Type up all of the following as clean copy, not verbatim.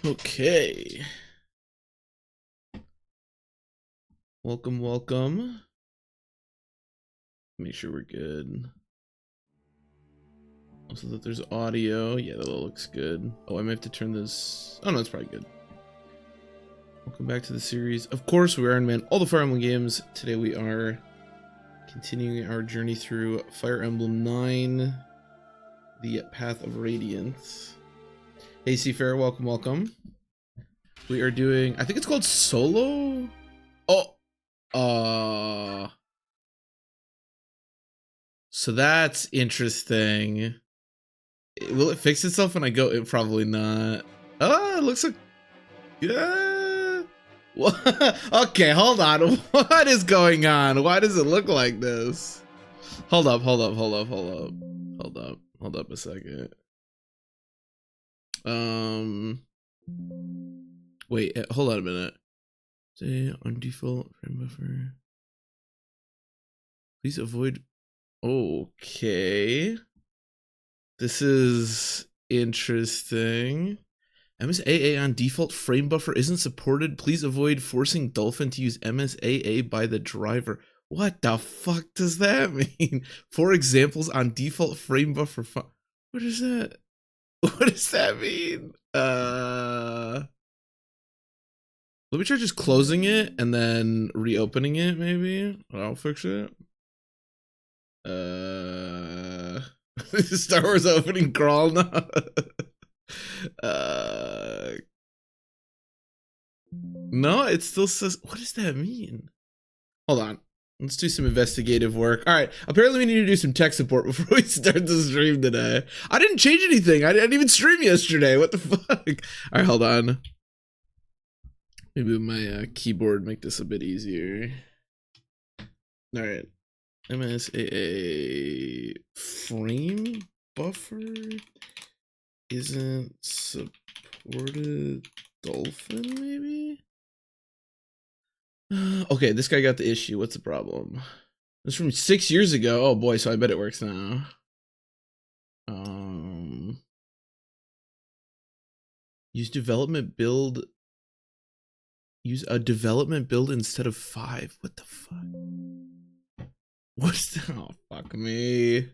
Okay. Welcome. Make sure we're good. Also that there's audio. Yeah, that looks good. Oh, I may have to turn this. Oh no, it's probably good. Welcome back to the series. Of course, we're Iron Man, all the Fire Emblem games. Today we are continuing our journey through Fire Emblem 9, the Path of Radiance. Hey Seafair, welcome. We are doing, I think it's called Solo? Oh, so that's interesting. Will it fix itself when I go? It probably not. Oh, it looks like, yeah. Okay, hold on. What is going on? Why does it look like this? Hold up a second. Wait, hold on a minute. Stay on default frame buffer. Please avoid. Okay. This is interesting. MSAA on default frame buffer isn't supported. Please avoid forcing Dolphin to use MSAA by the driver. What the fuck does that mean? 4 examples on default frame buffer. What is that? What does that mean? Let me try just closing it and then reopening it. Maybe I'll fix it. Star Wars opening crawl now. No, it still says, what does that mean? Hold on. Let's do some investigative work. All right. Apparently we need to do some tech support before we start the stream today. I didn't change anything. I didn't even stream yesterday. What the fuck? All right, hold on. Maybe my keyboard make this a bit easier. All right. MSAA frame buffer isn't supported. Dolphin, maybe? Okay, this guy got the issue. What's the problem? This from 6 years ago. Oh boy, so I bet it works now. Use development build. Use a development build instead of 5. What the fuck? What's that? Oh, fuck me.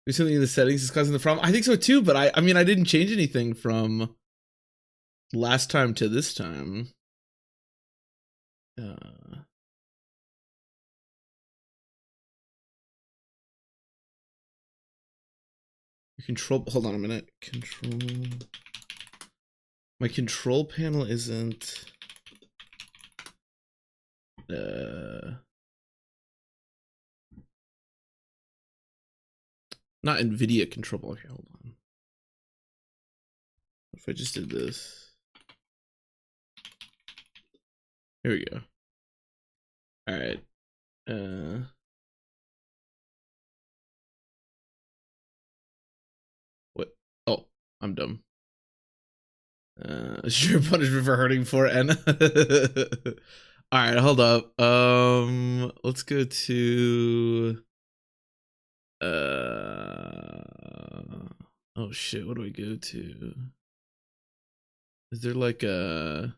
Do something in the settings is causing the problem. I think so too, but I mean, I didn't change anything from last time to this time. Control, hold on a minute. My control panel isn't not NVIDIA control. Okay, hold on. If I just did this. Here we go. All right. What? Oh, I'm dumb. Sure punishment for hurting for N. All right, hold up. Let's go to oh shit, what do we go to? Is there like a,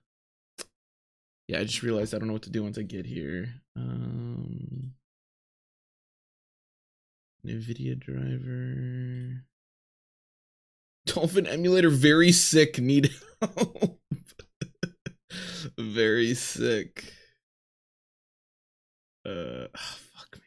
yeah, I just realized I don't know what to do once I get here. NVIDIA driver. Dolphin emulator very sick, need help. Very sick. Fuck me.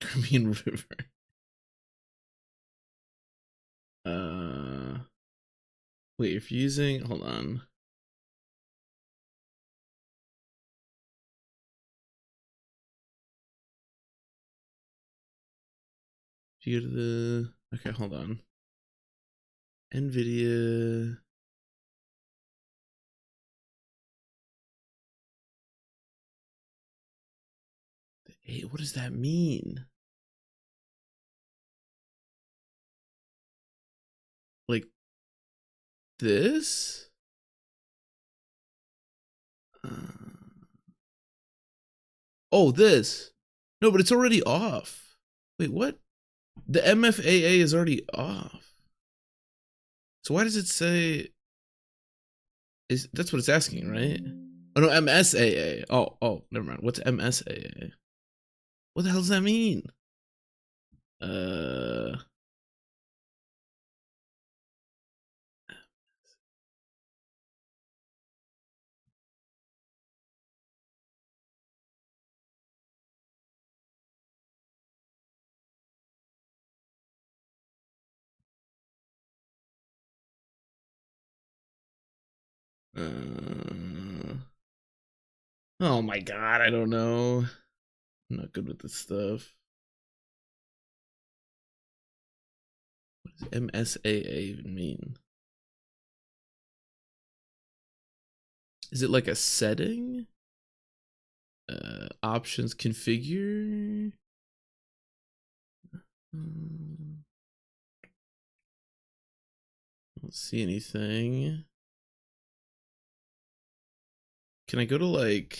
Crimean River. Wait, if you're using, hold on. If you go to the, okay, hold on. NVIDIA. Hey, what does that mean? Like this? Oh, this. No, but it's already off. Wait, what? The MFAA is already off. So why does it say... That's what it's asking, right? Oh, no, MSAA. Oh, never mind. What's MSAA? What the hell does that mean? Oh my god, I don't know. I'm not good with this stuff. What does MSAA even mean? Is it like a setting? Options configure? Don't see anything. Can I go to like...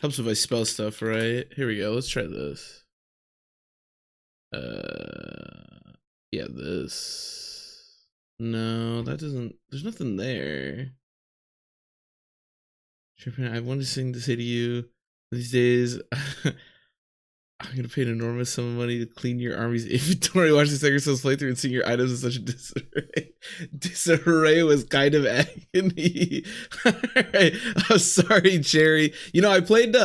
Helps if I spell stuff, right? Here we go, let's try this. Yeah, this. No, that doesn't... There's nothing there. I wanted to say to you these days. I'm gonna pay an enormous sum of money to clean your army's inventory, watch the Second Souls playthrough, and seeing your items in such a disarray. Disarray was kind of agony. Alright, I'm sorry, Cherry. You know, I played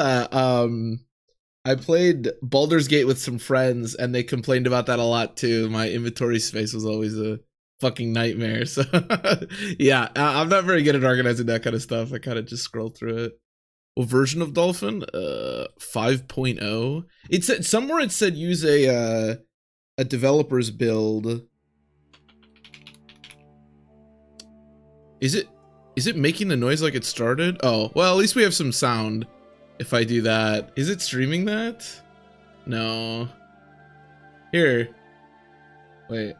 Baldur's Gate with some friends, and they complained about that a lot too. My inventory space was always a fucking nightmare. So yeah, I'm not very good at organizing that kind of stuff. I kind of just scroll through it. What version of Dolphin? 5.0. It said somewhere it said use a developer's build. Is it making the noise like it started? Oh, well, at least we have some sound if I do that. Is it streaming that? No. Here. Wait.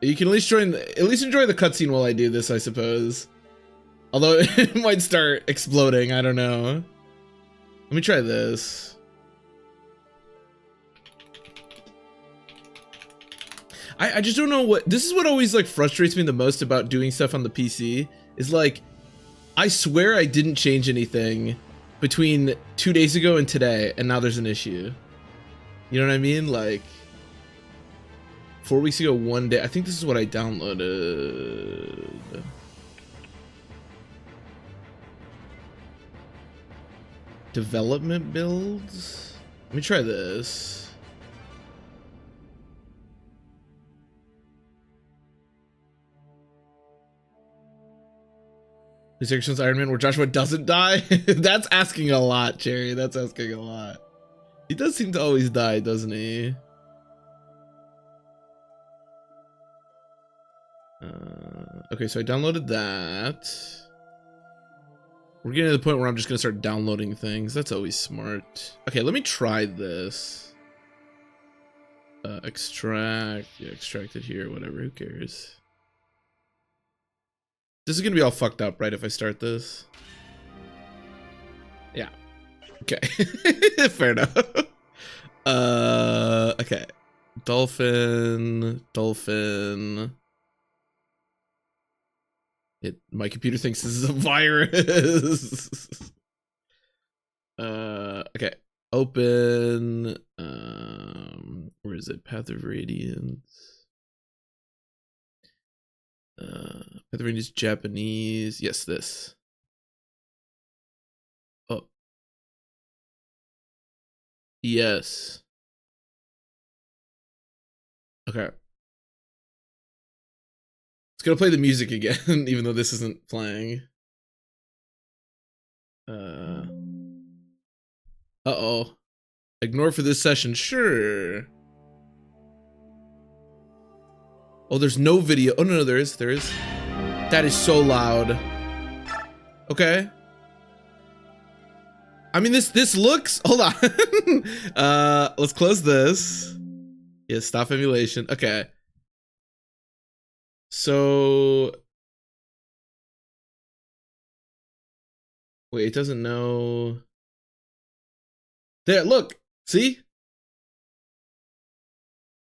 You can at least enjoy the cutscene while I do this, I suppose. Although it might start exploding, I don't know. Let me try this. I just don't know what... This is what always like frustrates me the most about doing stuff on the PC. Is like, I swear I didn't change anything between 2 days ago and today, and now there's an issue. You know what I mean? Like, 4 weeks ago, 1 day. I think this is what I downloaded. Development builds? Let me try this. The sections Iron Man where Joshua doesn't die? That's asking a lot, Cherry. That's asking a lot. He does seem to always die, doesn't he? Okay, so I downloaded that. We're getting to the point where I'm just gonna start downloading things. That's always smart. Okay, let me try this. Extract. Yeah, extract it here, whatever, who cares? This is gonna be all fucked up, right, if I start this? Yeah. Okay. Fair enough. Okay. Dolphin. My computer thinks this is a virus. Okay. Open. Where is it? Path of Radiance. Path of Radiance Japanese. Yes, this. Oh. Yes. Okay. It's gonna play the music again, even though this isn't playing. Uh-oh. Ignore for this session, sure. Oh, there's no video. Oh, no, there is. That is so loud. Okay. I mean, this looks... Hold on. Let's close this. Yeah, stop emulation. Okay. So... Wait, it doesn't know. There, look. See?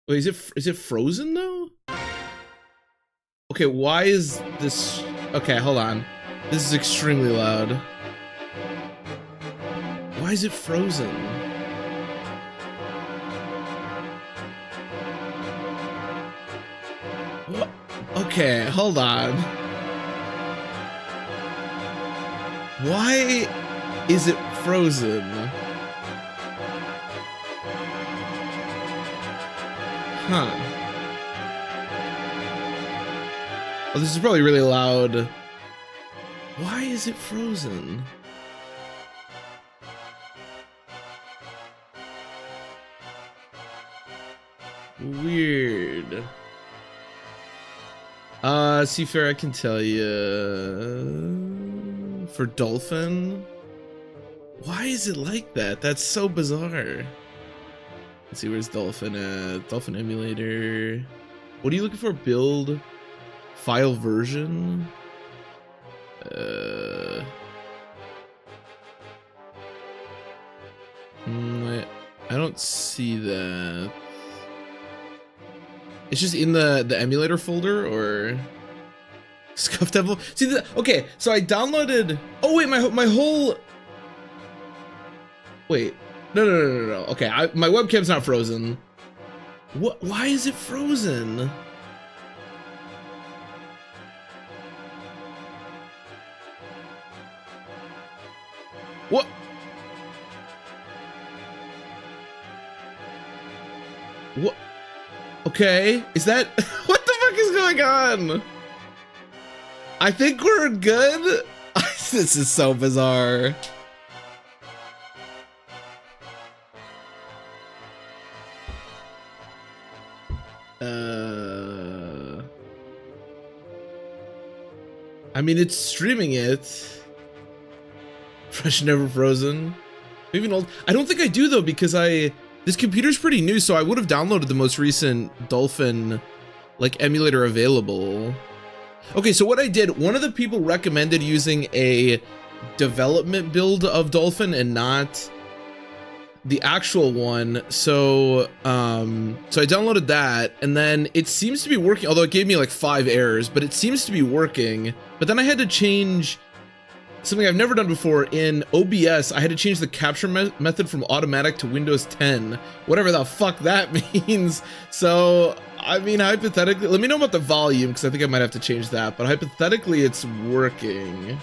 Wait, is it frozen though? Okay, why is this? Okay, hold on. This is extremely loud. Why is it frozen? What? Okay, hold on. Why is it frozen? Huh. Oh, this is probably really loud. Why is it frozen? Weird. Seafair, I can tell you. For Dolphin? Why is it like that? That's so bizarre. Let's see, where's Dolphin at? Dolphin emulator. What are you looking for? Build file version? I don't see that. It's just in the emulator folder, or Scuffed Devil. See the okay. So I downloaded. Oh wait, my whole. Wait, no. Okay, my webcam's not frozen. What? Why is it frozen? What? What? Okay, is that what the fuck is going on? I think we're good. This is so bizarre. I mean, it's streaming it. Fresh, never frozen. Even old. I don't think I do though, because this computer's pretty new, so I would have downloaded the most recent Dolphin like emulator available. Okay, so what I did, one of the people recommended using a development build of Dolphin and not the actual one. So so I downloaded that, and then it seems to be working, although it gave me like 5 errors, but it seems to be working. But then I had to change something I've never done before. In OBS, I had to change the capture method from automatic to Windows 10, whatever the fuck that means. So, I mean, hypothetically, let me know about the volume, because I think I might have to change that, but hypothetically, it's working.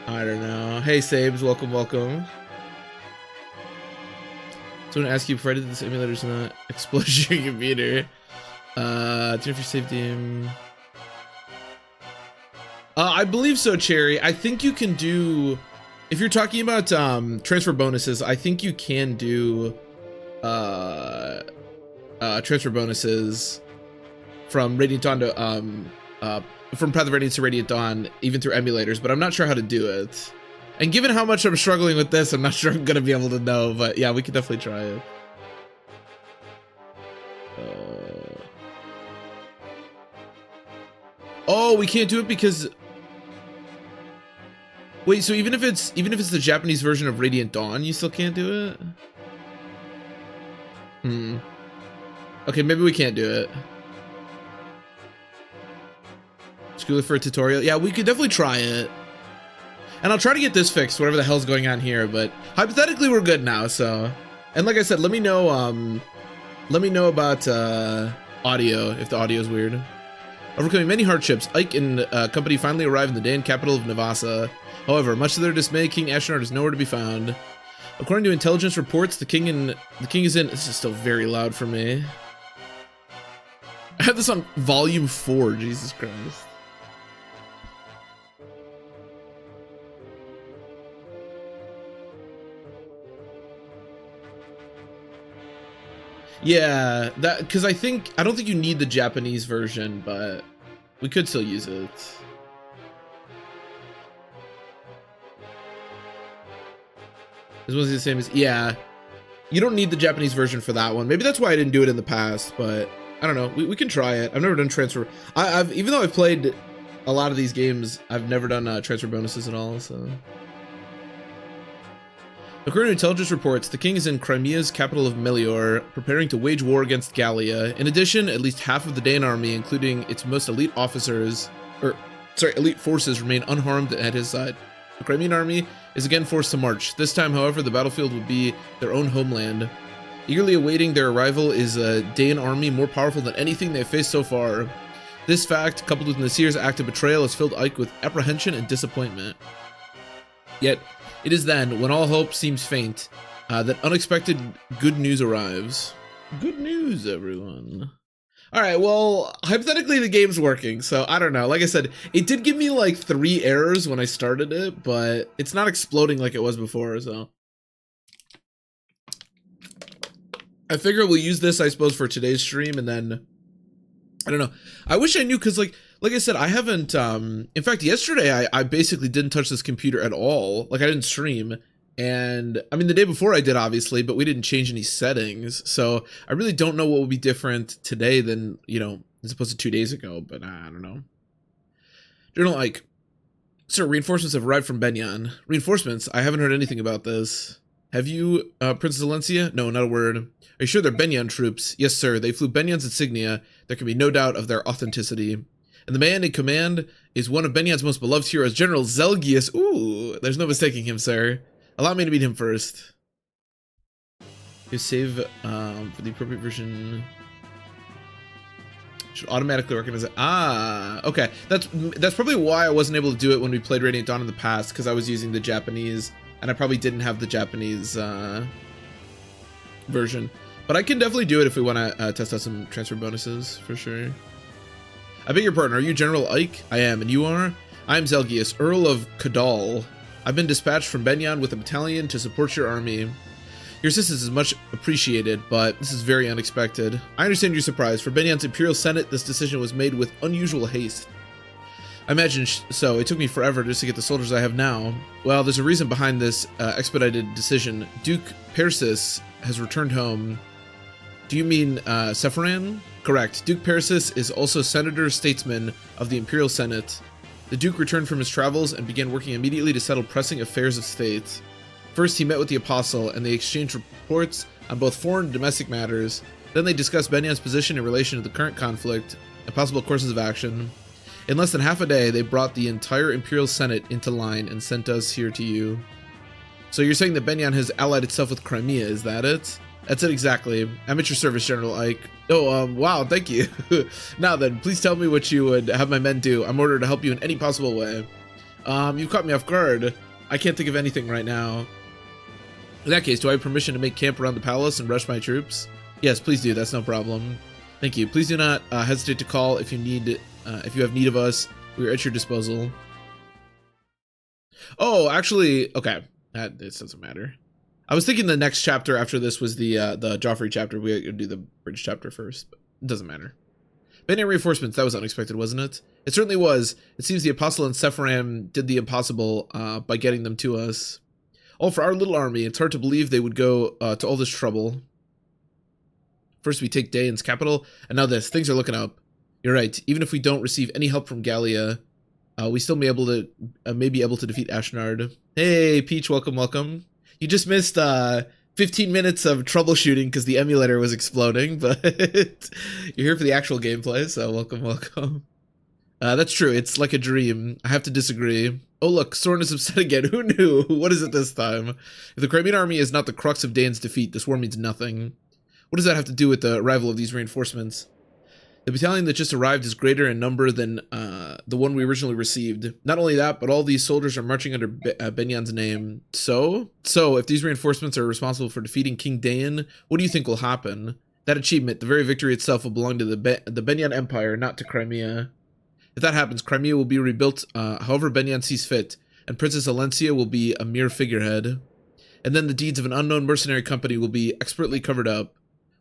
I don't know. Hey, Sabes, welcome. So I'm gonna ask you, before I did this emulator's not explode your computer. Turn off your save game. I believe so, Cherry. I think you can do, if you're talking about transfer bonuses, I think you can do transfer bonuses from Radiant Dawn to from Path of Radiance to Radiant Dawn, even through emulators, but I'm not sure how to do it. And given how much I'm struggling with this, I'm not sure I'm gonna be able to know, but yeah, we could definitely try it. Oh, we can't do it because. Wait, so even if it's the Japanese version of Radiant Dawn, you still can't do it? Okay, maybe we can't do it. School for a tutorial. Yeah, we could definitely try it. And I'll try to get this fixed, whatever the hell's going on here, but hypothetically we're good now, so. And like I said, let me know about audio, if the audio is weird. Overcoming many hardships, Ike and company finally arrive in the Dain capital of Navasa. However, much to their dismay, King Ashnard is nowhere to be found. According to intelligence reports, the king is in. This is still very loud for me. I have this on volume 4. Jesus Christ. Yeah, that because I don't think you need the Japanese version, but we could still use it. This one's the same as, yeah. You don't need the Japanese version for that one. Maybe that's why I didn't do it in the past, but I don't know. We can try it. I've never done transfer. I've even though I've played a lot of these games, I've never done transfer bonuses at all, so. According to intelligence reports, the king is in Crimea's capital of Melior, preparing to wage war against Gallia. In addition, at least half of the Dain army, including its most elite elite forces, remain unharmed at his side. The Crimean army is again forced to march. This time, however, the battlefield will be their own homeland. Eagerly awaiting their arrival is a Dain army more powerful than anything they've faced so far. This fact, coupled with Nasir's act of betrayal, has filled Ike with apprehension and disappointment. Yet, it is then, when all hope seems faint, that unexpected good news arrives. Good news, everyone. Alright, well, hypothetically the game's working, so I don't know. Like I said, it did give me like 3 errors when I started it, but it's not exploding like it was before, so. I figure we'll use this, I suppose, for today's stream, and then, I don't know. I wish I knew, because like I said, I haven't, in fact, yesterday I basically didn't touch this computer at all. Like, I didn't stream, and, I mean, the day before I did, obviously, but we didn't change any settings, so I really don't know what will be different today than, you know, as opposed to 2 days ago, but I don't know. Journal Ike. Sir, reinforcements have arrived from Benyan. Reinforcements? I haven't heard anything about this. Have you, Princess Valencia? No, not a word. Are you sure they're Benyan troops? Yes, sir. They flew Benyan's insignia. There can be no doubt of their authenticity. And the man in command is one of Benyan's most beloved heroes, General Zelgius. Ooh, there's no mistaking him, sir. Allow me to meet him first. You save for the appropriate version. Should automatically recognize it. Ah, okay. That's probably why I wasn't able to do it when we played Radiant Dawn in the past, because I was using the Japanese, and I probably didn't have the Japanese version. But I can definitely do it if we want to test out some transfer bonuses, for sure. I beg your pardon, are you General Ike? I am, and you are? I am Zelgius, Earl of Cadal. I've been dispatched from Benyan with a battalion to support your army. Your assistance is much appreciated, but this is very unexpected. I understand your surprise. For Benyan's Imperial Senate, this decision was made with unusual haste. I imagine so. It took me forever just to get the soldiers I have now. Well, there's a reason behind this expedited decision. Duke Persis has returned home. Do you mean Sephiran? Correct. Duke Persis is also Senator Statesman of the Imperial Senate. The Duke returned from his travels and began working immediately to settle pressing affairs of state. First, he met with the Apostle, and they exchanged reports on both foreign and domestic matters. Then they discussed Benyan's position in relation to the current conflict and possible courses of action. In less than half a day, they brought the entire Imperial Senate into line and sent us here to you. So you're saying that Benyan has allied itself with Crimea, is that it? That's it exactly. I'm at your service, General Ike. Oh, wow, thank you. Now then, please tell me what you would have my men do. I'm ordered to help you in any possible way. You've caught me off guard. I can't think of anything right now. In that case, do I have permission to make camp around the palace and rush my troops? Yes, please do. That's no problem. Thank you. Please do not hesitate to call if you have need of us. We are at your disposal. Oh, actually, okay. This doesn't matter. I was thinking the next chapter after this was the Joffrey chapter. We gotta do the bridge chapter first, but it doesn't matter. Benyan reinforcements, that was unexpected, wasn't it? It certainly was. It seems the Apostle and Sephiram did the impossible by getting them to us. All for our little army. It's hard to believe they would go to all this trouble. First we take Dain's capital, and now this. Things are looking up. You're right. Even if we don't receive any help from Gallia, we still may be able to defeat Ashnard. Hey, Peach, welcome, welcome. You just missed 15 minutes of troubleshooting because the emulator was exploding, but you're here for the actual gameplay, so welcome, welcome. That's true, it's like a dream. I have to disagree. Oh look, Soren is upset again. Who knew? What is it this time? If the Crimean army is not the crux of Dain's defeat, this war means nothing. What does that have to do with the arrival of these reinforcements? The battalion that just arrived is greater in number than the one we originally received. Not only that, but all these soldiers are marching under Benyan's name. So if these reinforcements are responsible for defeating King Dain, what do you think will happen? That achievement, the very victory itself, will belong to the Benyan Empire, not to Crimea. If that happens, Crimea will be rebuilt however Benyan sees fit, and Princess Valencia will be a mere figurehead. And then the deeds of an unknown mercenary company will be expertly covered up.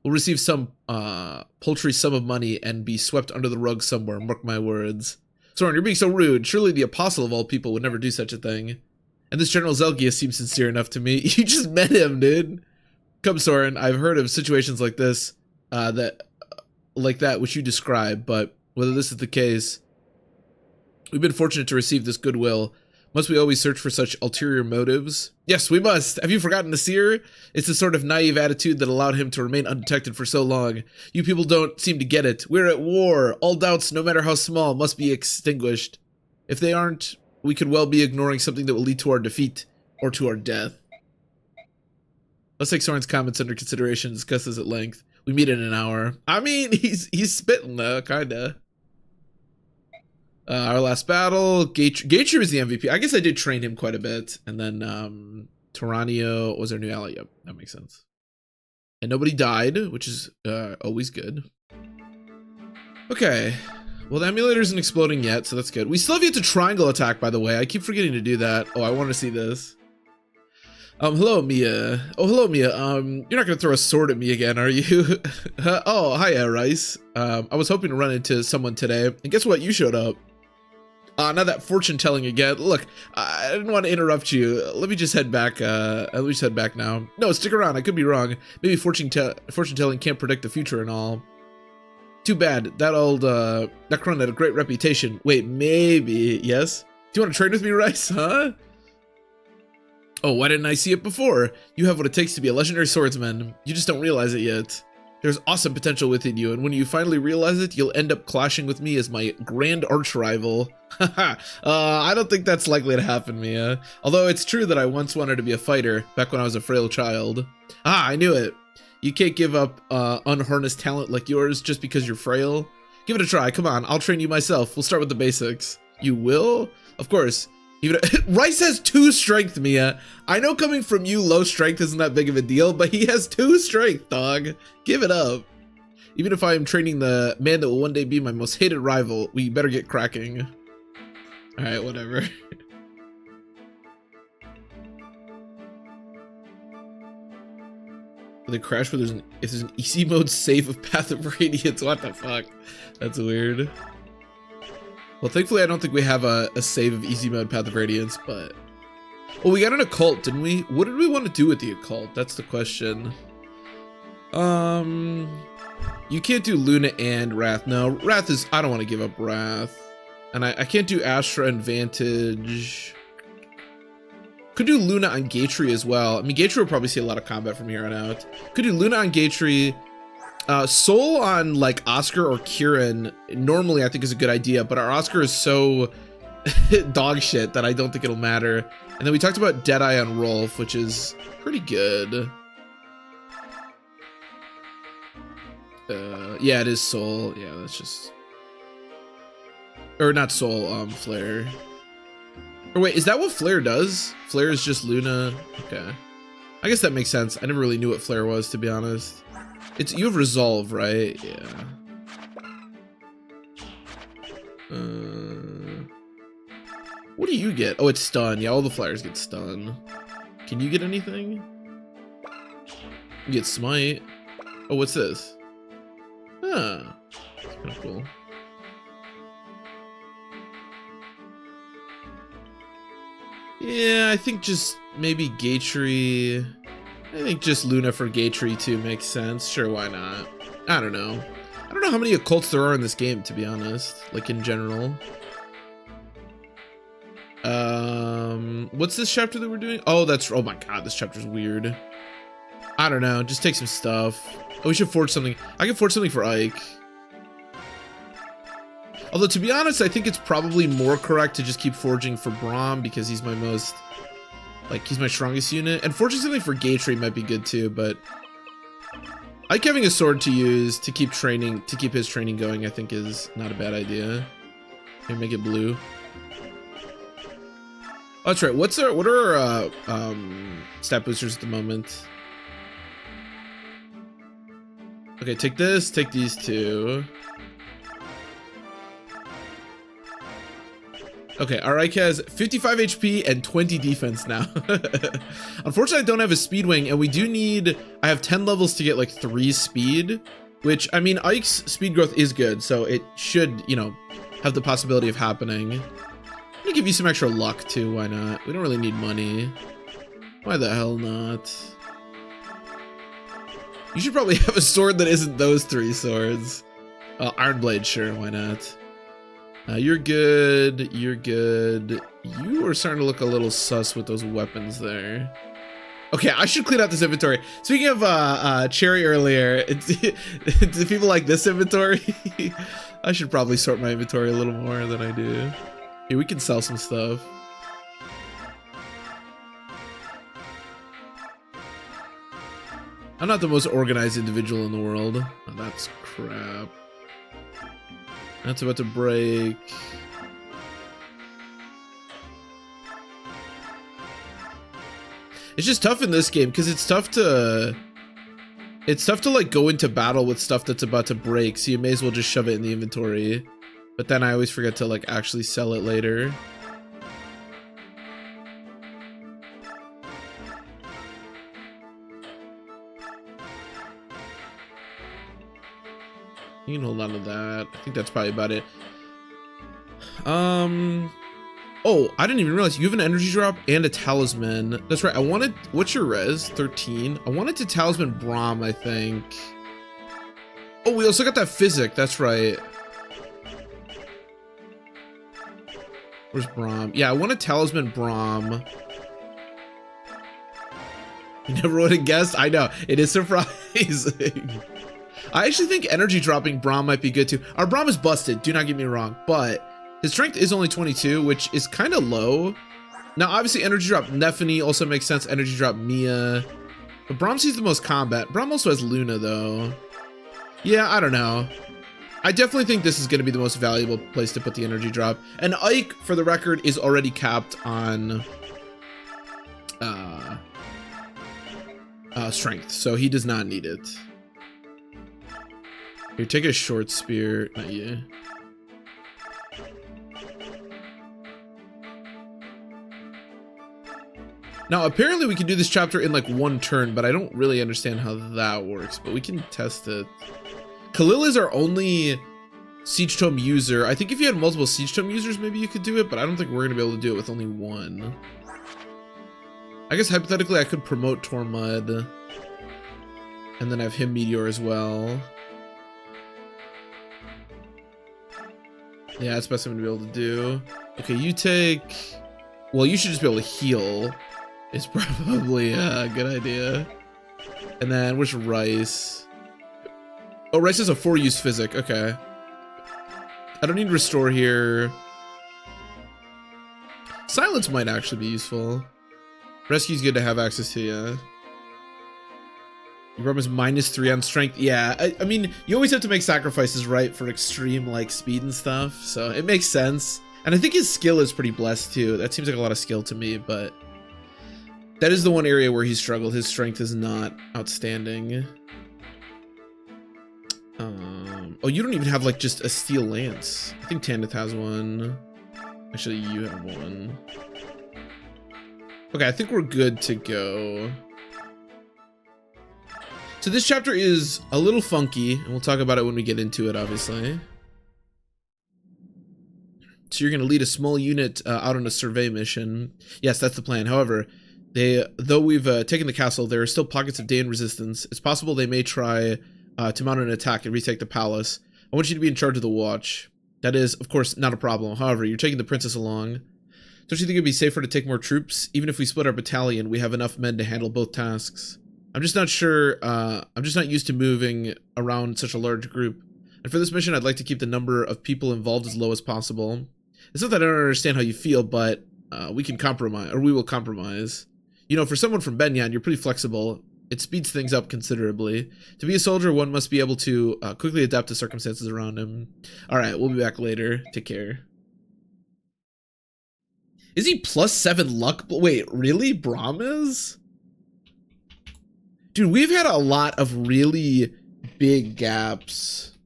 We'll receive some paltry sum of money and be swept under the rug somewhere, mark my words. Soren, you're being so rude. Surely the Apostle of all people would never do such a thing. And this General Zelgius seems sincere enough to me. You just met him, dude. Come, Soren, I've heard of situations like this, like that which you describe, but whether this is the case, We've been fortunate to receive this goodwill. Must we always search for such ulterior motives? Yes, we must. Have you forgotten Nasir? It's the sort of naive attitude that allowed him to remain undetected for so long. You people don't seem to get it. We're at war. All doubts, no matter how small, must be extinguished. If they aren't, we could well be ignoring something that will lead to our defeat or to our death. Let's take Soren's comments under consideration and discuss this at length. We meet in an hour. I mean, he's spitting though, kinda. Our last battle, Gaetru is the MVP. I guess I did train him quite a bit. And then Tyranio was our new ally. Yep, that makes sense. And nobody died, which is always good. Okay. Well, the emulator isn't exploding yet, so that's good. We still have yet to triangle attack, by the way. I keep forgetting to do that. Oh, I want to see this. Hello, Mia. Oh, hello, Mia. You're not gonna throw a sword at me again, are you? Oh, hiya, Rice. I was hoping to run into someone today, and guess what? You showed up. Not that fortune telling again. Look, I didn't want to interrupt you. Let me just head back. Let me just head back now. No, stick around. I could be wrong. Maybe fortune telling can't predict the future and all. Too bad. That old Necron had a great reputation. Wait, maybe yes. Do you want to trade with me, Rice? Huh? Oh, why didn't I see it before? You have what it takes to be a legendary swordsman. You just don't realize it yet. There's awesome potential within you, and when you finally realize it, you'll end up clashing with me as my grand arch rival. I don't think that's likely to happen, Mia. Although it's true that I once wanted to be a fighter, back when I was a frail child. Ah, I knew it. You can't give up unharnessed talent like yours just because you're frail. Give it a try, come on, I'll train you myself. We'll start with the basics. You will? Of course. Even Rice has 2 strength, Mia. I know coming from you, low strength isn't that big of a deal, but he has 2 strength, dog. Give it up. Even if I am training the man that will one day be my most hated rival, we better get cracking. Alright, whatever. Will they crash where if there's an easy mode save of Path of Radiance? What the fuck? That's weird. Well, thankfully, I don't think we have a save of easy mode Path of Radiance, but... Well, we got an occult, didn't we? What did we want to do with the occult? That's the question. You can't do Luna and Wrath. No, Wrath is... I don't want to give up Wrath. And I can't do Astra and Vantage. Could do Luna on Gaetri as well. I mean, Gaetri will probably see a lot of combat from here on out. Could do Luna on Gaetri. Soul on like Oscar or Kieran normally I think is a good idea, but our Oscar is so dog shit that I don't think it'll matter. And then we talked about Deadeye on Rolf, which is pretty good. Yeah, it is Soul. Yeah, that's just... Or not Soul, Flare. Or wait, is that what Flare does? Flare is just Luna? Okay. I guess that makes sense. I never really knew what Flare was, to be honest. You have Resolve, right? Yeah. What do you get? Oh, it's Stun. Yeah, all the flyers get Stun. Can you get anything? You get Smite. Oh, what's this? Huh. That's kind of cool. Yeah, I think just maybe Gaetri. I think just Luna for Gaetri too makes sense. Sure, why not? I don't know. I don't know how many occults there are in this game, to be honest. Like in general. What's this chapter that we're doing? Oh, oh my god, this chapter's weird. I don't know. Just take some stuff. Oh, we should forge something. I can forge something for Ike. Although, to be honest, I think it's probably more correct to just keep forging for Braum because he's my most... Like, he's my strongest unit. And forging something for Gaetri might be good too, but... Ike having a sword to use to keep training, to keep his training going, I think is not a bad idea. Maybe make it blue. Oh, that's right. What are our stat boosters at the moment? Okay, take this, take these two. Okay, our Ike has 55 HP and 20 defense now. Unfortunately, I don't have a speed wing, and we do need... I have 10 levels to get like 3 speed, which, I mean, Ike's speed growth is good, so it should, you know, have the possibility of happening. I'm gonna give you some extra luck too, why not? We don't really need money. Why the hell not? You should probably have a sword that isn't those 3 swords. Iron Blade, sure, why not? You're good. You're good. You are starting to look a little sus with those weapons there. Okay, I should clean out this inventory. Speaking of Cherry earlier, do people like this inventory? I should probably sort my inventory a little more than I do. Here, we can sell some stuff. I'm not the most organized individual in the world. Oh, that's crap. That's about to break. It's just tough in this game because it's tough to like go into battle with stuff that's about to break, so you may as well just shove it in the inventory. But then I always forget to like actually sell it later. You can hold on to that. I think that's probably about it. Oh, I didn't even realize you have an energy drop and a talisman. That's right. I wanted, what's your res? 13. I wanted to talisman Braum, I think. Oh, we also got that physic. That's right. Where's Braum? Yeah, I want a talisman Braum. You never would have guessed? I know. It is surprising. I actually think energy dropping Braum might be good too. Our Braum is busted, do not get me wrong, but his strength is only 22, which is kind of low. Now, obviously, energy drop Nephany also makes sense. Energy drop Mia. But Braum sees the most combat. Braum also has Luna, though. Yeah, I don't know. I definitely think this is going to be the most valuable place to put the energy drop. And Ike, for the record, is already capped on strength, so he does not need it. Here, take a short spear. Not you. Now, apparently we can do this chapter in like one turn, but I don't really understand how that works, but we can test it. Khalil is our only Siege Tome user. I think if you had multiple Siege Tome users, maybe you could do it, but I don't think we're going to be able to do it with only one. I guess hypothetically I could promote Tormud and then have him Meteor as well. Yeah, that's the best I'm going to be able to do. Okay, you take... Well, you should just be able to heal. It's probably a good idea. And then, where's Rice? Oh, Rice is a 4-use physic. Okay. I don't need Restore here. Silence might actually be useful. Rescue's good to have access to, yeah. Your is -3 on strength. Yeah, I mean, you always have to make sacrifices, right, for extreme, like, speed and stuff. So it makes sense. And I think his skill is pretty blessed, too. That seems like a lot of skill to me, but... That is the one area where he struggled. His strength is not outstanding. Oh, you don't even have, like, just a steel lance. I think Tanith has one. Actually, you have one. Okay, I think we're good to go. So this chapter is a little funky, and we'll talk about it when we get into it, obviously. So you're going to lead a small unit out on a survey mission. Yes, that's the plan. However, though we've taken the castle, there are still pockets of Daean resistance. It's possible they may try to mount an attack and retake the palace. I want you to be in charge of the watch. That is, of course, not a problem. However, you're taking the princess along. Don't you think it'd be safer to take more troops? Even if we split our battalion, we have enough men to handle both tasks. I'm just not sure, I'm just not used to moving around such a large group. And for this mission, I'd like to keep the number of people involved as low as possible. It's not that I don't understand how you feel, but we can compromise, or we will compromise. You know, for someone from Benyan, you're pretty flexible. It speeds things up considerably. To be a soldier, one must be able to quickly adapt to circumstances around him. Alright, we'll be back later. Take care. Is he +7 luck? Wait, really? Braum is? Dude, we've had a lot of really big gaps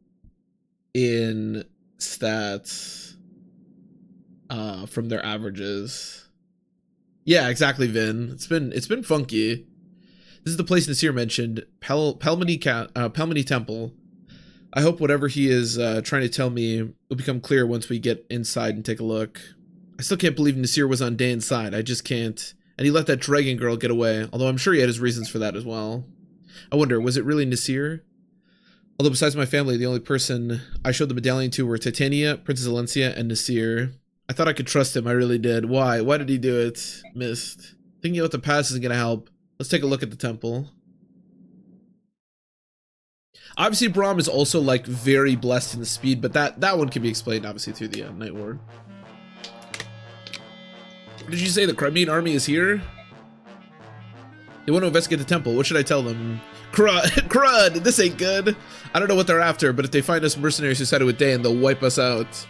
in stats from their averages. Yeah, exactly, Vin. It's been funky. This is the place Nasir mentioned, Pelmini Temple. I hope whatever he is trying to tell me will become clear once we get inside and take a look. I still can't believe Nasir was on Dane's side. I just can't. And he let that dragon girl get away, although I'm sure he had his reasons for that as well. I wonder, was it really Nasir? Although besides my family, the only person I showed the medallion to were Titania, Princess Valencia, and Nasir. I thought I could trust him, I really did. Why? Why did he do it? Missed. Thinking about the past isn't gonna help. Let's take a look at the temple. Obviously, Braum is also like very blessed in the speed, but that one can be explained obviously through the Night Ward. Did you say the Crimean army is here? They want to investigate the temple. What should I tell them? Crud! This ain't good. I don't know what they're after, but if they find us mercenaries who sided with Dan, they'll wipe us out.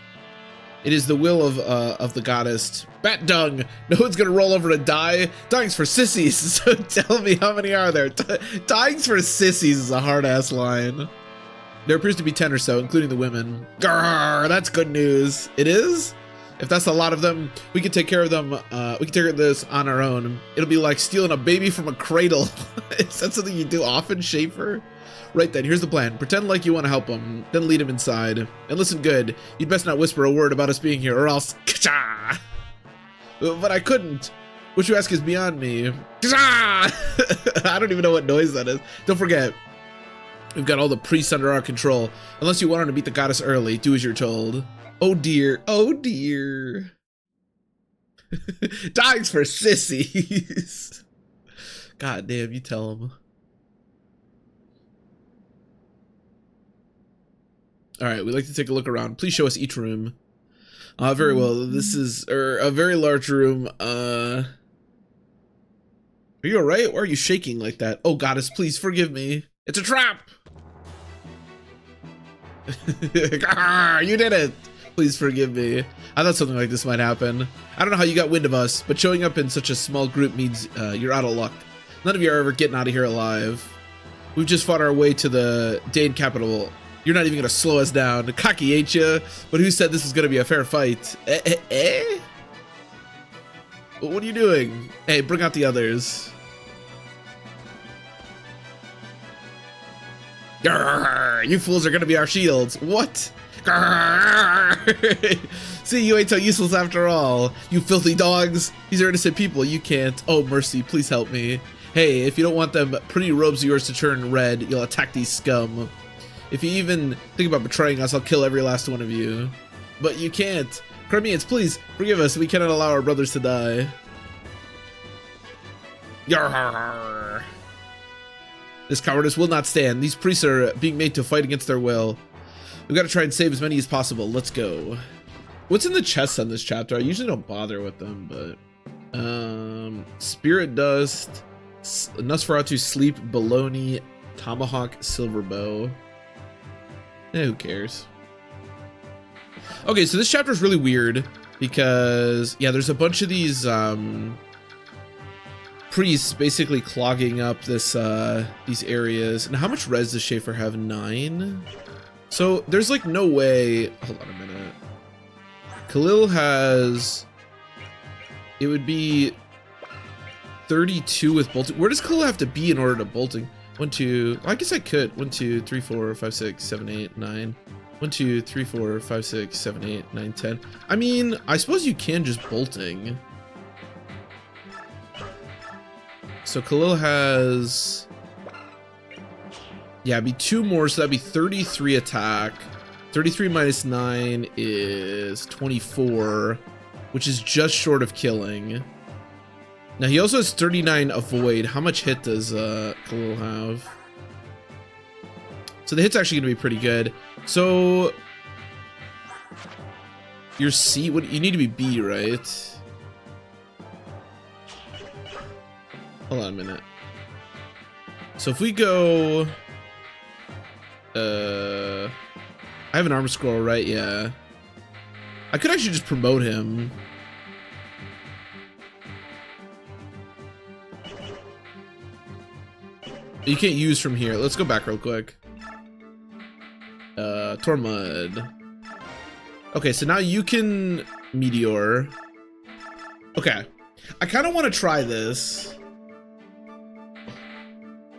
It is the will of the goddess. Bat dung! No one's gonna roll over to die. Dying's for sissies, so tell me how many are there? Dying's for sissies is a hard-ass line. There appears to be 10 or so, including the women. Grrr, that's good news. It is? If that's a lot of them, we can take care of them. We can take care of this on our own. It'll be like stealing a baby from a cradle. Is that something you do often, Schaefer? Right then, here's the plan. Pretend like you want to help him, then lead him inside. And listen good, you'd best not whisper a word about us being here, or else... But I couldn't. What you ask is beyond me. I don't even know what noise that is. Don't forget, we've got all the priests under our control. Unless you want to meet the goddess early, do as you're told. Oh dear, oh dear. Dying's for sissies. God damn, you tell him. All right, we'd like to take a look around. Please show us each room. Very well. This is a very large room. Are you all right? Why are you shaking like that? Oh, goddess, please forgive me. It's a trap. You did it. Please forgive me. I thought something like this might happen. I don't know how you got wind of us, but showing up in such a small group means you're out of luck. None of you are ever getting out of here alive. We've just fought our way to the Dane capital. You're not even gonna slow us down. Cocky, ain't you? But who said this was gonna be a fair fight? What are you doing? Hey, bring out the others. Grrr, you fools are gonna be our shields. What? Grrr. See, you ain't so useless after all. You filthy dogs. These are innocent people. You can't. Oh, mercy, please help me. Hey, if you don't want them pretty robes of yours to turn red, you'll attack these scum. If you even think about betraying us, I'll kill every last one of you. But you can't. Crimeans, please forgive us. We cannot allow our brothers to die. Yarr. This cowardice will not stand. These priests are being made to fight against their will. We've got to try and save as many as possible. Let's go. What's in the chests on this chapter? I usually don't bother with them, but Spirit Dust, Nosferatu Sleep, Baloney, Tomahawk, Silver Bow. Who cares? Okay, so this chapter is really weird because yeah, there's a bunch of these priests basically clogging up this these areas. And how much res does Schaefer have? 9. So there's like no way. Hold on a minute. Khalil has. It would be 32 with bolting. Where does Khalil have to be in order to bolting? 1, 2. Well, I guess I could. 1, 2, 3, 4, 5, 6, 7, 8, 9. 1, 2, 3, 4, 5, 6, 7, 8, 9, 10. I mean, I suppose you can just bolting. So Khalil has. Yeah, it'd be 2 more, so that'd be 33 attack. 33 minus 9 is 24, which is just short of killing. Now he also has 39 avoid. How much hit does Khalil have? So the hit's actually gonna be pretty good. So your C, what you need to be B, right? Hold on a minute. So if we go, I have an armor scroll, right? Yeah. I could actually just promote him. You can't use from here. Let's go back real quick. Tormud. Okay, so now you can Meteor. Okay. I kind of want to try this.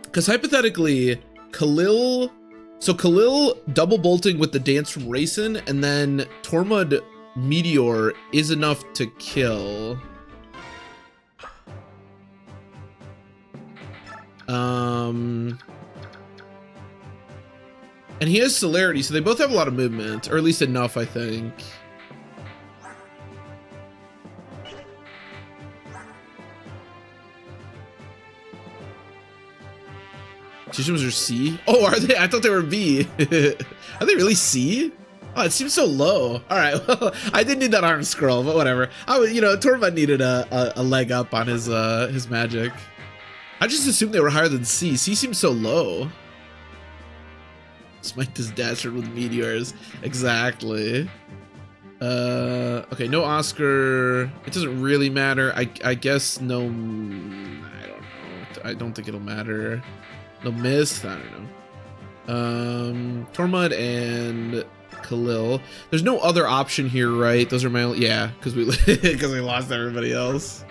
Because hypothetically, Khalil... So Khalil double bolting with the dance from Rayson, and then Tormud Meteor is enough to kill. And he has celerity, so they both have a lot of movement, or at least enough, I think. Systems are C? Oh, are they? I thought they were B. Are they really C? Oh, it seems so low. All right, well, I didn't need that arm scroll, but whatever. I was, you know, Tormund needed a leg up on his magic. I just assumed they were higher than C. C seems so low. Smite this dastard with meteors. Exactly. Okay, no Oscar. It doesn't really matter. I guess no. I don't know. I don't think it'll matter. No mist. I don't know. Tormund and Khalil. There's no other option here, right? Those are my only. Yeah, because we because we lost everybody else.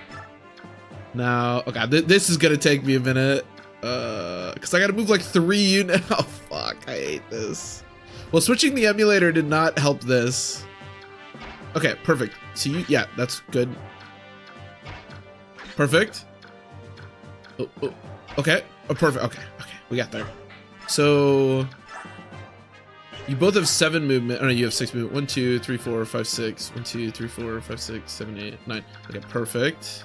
Now, okay, this is gonna take me a minute. Because I gotta move like 3 units. Oh fuck, I hate this. Well, switching the emulator did not help this. Okay, perfect. So yeah, that's good. Perfect. Oh, okay. Oh, perfect. Okay, we got there. So you both have 7 movement. Oh no, you have 6 movement. 1, 2, 3, 4, 5, 6. 1, 2, 3, 4, 5, 6, 7, 8, 9. Okay, perfect.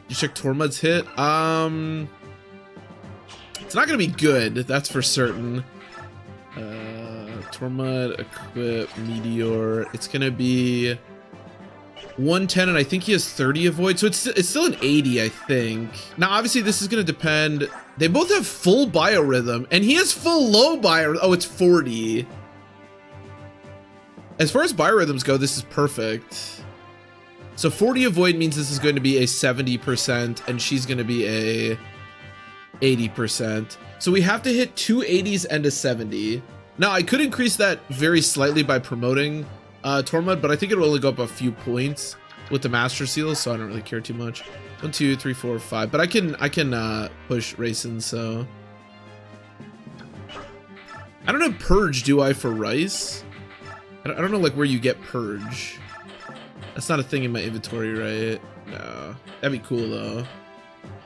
You check Tormund's hit. It's not gonna be good, that's for certain. Tormund, equip, meteor. It's gonna be 110, and I think he has 30 avoid, so it's still an 80, I think. Now, obviously, this is gonna depend. They both have full biorhythm, and he has full low biorhythm. Oh, it's 40. As far as biorhythms go, this is perfect. So 40 avoid means this is going to be a 70%, and she's going to be a 80%. So we have to hit 2 80s and a 70. Now, I could increase that very slightly by promoting Tormund, but I think it will only go up a few points with the Master Seal, so I don't really care too much. 1, 2, 3, 4, 5. But I can push Raisin, so I don't have Purge, do I, for Rice? I don't know like where you get Purge. That's not a thing in my inventory, right? No. That'd be cool, though.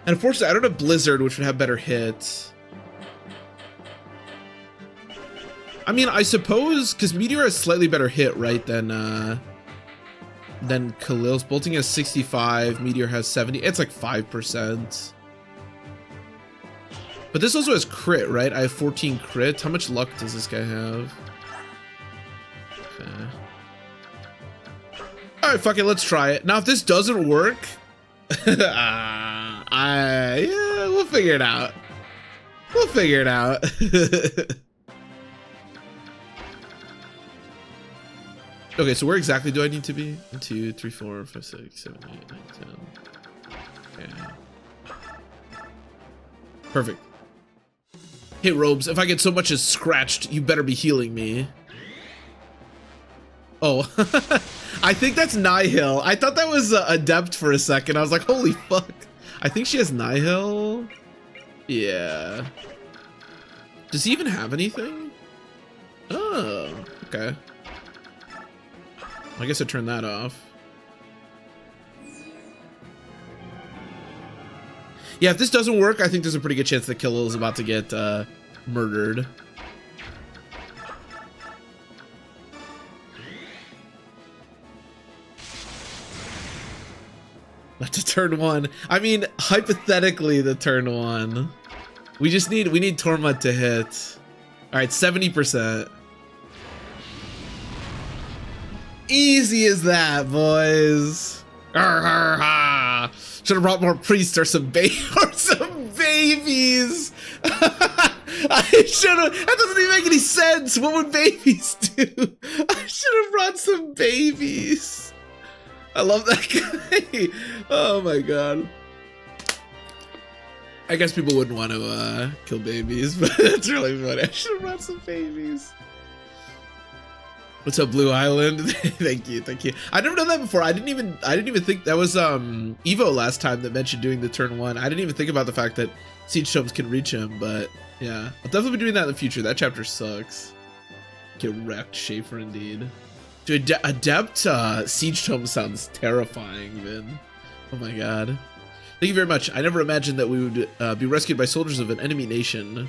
And unfortunately, I don't have Blizzard, which would have better hits. I mean, I suppose, because Meteor has slightly better hit, right, than Khalil's. Bolting has 65, Meteor has 70. It's like 5%. But this also has crit, right? I have 14 crit. How much luck does this guy have? Okay. All right, fuck it, let's try it. Now, if this doesn't work, yeah, we'll figure it out. We'll figure it out. Okay, so where exactly do I need to be? 1, 2, 3, 4, 5, 6, 7, 8, 9, 10. Okay. Perfect. Hey, Robes, if I get so much as scratched, you better be healing me. Oh, I think that's Nihil. I thought that was Adept for a second. I was like, holy fuck. I think she has Nihil. Yeah. Does he even have anything? Oh, okay. I guess I turned that off. Yeah, if this doesn't work, I think there's a pretty good chance that Khalil is about to get murdered. Not to turn 1. I mean, hypothetically, the turn 1. We need Tormund to hit. All right, 70%. Easy as that, boys. Should have brought more priests or some babies. I should have. That doesn't even make any sense. What would babies do? I should have brought some babies. I love that guy. Oh my god. I guess people wouldn't want to kill babies, but that's really funny. I should have brought some babies. What's up, Blue Island? Thank you. I've never done that before. I didn't even think that was Evo last time that mentioned doing the turn 1. I didn't even think about the fact that Siege Tomes can reach him, but yeah. I'll definitely be doing that in the future. That chapter sucks. Get wrecked, Schaefer, indeed. Dude, Adept Siege Tome sounds terrifying, man. Oh my god. Thank you very much. I never imagined that we would be rescued by soldiers of an enemy nation.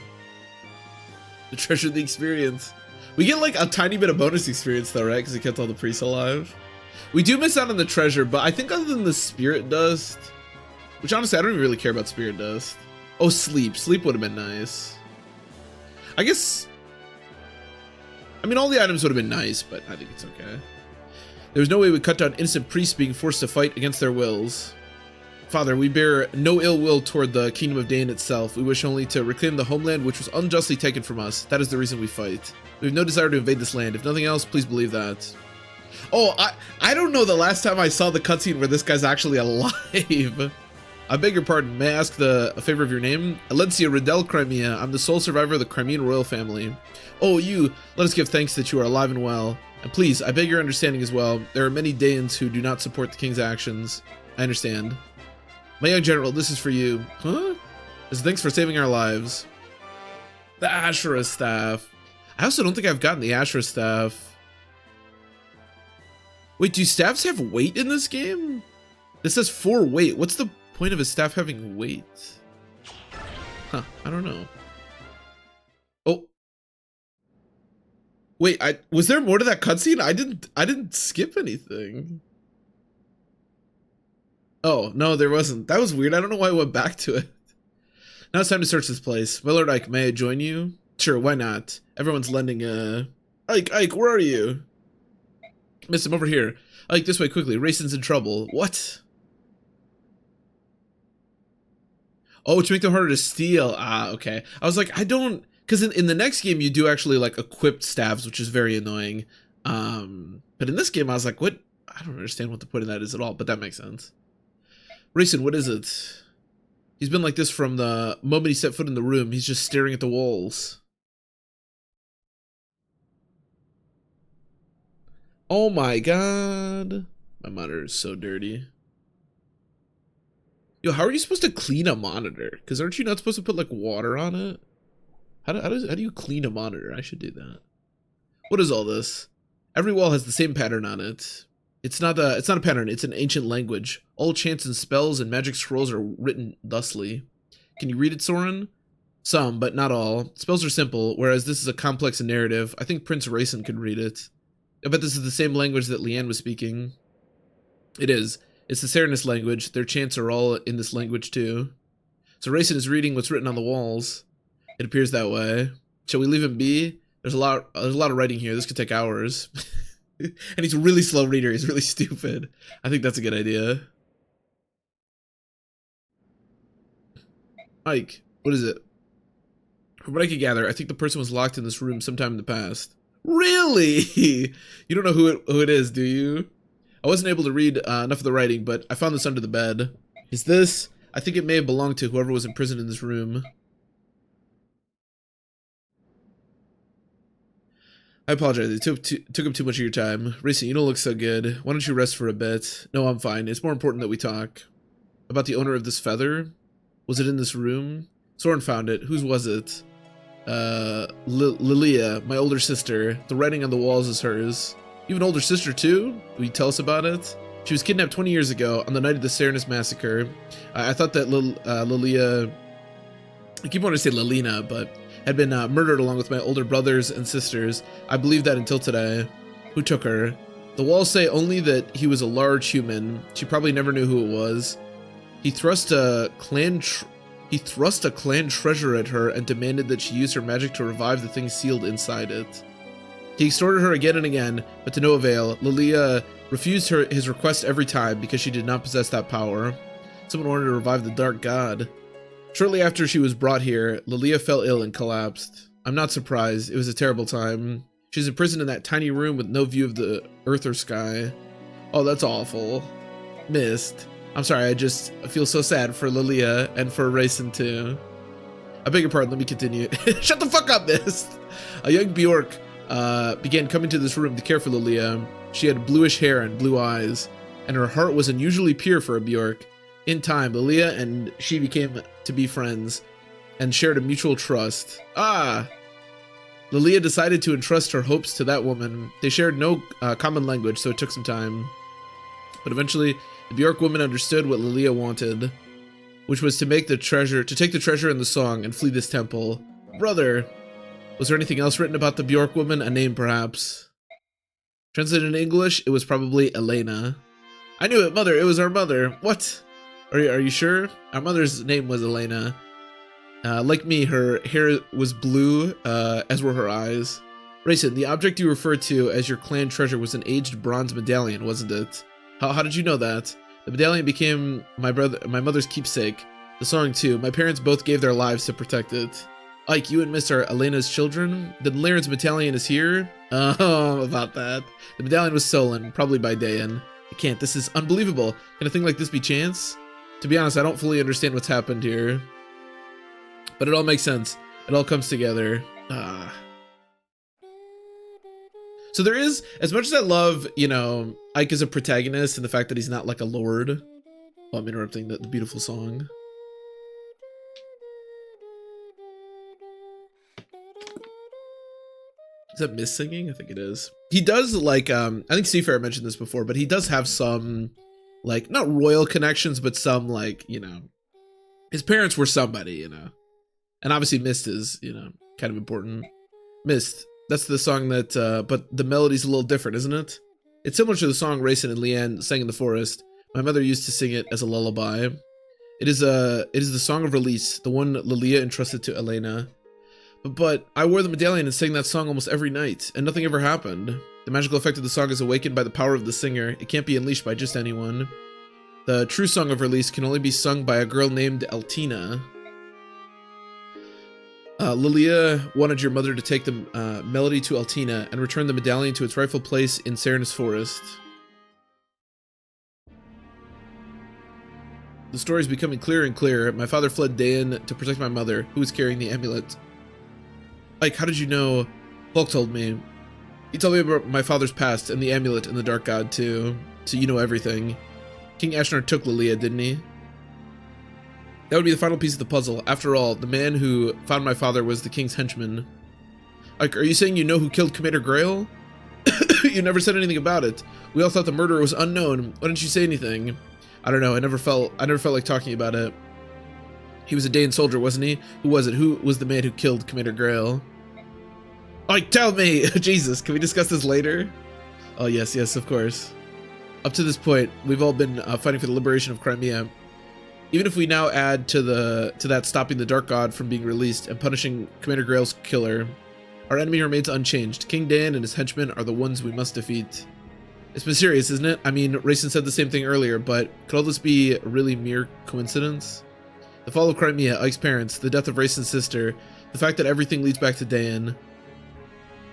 The treasure of the experience. We get like a tiny bit of bonus experience though, right? Because we kept all the priests alive. We do miss out on the treasure, but I think other than the spirit dust, which honestly I don't even really care about spirit dust. Oh, sleep. Sleep would have been nice. I guess. I mean, all the items would have been nice, but I think it's okay. There was no way we cut down innocent priests being forced to fight against their wills. Father, we bear no ill will toward the kingdom of Dane itself. We wish only to reclaim the homeland which was unjustly taken from us. That is the reason we fight. We have no desire to invade this land. If nothing else, please believe that. Oh, I don't know the last time I saw the cutscene where this guy's actually alive. I beg your pardon. May I ask a favor of your name? Alencia Riddell Crimea. I'm the sole survivor of the Crimean royal family. Oh, you. Let us give thanks that you are alive and well. And please, I beg your understanding as well. There are many Danes who do not support the king's actions. I understand. My young general, this is for you. Huh? As thanks for saving our lives. The Asherah staff. I also don't think I've gotten the Asherah staff. Wait, do staffs have weight in this game? This says 4 weight. What's the point of a staff having weight? Huh, I don't know. Oh. Wait, was there more to that cutscene? I didn't skip anything. Oh, no, there wasn't. That was weird. I don't know why I went back to it. Now it's time to search this place. My Lord Ike, may I join you? Sure, why not? Everyone's lending Ike, where are you? Miss him over here. Ike, this way quickly. Rayson's in trouble. What? Oh, to make them harder to steal. Ah, okay. I was like, I don't... Because in the next game, you do actually, like, equip staffs, which is very annoying. But in this game, I was like, what? I don't understand what the point of that is at all, but that makes sense. Rayson, what is it? He's been like this from the moment he set foot in the room. He's just staring at the walls. Oh my god. My monitor is so dirty. Yo, how are you supposed to clean a monitor? Because aren't you not supposed to put like water on it? How do you clean a monitor? I should do that. What is all this? Every wall has the same pattern on it. It's not a pattern, it's an ancient language. All chants and spells and magic scrolls are written thusly. Can you read it, Soren? Some, but not all. Spells are simple, whereas this is a complex narrative. I think Prince Rayson could read it. I bet this is the same language that Leanne was speaking. It is. It's the Serenus language. Their chants are all in this language too. So Rayson is reading what's written on the walls. It appears that way. Shall we leave him be? There's a lot of writing here. This could take hours. And he's a really slow reader. He's really stupid. I think that's a good idea. Ike, what is it? From what I could gather, I think the person was locked in this room sometime in the past. Really? You don't know who it is, do you? I wasn't able to read enough of the writing, but I found this under the bed. Is this? I think it may have belonged to whoever was imprisoned in this room. I apologize, it took up too much of your time. Rayson, you don't look so good. Why don't you rest for a bit? No, I'm fine. It's more important that we talk. About the owner of this feather? Was it in this room? Soren found it. Whose was it? Lilia, my older sister. The writing on the walls is hers. You have an older sister too? Will you tell us about it? She was kidnapped 20 years ago on the night of the Serenus massacre. I thought that Lilia... I keep wanting to say Lilina, but... had been murdered along with my older brothers and sisters. I believe that until today. Who took her? The walls say only that he was a large human. She probably never knew who it was. He thrust a clan treasure at her and demanded that she use her magic to revive the thing sealed inside it. He extorted her again and again, but to no avail. Lilia refused his request every time because she did not possess that power. Someone wanted to revive the dark god. Shortly after she was brought here, Lilia fell ill and collapsed. I'm not surprised. It was a terrible time. She's imprisoned in that tiny room with no view of the earth or sky. Oh, that's awful. Mist. I'm sorry, I feel so sad for Lilia and for Rayson too. I beg your pardon, let me continue. Shut the fuck up, Mist! A young Bjork began coming to this room to care for Lilia. She had bluish hair and blue eyes, and her heart was unusually pure for a Bjork. In time, Lilia and she became to be friends and shared a mutual trust. Lilia decided to entrust her hopes to that woman. They shared no common language, so it took some time. But eventually, the Bjork woman understood what Lilia wanted, which was to take the treasure and the song and flee this temple. Brother, Was there anything else written about the Bjork woman? A name, perhaps? Translated in English, it was probably Elena. I knew it, mother. It was our mother. What? Are you sure? Our mother's name was Elena. Like me, her hair was blue, as were her eyes. Rayson, the object you referred to as your clan treasure was an aged bronze medallion, wasn't it? How did you know that? The medallion became my mother's keepsake. The song too. My parents both gave their lives to protect it. Ike, you and Miss are Elena's children? Then Laren's medallion is here? Oh, about that. The medallion was stolen, probably by Dayan. I can't. This is unbelievable. Can a thing like this be chance? To be honest, I don't fully understand what's happened here. But it all makes sense. It all comes together. So there is, as much as I love, you know, Ike as a protagonist and the fact that he's not like a lord. Oh, I'm interrupting the beautiful song. Is that Miss singing? I think it is. He does like, I think Seafarer mentioned this before, but he does have some, like, not royal connections, but some, like, you know, his parents were somebody, you know. And obviously Mist is, you know, kind of important. Mist, that's the song that, but the melody's a little different, isn't it? It's similar to the song Rayson and Leanne sang in the forest. My mother used to sing it as a lullaby. It is the song of release, the one Lilia entrusted to Elena. But I wore the medallion and sang that song almost every night, and nothing ever happened. The magical effect of the song is awakened by the power of the singer. It can't be unleashed by just anyone. The true song of release can only be sung by a girl named Altina. Lilia wanted your mother to take the melody to Altina and return the medallion to its rightful place in Serenus Forest. The story is becoming clearer and clearer. My father fled Dayan to protect my mother, who was carrying the amulet. Like, how did you know? Bulk told me. He told me about my father's past and the amulet and the Dark God too. So you know everything. King Ashnar took Lilia, didn't he? That would be the final piece of the puzzle. After all, the man who found my father was the king's henchman. Like, are you saying you know who killed Commander Grail? You never said anything about it. We all thought the murderer was unknown. Why didn't you say anything? I don't know. I never felt like talking about it. He was a Dayan soldier, wasn't he? Who was it? Who was the man who killed Commander Grail? Like, tell me! Jesus, can we discuss this later? Oh, yes, of course. Up to this point, we've all been fighting for the liberation of Crimea. Even if we now add to that stopping the Dark God from being released and punishing Commander Grail's killer, our enemy remains unchanged. King Dayan and his henchmen are the ones we must defeat. It's been serious, isn't it? I mean, Rayson said the same thing earlier, but could all this be a really mere coincidence? The fall of Crimea, Ike's parents, the death of Rayson's sister, the fact that everything leads back to Dayan.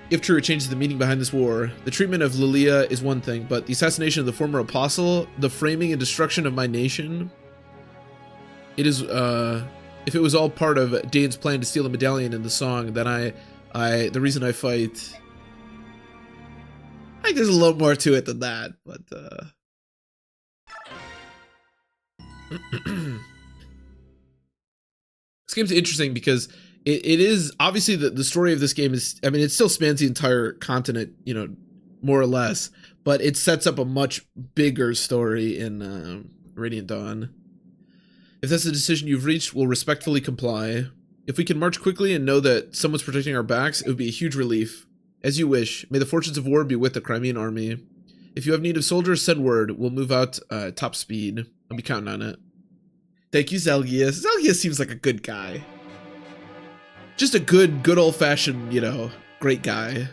If true, it changes the meaning behind this war. The treatment of Lilia is one thing, but the assassination of the former apostle, the framing and destruction of my nation, it is, if it was all part of Dayan's plan to steal the medallion in the song, then the reason I fight, I think there's a little more to it than that, but, this game's interesting because it is obviously the story of this game is, I mean, it still spans the entire continent, you know, more or less, but it sets up a much bigger story in Radiant Dawn. If that's the decision you've reached, we'll respectfully comply. If we can march quickly and know that someone's protecting our backs, it would be a huge relief. As you wish. May the fortunes of war be with the Crimean army. If you have need of soldiers, send word. We'll move out top speed. I'll be counting on it. Thank you, Zelgius. Zelgius seems like a good guy. Just a good old-fashioned, you know, great guy.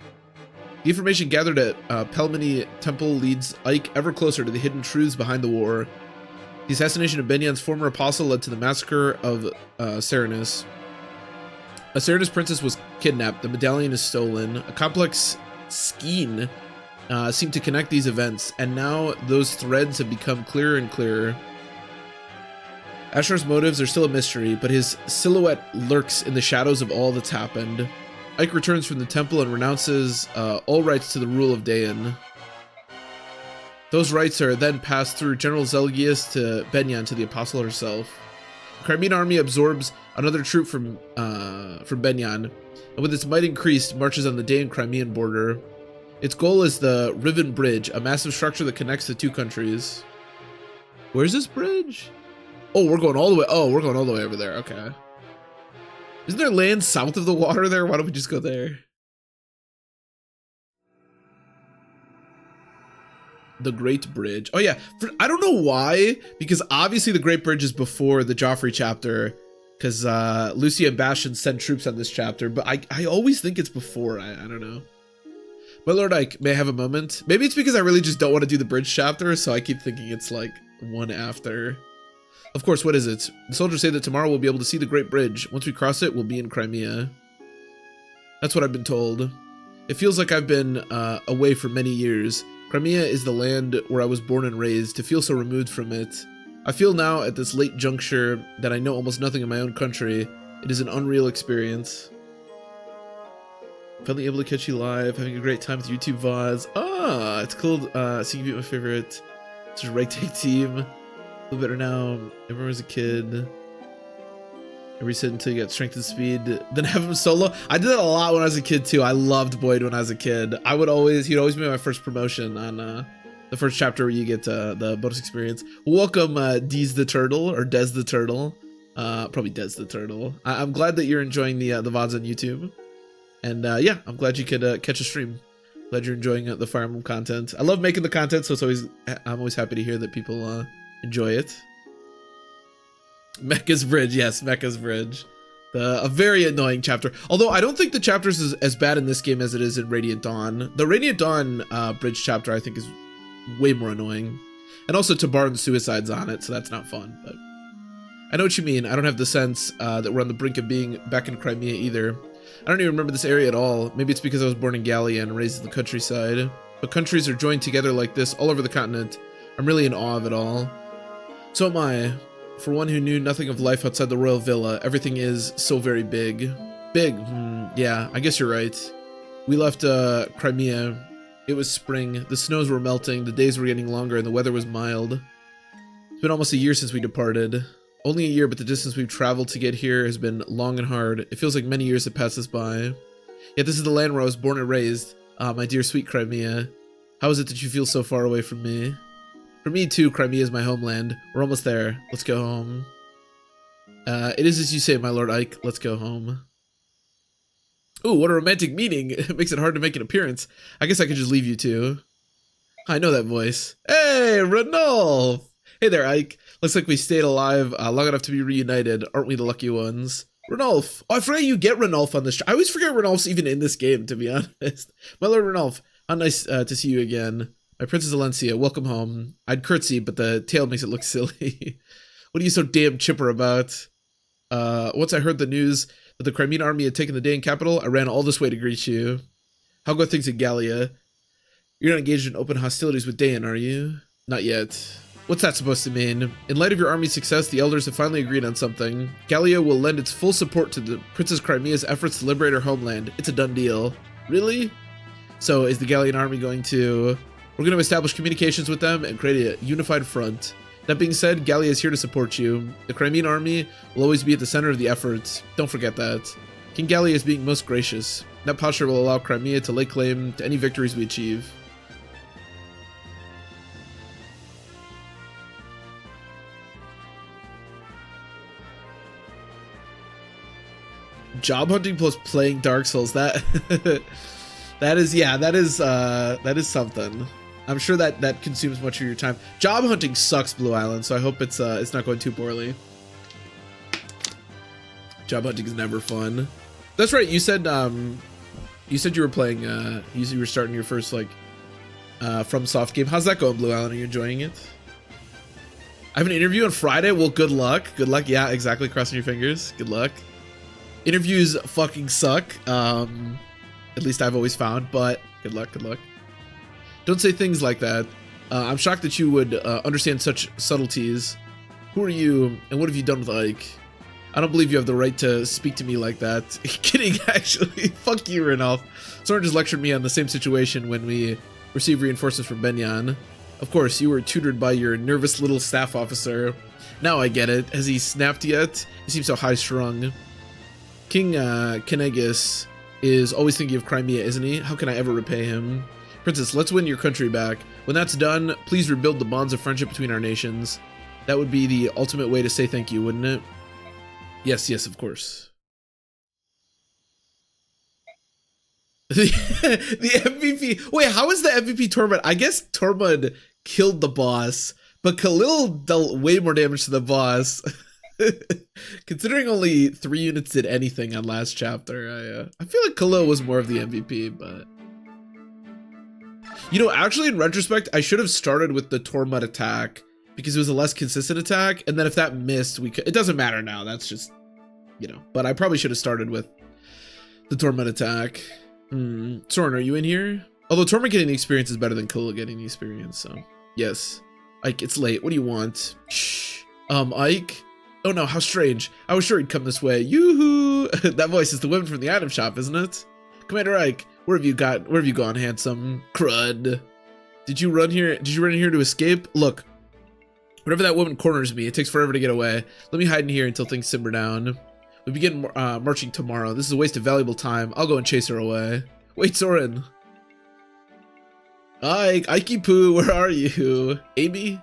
The information gathered at Pelmini Temple leads Ike ever closer to the hidden truths behind the war. The assassination of Benyan's former apostle led to the massacre of Serenus. A Serenus princess was kidnapped, the medallion is stolen, a complex skein seemed to connect these events, and now those threads have become clearer and clearer. Ashrar's motives are still a mystery, but his silhouette lurks in the shadows of all that's happened. Ike returns from the temple and renounces all rights to the rule of Dayan. Those rights are then passed through General Zelgius to Benyan to the apostle herself. The Crimean army absorbs another troop from Benyan, and with its might increased, marches on the Dayan-Crimean border. Its goal is the Riven Bridge, a massive structure that connects the two countries. Where's this bridge? Oh, we're going all the way. Oh, we're going all the way over there. Okay. Isn't there land south of the water there? Why don't we just go there? The Great Bridge. Oh yeah, I don't know why, because obviously the Great Bridge is before the Joffrey chapter, because Lucy and Bastion send troops on this chapter, but I always think it's before. I don't know. My Lord Ike, may I have a moment? Maybe it's because I really just don't want to do the bridge chapter, so I keep thinking it's like one after. Of course, what is it? The soldiers say that tomorrow we'll be able to see the Great Bridge. Once we cross it, we'll be in Crimea. That's what I've been told. It feels like I've been away for many years. Crimea is the land where I was born and raised. To feel so removed from it, I feel now at this late juncture that I know almost nothing of my own country. It is an unreal experience. Finally able to catch you live, having a great time with YouTube VODs. Ah, it's cool seeing you beat my favorite. It's a ragtag team. A little better now. I remember as a kid. I reset until you got strength and speed. Then have him solo. I did that a lot when I was a kid too. I loved Boyd when I was a kid. He'd always be my first promotion on the first chapter where you get the bonus experience. Welcome Dez the Turtle, or Des the Turtle. Probably Des the Turtle. I'm glad that you're enjoying the VODs on YouTube. And yeah, I'm glad you could catch a stream. Glad you're enjoying the Fire Emblem content. I love making the content, so I'm always happy to hear that people enjoy it. Mecca's Bridge, yes, Mecca's Bridge. A very annoying chapter. Although I don't think the chapters is as bad in this game as it is in Radiant Dawn. The Radiant Dawn bridge chapter I think is way more annoying. And also Tabarn's suicide's on it, so that's not fun. But I know what you mean. I don't have the sense that we're on the brink of being back in Crimea either. I don't even remember this area at all. Maybe it's because I was born in Gallia and raised in the countryside. But countries are joined together like this all over the continent. I'm really in awe of it all. So am I. For one who knew nothing of life outside the royal villa, everything is so very big. Big? Yeah, I guess you're right. We left Crimea. It was spring. The snows were melting, the days were getting longer, and the weather was mild. It's been almost a year since we departed. Only a year, but the distance we've traveled to get here has been long and hard. It feels like many years have passed us by. Yet this is the land where I was born and raised. My dear sweet Crimea. How is it that you feel so far away from me? For me too, Crimea is my homeland. We're almost there. Let's go home. It is as you say, my Lord Ike. Let's go home. Ooh, what a romantic meeting. It makes it hard to make an appearance. I guess I could just leave you two. I know that voice. Hey, Ranulph! Hey there, Ike. Looks like we stayed alive long enough to be reunited. Aren't we the lucky ones? Ranulph! Oh, I forgot you get Ranulph on this show. I always forget Ranulph's even in this game, to be honest. My Lord Ranulph, how nice to see you again. My Princess Alencia, welcome home. I'd curtsy, but the tail makes it look silly. What are you so damn chipper about? Once I heard the news that the Crimean army had taken the Daean capital, I ran all this way to greet you. How go things in Gallia? You're not engaged in open hostilities with Daean, are you? Not yet. What's that supposed to mean? In light of your army's success, the elders have finally agreed on something. Gallia will lend its full support to the Princess Crimea's efforts to liberate her homeland. It's a done deal. Really? So is the Gallian army going to... We're going to establish communications with them and create a unified front. That being said, Gallia is here to support you. The Crimean army will always be at the center of the efforts. Don't forget that. King Gallia is being most gracious. That posture will allow Crimea to lay claim to any victories we achieve. Job hunting plus playing Dark Souls. That is something. I'm sure that consumes much of your time. Job hunting sucks, Blue Island, so I hope it's not going too poorly. Job hunting is never fun. That's right. You said you were playing. You were starting your first FromSoft game. How's that going, Blue Island? Are you enjoying it? I have an interview on Friday. Well, good luck. Good luck. Yeah, exactly. Crossing your fingers. Good luck. Interviews fucking suck. At least I've always found, but good luck, good luck. Don't say things like that. I'm shocked that you would understand such subtleties. Who are you, and what have you done with Ike? I don't believe you have the right to speak to me like that. Kidding, actually. Fuck you, Ranulph. Someone just lectured me on the same situation when we received reinforcements from Benyan. Of course, you were tutored by your nervous little staff officer. Now I get it. Has he snapped yet? He seems so high-strung. King Kenegis is always thinking of Crimea, isn't he? How can I ever repay him? Princess, let's win your country back. When that's done, please rebuild the bonds of friendship between our nations. That would be the ultimate way to say thank you, wouldn't it? Yes, yes, of course. The MVP. Wait, how is the MVP Tormund? I guess Tormund killed the boss, but Khalil dealt way more damage to the boss. Considering only 3 units did anything on last chapter, I feel like Khalil was more of the MVP, but... You know, actually, in retrospect, I should have started with the Tormund attack, because it was a less consistent attack, and then if that missed, we could... It doesn't matter now, that's just, you know. But I probably should have started with the Tormund attack. Soren, are you in here? Although Tormund getting the experience is better than Khalil getting the experience, so... Yes. Ike, it's late. What do you want? Shh. Ike? Oh no, how strange. I was sure he'd come this way. Yoo-hoo! That voice is the woman from the item shop, isn't it? Commander Ike, where have you gone, handsome? Crud. Did you run here to escape? Look. Whenever that woman corners me, it takes forever to get away. Let me hide in here until things simmer down. We begin marching tomorrow. This is a waste of valuable time. I'll go and chase her away. Wait, Soren. Ike, Ikey Poo, where are you? Amy?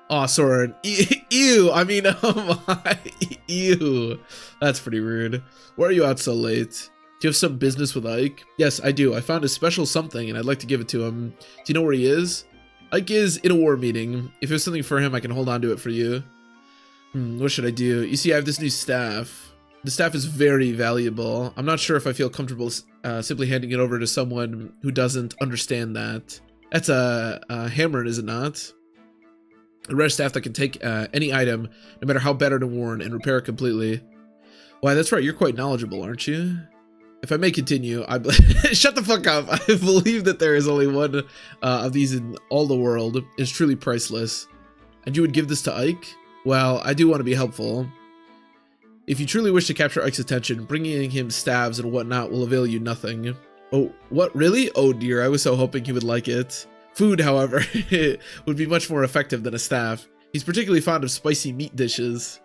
Aw, Soren. Ew, I mean, oh my. Ew. That's pretty rude. Why are you out so late? Do you have some business with Ike? Yes, I do. I found a special something and I'd like to give it to him. Do you know where he is? Ike is in a war meeting. If there's something for him, I can hold on to it for you. What should I do? You see, I have this new staff. The staff is very valuable. I'm not sure if I feel comfortable simply handing it over to someone who doesn't understand that. That's a hammer, is it not? A rare staff that can take any item, no matter how battered and worn, and repair it completely. Why, that's right, you're quite knowledgeable, aren't you? If I may continue, shut the fuck up. I believe that there is only one of these in all the world. It's truly priceless. And you would give this to Ike? Well, I do want to be helpful. If you truly wish to capture Ike's attention, bringing him staves and whatnot will avail you nothing. Oh, what, really? Oh dear, I was so hoping he would like it. Food, however, would be much more effective than a staff. He's particularly fond of spicy meat dishes.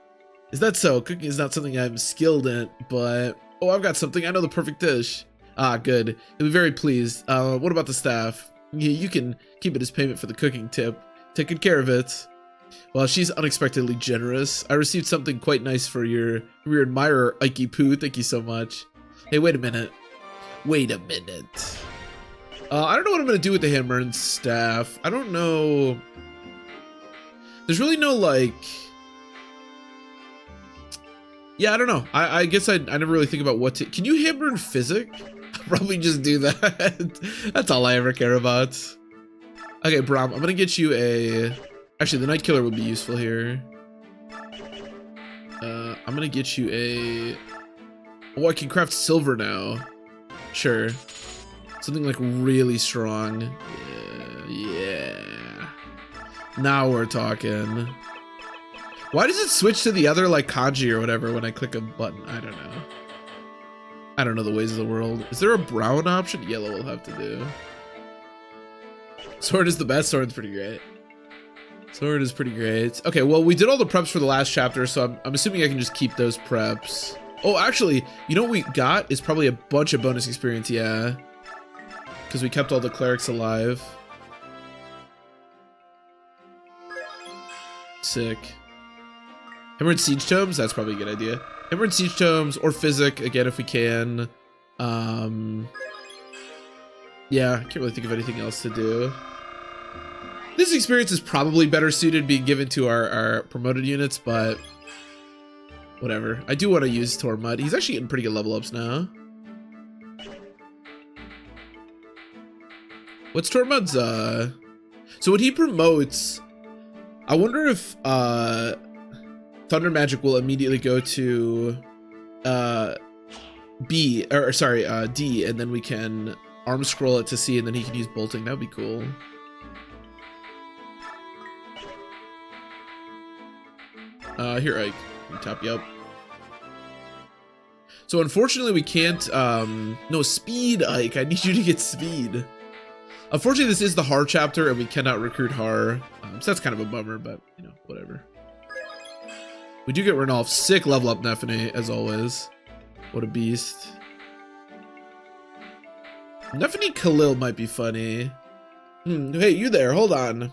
Is that so? Cooking is not something I'm skilled in, but... Oh, I've got something. I know the perfect dish. Ah, good. He'll be very pleased. What about the staff? You can keep it as payment for the cooking tip. Take good care of it. Well, she's unexpectedly generous. I received something quite nice for your admirer, Ikey Poo. Thank you so much. Hey, wait a minute. Wait a minute. I don't know what I'm going to do with the hammer and staff. I don't know. There's really no, like... Yeah, I don't know. I guess I never really think about what to... Can you hammer in physic? I'll probably just do that. That's all I ever care about. Okay, Braum, I'm going to get you a... Actually, the Night Killer would be useful here. I'm going to get you a... Oh, I can craft silver now. Sure. Something like really strong. Yeah. Now we're talking. Why does it switch to the other like kanji or whatever when I click a button? I don't know. I don't know the ways of the world. Is there a brown option? Yellow will have to do. Sword is the best. Sword's pretty great. Sword is pretty great. Okay, well, we did all the preps for the last chapter, so I'm assuming I can just keep those preps. Oh, actually, you know what we got is probably a bunch of bonus experience, yeah. Because we kept all the clerics alive. Sick. Hammer and Siege Tomes? That's probably a good idea. Hammer and Siege Tomes or Physic, again, if we can. Yeah, I can't really think of anything else to do. This experience is probably better suited being given to our promoted units, but whatever. I do want to use Tormund. He's actually getting pretty good level ups now. What's Tormund's, So when he promotes, I wonder if, Thunder Magic will immediately go to, D, and then we can arm scroll it to C, and then he can use bolting. That'd be cool. Here, Ike. Top you up. So unfortunately we can't, no, speed, Ike. I need you to get speed. Unfortunately, this is the Har chapter, and we cannot recruit Har. So that's kind of a bummer, but, you know, whatever. We do get Ranulf. Sick level up Nephine, as always. What a beast. Nephine Khalil might be funny. Hey, you there, hold on.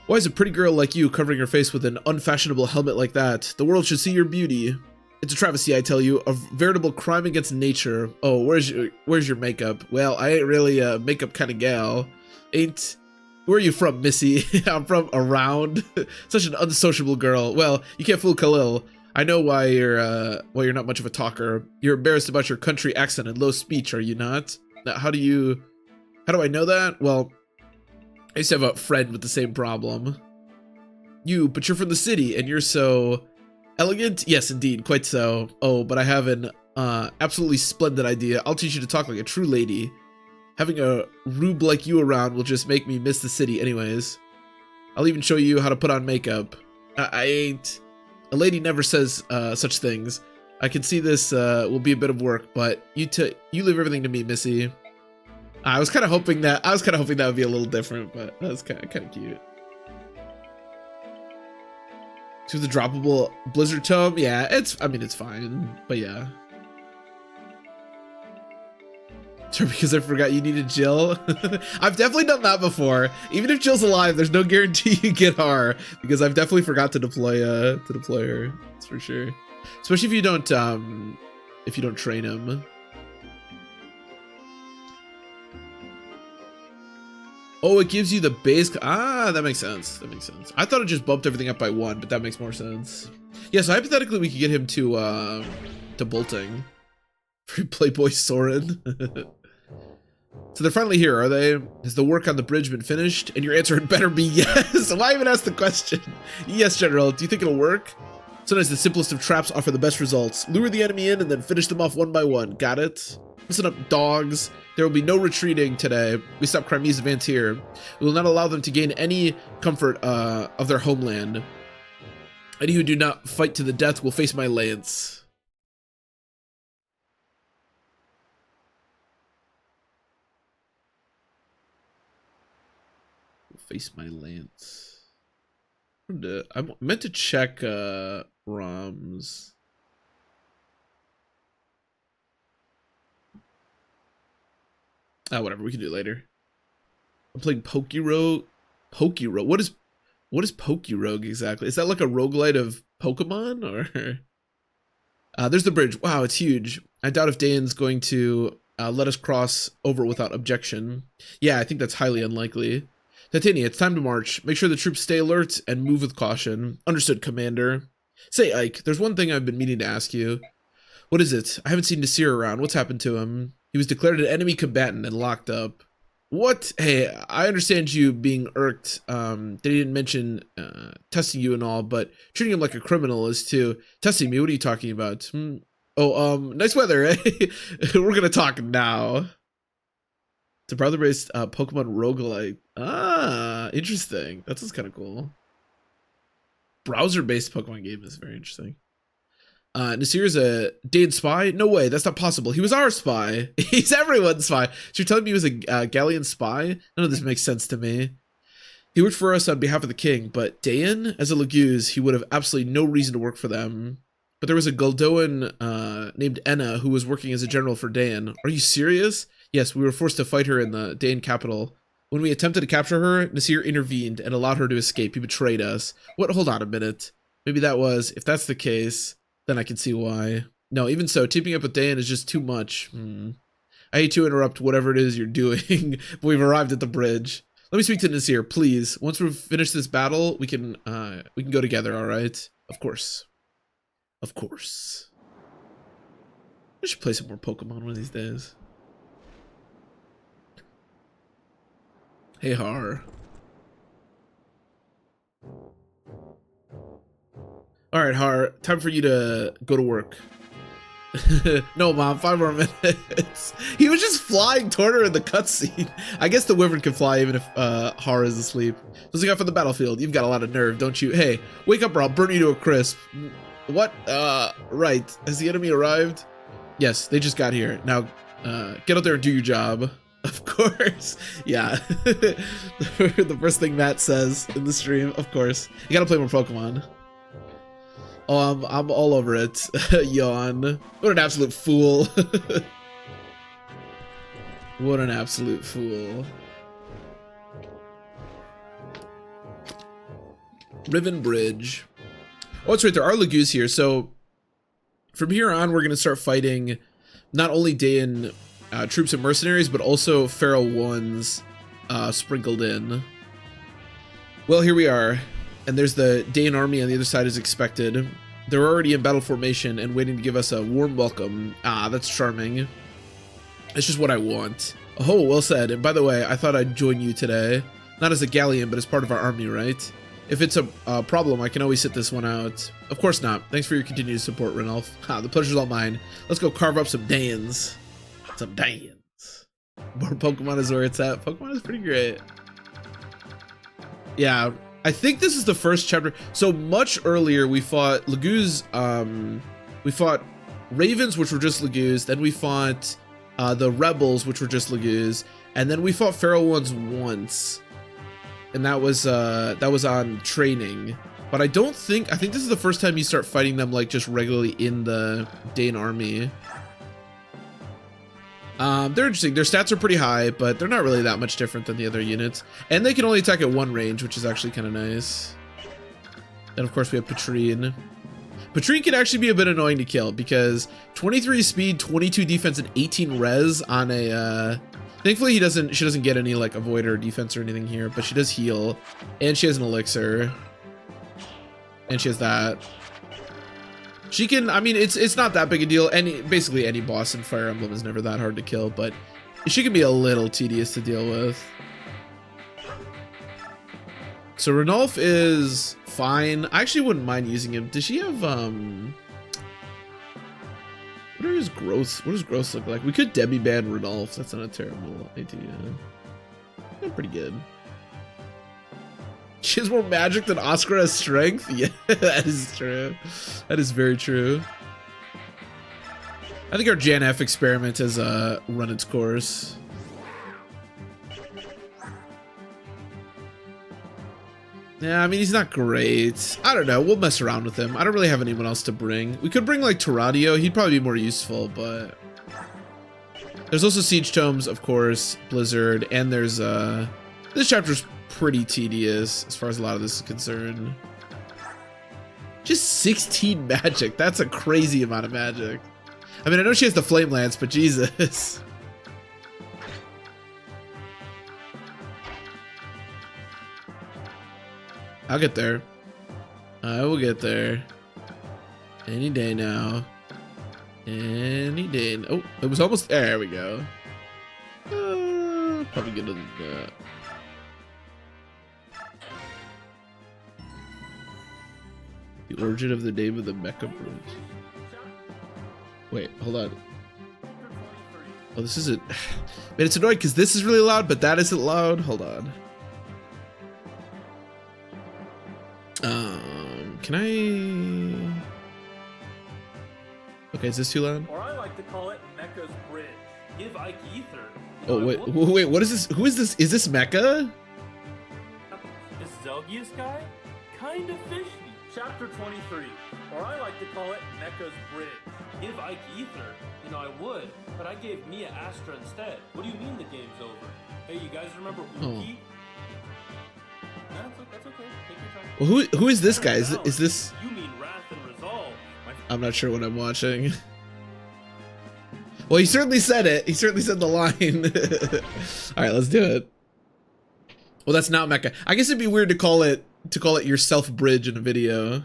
Why is a pretty girl like you covering her face with an unfashionable helmet like that? The world should see your beauty. It's a travesty, I tell you, a veritable crime against nature. Oh, where's your makeup? Well, I ain't really a makeup kind of gal. Where are you from, Missy? I'm from around. Such an unsociable girl. Well, you can't fool Khalil. I know why you're not much of a talker. You're embarrassed about your country accent and low speech, are you not? Now, how do I know that? Well, I used to have a friend with the same problem. But you're from the city and you're so elegant? Yes, indeed, quite so. Oh, but I have an absolutely splendid idea. I'll teach you to talk like a true lady. Having a rube like you around will just make me miss the city anyways. I'll even show you how to put on makeup. I ain't... A lady never says such things. I can see this will be a bit of work, but you leave everything to me, Missy. I was kind of hoping that would be a little different, but that was kind of cute. To the droppable blizzard tome, yeah, it's fine, but yeah. Because I forgot you needed Jill. I've definitely done that before. Even if Jill's alive, there's no guarantee you get her, because I've definitely forgot to deploy her. That's for sure. Especially if you don't train him. Oh, it gives you the base. Ah, that makes sense. I thought it just bumped everything up by 1, but that makes more sense. Yeah, so hypothetically, we could get him to bolting. Free Playboy Soren. So they're finally here, are they? Has the work on the bridge been finished? And your answer had better be yes. Why even ask the question? Yes, General. Do you think it'll work? Sometimes the simplest of traps offer the best results. Lure the enemy in and then finish them off one by one. Got it? Listen up, dogs. There will be no retreating today. We stop Crimea's advance here. We will not allow them to gain any comfort of their homeland. Any who do not fight to the death will face my lance. Face my lance. I meant to check ROMs. Whatever, we can do it later. I'm playing Pokerogue. What is Pokerogue exactly? Is that like a roguelite of Pokemon or? There's the bridge. Wow, it's huge. I doubt if Dane's going to let us cross over without objection. Yeah, I think that's highly unlikely. Titania, it's time to march. Make sure the troops stay alert and move with caution. Understood, Commander. Say, Ike, there's one thing I've been meaning to ask you. What is it? I haven't seen Nasir around. What's happened to him? He was declared an enemy combatant and locked up. What? Hey, I understand you being irked. They didn't mention testing you and all, but treating him like a criminal is too. Testing me? What are you talking about? Oh, nice weather, eh? We're gonna talk now. It's a browser-based Pokemon roguelike. Ah, interesting. That sounds kind of cool. Browser-based Pokemon game is very interesting. Nasir's a Dane spy? No way, that's not possible. He was our spy. He's everyone's spy. So you're telling me he was a Galleon spy? None of this makes sense to me. He worked for us on behalf of the king, but Dayan? As a Laguz, he would have absolutely no reason to work for them. But there was a Goldoan named Enna who was working as a general for Dayan. Are you serious? Yes, we were forced to fight her in the Dayan capital. When we attempted to capture her, Nasir intervened and allowed her to escape. He betrayed us. What? Hold on a minute. Maybe that was... If that's the case, then I can see why. No, even so, teaming up with Dayan is just too much. I hate to interrupt whatever it is you're doing, but we've arrived at the bridge. Let me speak to Nasir, please. Once we've finished this battle, we can go together, all right? Of course. Of course. I should play some more Pokemon one of these days. Hey, Har. Alright, Har. Time for you to go to work. No, Mom. 5 more minutes. He was just flying toward her in the cutscene. I guess the Wyvern can fly even if Har is asleep. Looking out for the battlefield. You've got a lot of nerve, don't you? Hey, wake up or I'll burn you to a crisp. What? Right. Has the enemy arrived? Yes, they just got here. Now, get out there and do your job. Of course. Yeah. The first thing Matt says in the stream, of course. You gotta play more Pokemon. Oh, I'm all over it. Yawn. What an absolute fool. What an absolute fool. Riven Bridge. Oh, it's right, there are Laguz here, so From here on, we're going to start fighting not only Daein troops and mercenaries, but also Feral Ones sprinkled in. Well, here we are, and there's the Daein army on the other side as expected. They're already in battle formation and waiting to give us a warm welcome. Ah, that's charming. It's just what I want. Oh, well said. And by the way, I thought I'd join you today. Not as a galleon, but as part of our army, right? If it's a problem, I can always sit this one out. Of course not. Thanks for your continued support, Renulf. Ha, the pleasure's all mine. Let's go carve up some Daeins. Some Daeins. More Pokemon is where it's at. Pokemon is pretty great. Yeah, I think this is the first chapter. So much earlier, we fought Lagoos. We fought Ravens, which were just Lagoos. Then we fought the Rebels, which were just Lagoos. And then we fought Feral Ones once. And that was on training. But I think this is the first time you start fighting them like just regularly in the Daein army. They're interesting. Their stats are pretty high, but they're not really that much different than the other units. And they can only attack at one range, which is actually kind of nice. And of course we have Patrine. Patrine can actually be a bit annoying to kill because 23 speed, 22 defense, and 18 res on a thankfully she doesn't get any like avoider defense or anything here, but she does heal. And she has an elixir. And she has that. She can, I mean, it's not that big a deal. Basically any boss in Fire Emblem is never that hard to kill, but she can be a little tedious to deal with. So Renulf is fine. I actually wouldn't mind using him. Does she have, what does growth look like? We could Demi-ban Renulf. That's not a terrible idea. Yeah, pretty good. She has more magic than Oscar has strength? Yeah, that is true. That is very true. I think our Jan F experiment has run its course. Yeah, I mean, he's not great. I don't know. We'll mess around with him. I don't really have anyone else to bring. We could bring, like, Tiradio. He'd probably be more useful, but... There's also Siege Tomes, of course, Blizzard, and there's, this chapter's pretty tedious as far as a lot of this is concerned. Just 16 magic. That's a crazy amount of magic. I mean, I know she has the Flame Lance, but Jesus. I'll get there. I will get there. Any day now. Any day. Oh, it was almost there. We go. Probably get to that. The origin of the name of the Mecha Bridge. Wait, hold on. Oh, this isn't. Man, it's annoying because this is really loud, but that isn't loud. Hold on. Can I? Okay, is this too loud? Or I like to call it Mecha's Bridge. Give Ike ether. Oh wait, wait, what is this? Who is this? Is this Mecha? This Zelgius guy? Kind of fishy. Chapter 23. Or I like to call it Mecha's Bridge. Give Ike ether. You know, I would, but I gave Mia Astra instead. What do you mean the game's over? Hey, you guys remember Uki? No, that's okay. Take your time. Well, who is this guy? Is this? You mean Wrath and Resolve? I'm not sure what I'm watching. Well, he certainly said it. He certainly said the line. All right, let's do it. Well, that's not Mecha. I guess it'd be weird to call it your self bridge in a video.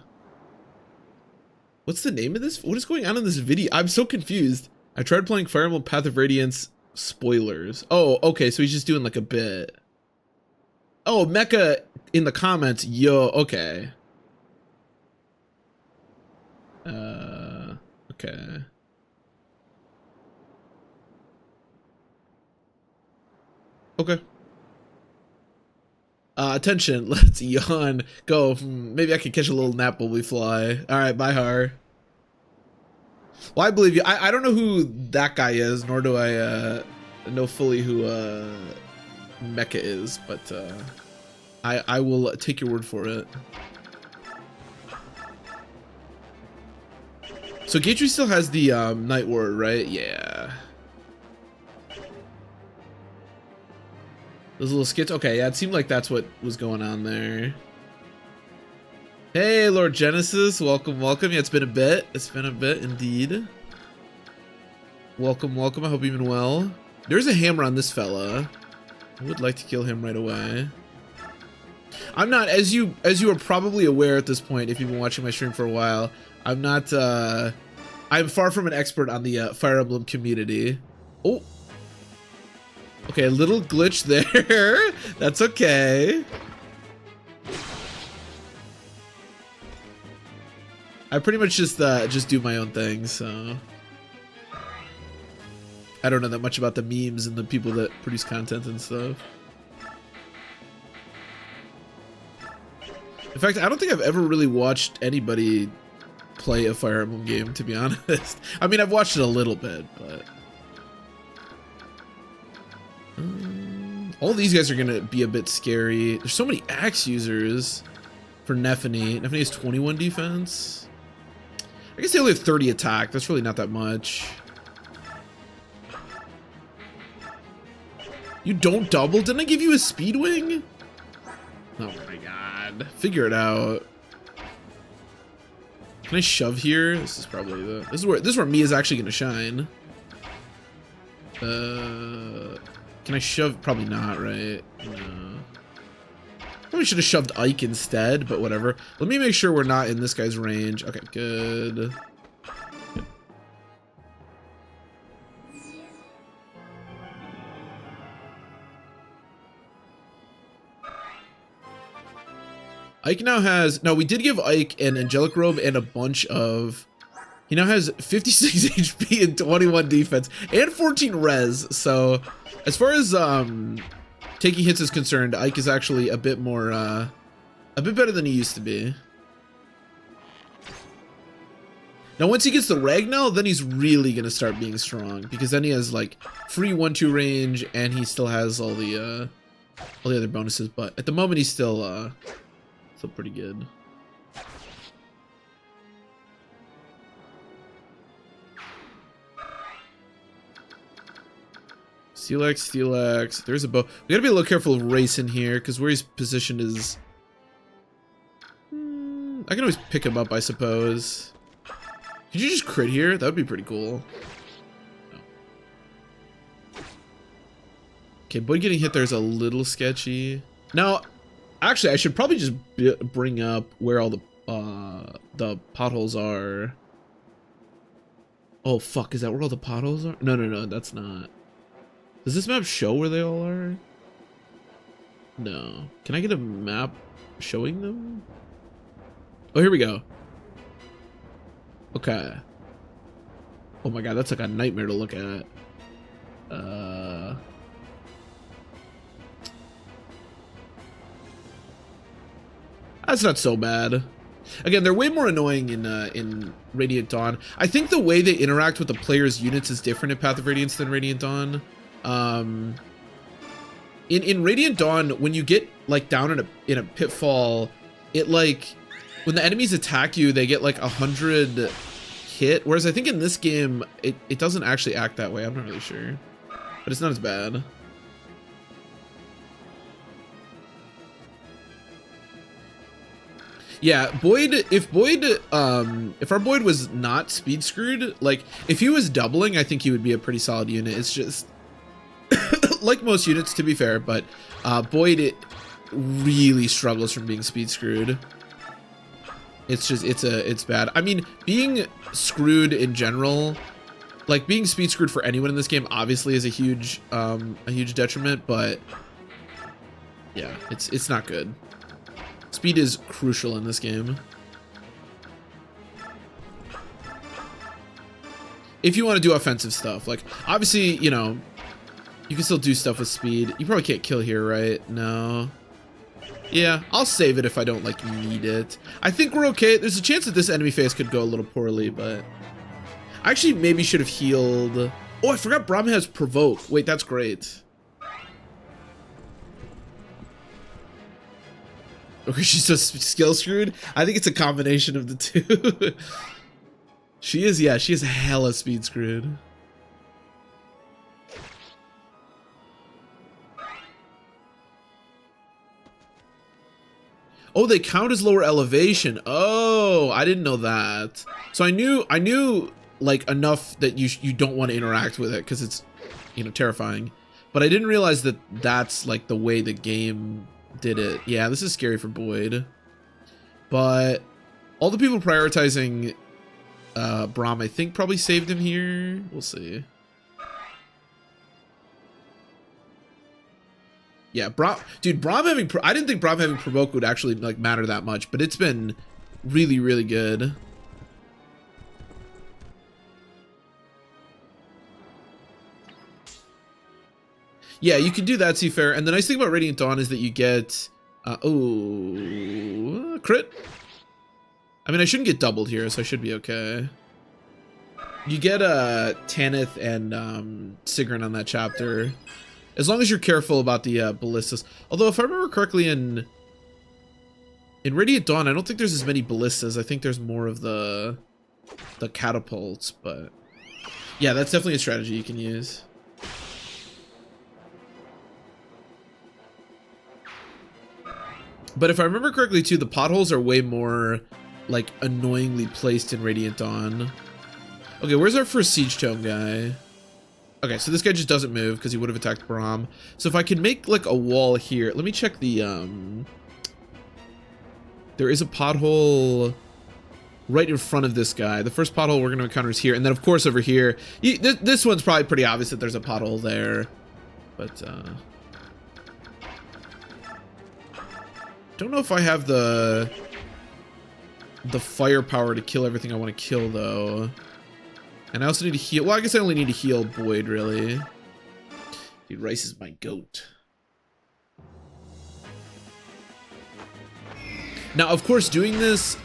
What's the name of this? What is going on in this video? I'm so confused. I tried playing Fire Emblem Path of Radiance. Spoilers. Oh, okay. So he's just doing like a bit. Oh, Mecha in the comments. Yo, okay. Okay. Okay. Attention, let's yawn. Go. Maybe I can catch a little nap while we fly. Alright, bye, Har. Well, I believe you. I don't know who that guy is, nor do I know fully who Mecha is, but I will take your word for it. So Gatry still has the Night Ward, right? Yeah. Those little skits? Okay, yeah, it seemed like that's what was going on there. Hey, Lord Genesis, welcome, welcome. Yeah, it's been a bit. It's been a bit, indeed. Welcome, welcome. I hope you've been well. There's a hammer on this fella. I would like to kill him right away. I'm not, as you are probably aware at this point, if you've been watching my stream for a while, I'm not, I'm far from an expert on the Fire Emblem community. Oh. Okay, a little glitch there. That's okay. I pretty much just do my own thing, so I don't know that much about the memes and the people that produce content and stuff. In fact, I don't think I've ever really watched anybody play a Fire Emblem game, to be honest. I mean, I've watched it a little bit, but all these guys are gonna be a bit scary. There's so many axe users for Nephany. Nephany has 21 defense. I guess they only have 30 attack. That's really not that much. You don't double? Didn't I give you a speed wing? Oh my god. Figure it out. Can I shove here? This is probably the... This is where Mia's actually gonna shine. Can I shove? Probably not, right? No. Probably should have shoved Ike instead, but whatever. Let me make sure we're not in this guy's range. Okay, good. Ike now has... No, we did give Ike an Angelic Robe and a bunch of... He now has 56 HP and 21 defense and 14 res. So, as far as taking hits is concerned, Ike is actually a bit more, a bit better than he used to be. Now, once he gets the Ragnell, then he's really gonna start being strong because then he has like free 1-2 range and he still has all the other bonuses. But at the moment, he's still pretty good. Steelax, Steelax. There's a bow. We gotta be a little careful of racing here, because where he's positioned is... I can always pick him up, I suppose. Could you just crit here? That would be pretty cool. No. Okay, Boyd getting hit there is a little sketchy. Now, actually, I should probably just bring up where all the potholes are. Oh, fuck. Is that where all the potholes are? No, no, no, that's not. Does this map show where they all are? No. Can I get a map showing them? Oh, here we go. Okay. Oh my god, that's like a nightmare to look at. That's not so bad. Again, they're way more annoying in Radiant Dawn. I think the way they interact with the player's units is different in Path of Radiance than Radiant Dawn. In Radiant Dawn, when you get like down in a pitfall, it like when the enemies attack you, they get like 100 hit. Whereas I think in this game, it doesn't actually act that way. I'm not really sure, but it's not as bad. Yeah, Boyd, if our Boyd was not speed screwed, like if he was doubling, I think he would be a pretty solid unit. It's just like most units, to be fair, but Boyd, it really struggles from being speed screwed. It's just, it's bad. I mean, being screwed in general, like being speed screwed for anyone in this game obviously is a huge detriment, but yeah, it's not good. Speed is crucial in this game. If you want to do offensive stuff, like obviously, you know, you can still do stuff with speed. You probably can't kill here, right? No. Yeah, I'll save it if I don't like need it. I think we're okay. There's a chance that this enemy phase could go a little poorly, but I actually maybe should have healed. Oh, I forgot Brahma has provoke. Wait, that's great. Okay, she's so skill screwed. I think it's a combination of the two. She is, yeah, she is hella speed screwed. Oh, they count as lower elevation. Oh, I didn't know that. So I knew like enough that you don't want to interact with it because it's, you know, terrifying. But I didn't realize that that's like the way the game did it. Yeah, this is scary for Boyd. But all the people prioritizing Braum, I think, probably saved him here. We'll see. Yeah, dude, Braum having I didn't think Braum having provoke would actually like matter that much, but it's been really, really good. Yeah, you can do that, Seafair. And the nice thing about Radiant Dawn is that you get oh, crit. I mean, I shouldn't get doubled here, so I should be okay. You get Tanith and Sigrun on that chapter. As long as you're careful about the ballistas. Although, if I remember correctly, in Radiant Dawn, I don't think there's as many ballistas. I think there's more of the catapults. But yeah, that's definitely a strategy you can use. But if I remember correctly, too, the potholes are way more like annoyingly placed in Radiant Dawn. Okay, where's our first Siege Tome guy? Okay, so this guy just doesn't move because he would have attacked Braum. So if I can make like a wall here, let me check the there is a pothole right in front of this guy. The first pothole we're going to encounter is here, and then of course over here. This one's probably pretty obvious that there's a pothole there, but don't know if I have the firepower to kill everything I want to kill though. And I also need to heal. Well, I guess I only need to heal Boyd, really. Dude, Rice is my goat. Now, of course, doing this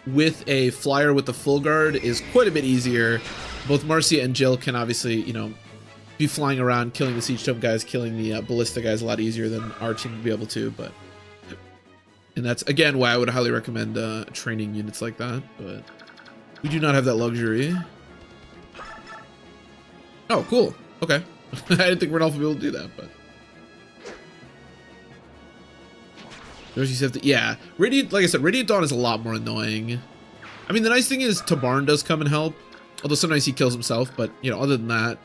with a flyer with the full guard is quite a bit easier. Both Marcia and Jill can obviously, you know, be flying around, killing the Siege Tome guys, killing the Ballista guys a lot easier than our team would be able to. But, and that's, again, why I would highly recommend training units like that. But we do not have that luxury. Oh, cool. Okay. I didn't think Renalph would be able to do that, but. Yeah, Radiant, like I said, Radiant Dawn is a lot more annoying. I mean, the nice thing is Tabarn does come and help. Although sometimes he kills himself, but, you know, other than that,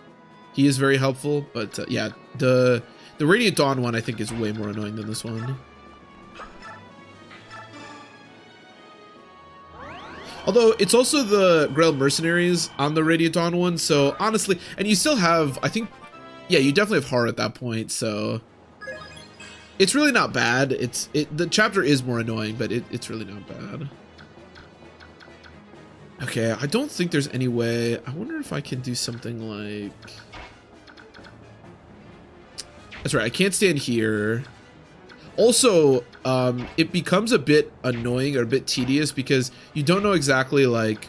he is very helpful. But, yeah, the Radiant Dawn one, I think, is way more annoying than this one. Although, it's also the Grail Mercenaries on the Radiant Dawn one, so honestly, and you still have, I think, yeah, you definitely have Horror at that point, so it's really not bad. The chapter is more annoying, but it's really not bad. Okay, I don't think there's any way. I wonder if I can do something like, that's right, I can't stand here. Also, it becomes a bit annoying or a bit tedious because you don't know exactly, like,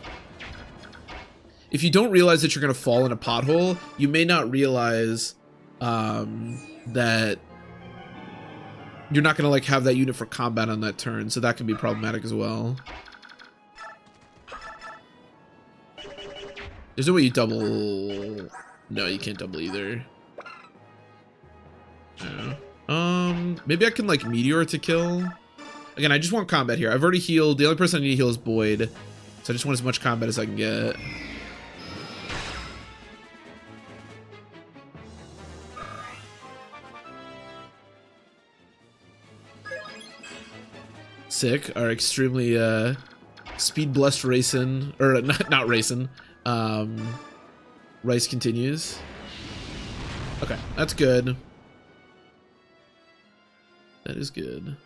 if you don't realize that you're going to fall in a pothole, you may not realize that you're not going to, like, have that unit for combat on that turn, so that can be problematic as well. There's no way you double. No, you can't double either. Maybe I can like Meteor to kill. Again, I just want combat here. I've already healed. The only person I need to heal is Boyd. So I just want as much combat as I can get. Sick. Our extremely speed blessed racing, or not racing. Rice continues. Okay, that's good. That is good.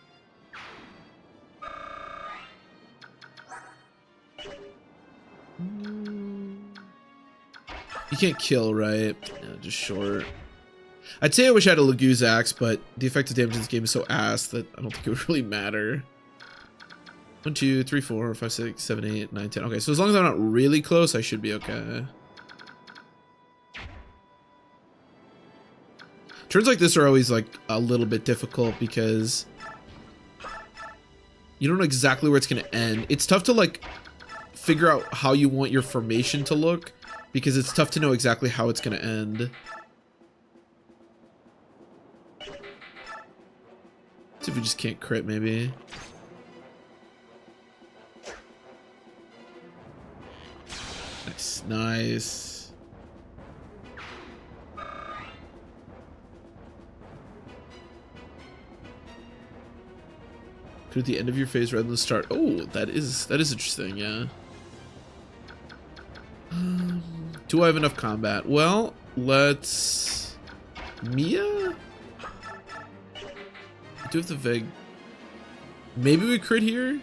You can't kill, right? Yeah, just short. I'd say I wish I had a Laguz Axe, but the effective damage in this game is so ass that I don't think it would really matter. 1, 2, 3, 4, 5, 6, 7, 8, 9, 10. Okay, so as long as I'm not really close, I should be okay. Turns like this are always like a little bit difficult because you don't know exactly where it's going to end. It's tough to like figure out how you want your formation to look because it's tough to know exactly how it's going to end. See if we just can't crit maybe. Nice, nice. Could at the end of your phase rather than the start. Oh, that is interesting, yeah. Do I have enough combat? Well, let's... Mia? I do have the Veg. Maybe we crit here?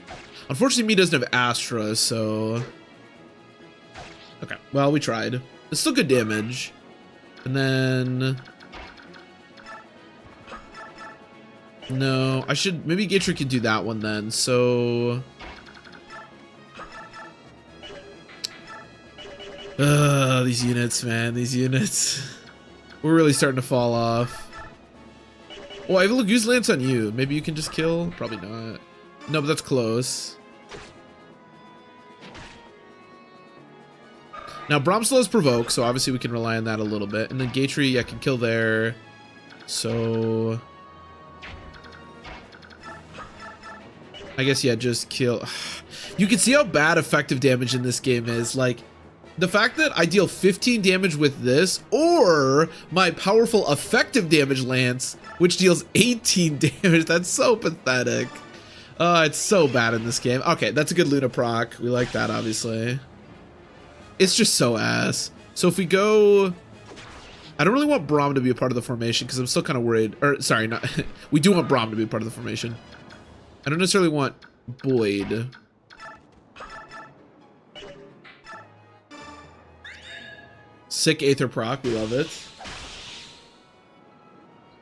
Unfortunately, Mia doesn't have Astra, so... Okay, well, we tried. It's still good damage. And then... No, I should... Maybe Gatry could do that one then, so... These units, man, these units. We're really starting to fall off. Oh, I have a Lagoose Lance on you. Maybe you can just kill? Probably not. No, but that's close. Now, Braum still has Provoke, so obviously we can rely on that a little bit. And then Gatry, I can kill there. So... I guess, yeah, just kill. You can see how bad effective damage in this game is. Like, the fact that I deal 15 damage with this, or my powerful effective damage lance, which deals 18 damage, that's so pathetic. It's so bad in this game. Okay, that's a good Luna proc. We like that, obviously. It's just so ass. So if we go... I don't really want Braum to be a part of the formation, because I'm still kind of worried. Or, sorry, not... We do want Braum to be a part of the formation. I don't necessarily want Boyd. Sick Aether proc, we love it.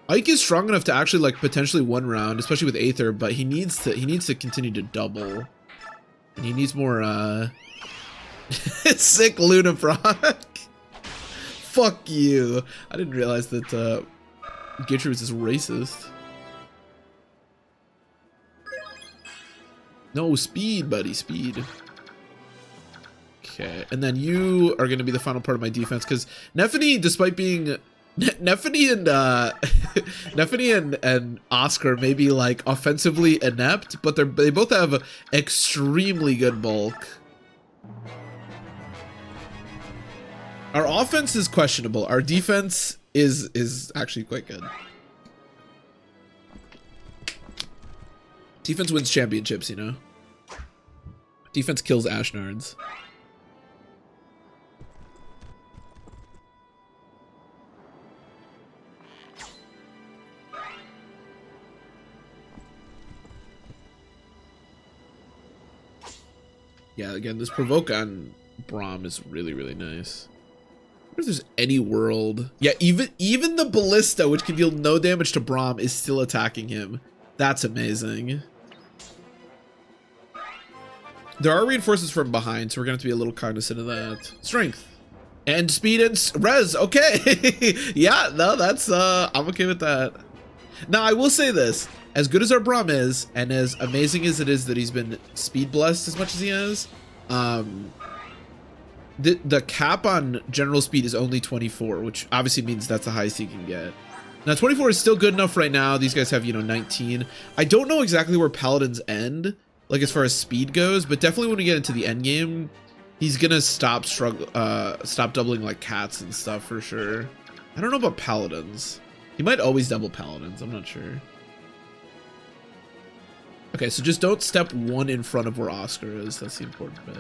Ike is strong enough to actually like potentially one round, especially with Aether, but he needs to continue to double. And he needs more sick Luna proc. Fuck you. I didn't realize that Gatry was this racist. No, speed, buddy, speed. Okay, and then you are going to be the final part of my defense, because Nephany, despite being... Nephany and Nephany and Oscar may be like offensively inept, but they both have extremely good bulk. Our offense is questionable. Our defense is actually quite good. Defense wins championships, you know. Defense kills Ashnards. Yeah, again, this provoke on Braum is really, really nice. I wonder if there's any world. Yeah, even the ballista, which can deal no damage to Braum, is still attacking him. That's amazing. There are reinforcements from behind, so we're going to have to be a little cognizant of that. Strength. And speed and res. Okay. Yeah, no, that's, I'm okay with that. Now, I will say this. As good as our Braum is, and as amazing as it is that he's been speed blessed as much as he has, the cap on general speed is only 24, which obviously means that's the highest he can get. Now, 24 is still good enough right now. These guys have, you know, 19. I don't know exactly where Paladins end, like as far as speed goes, but definitely when we get into the end game, he's gonna stop doubling like cats and stuff for sure. I don't know about Paladins. He might always double Paladins. I'm not sure. Okay, so just don't step one in front of where Oscar is. That's the important bit.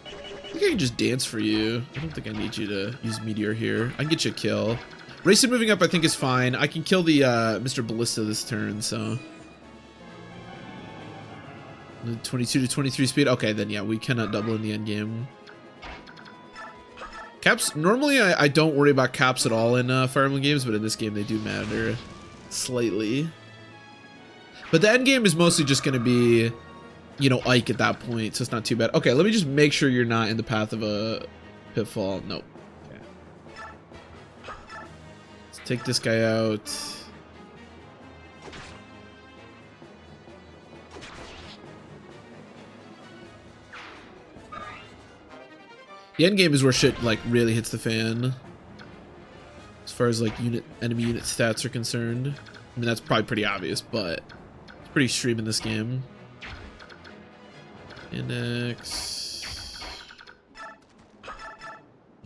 I think I can just dance for you. I don't think I need you to use Meteor here. I can get you a kill. Racing moving up I think is fine. I can kill the Mr. Ballista this turn, so... 22 to 23 speed. Okay, then yeah, we cannot double in the end game. Caps, normally I don't worry about caps at all in Fire Emblem games, but in this game they do matter slightly. But the end game is mostly just going to be, you know, Ike at that point, so it's not too bad. Okay, let me just make sure you're not in the path of a pitfall. Nope. Okay. Let's take this guy out. The end game is where shit like really hits the fan, as far as like enemy unit stats are concerned. I mean, that's probably pretty obvious, but it's pretty extreme in this game. Index.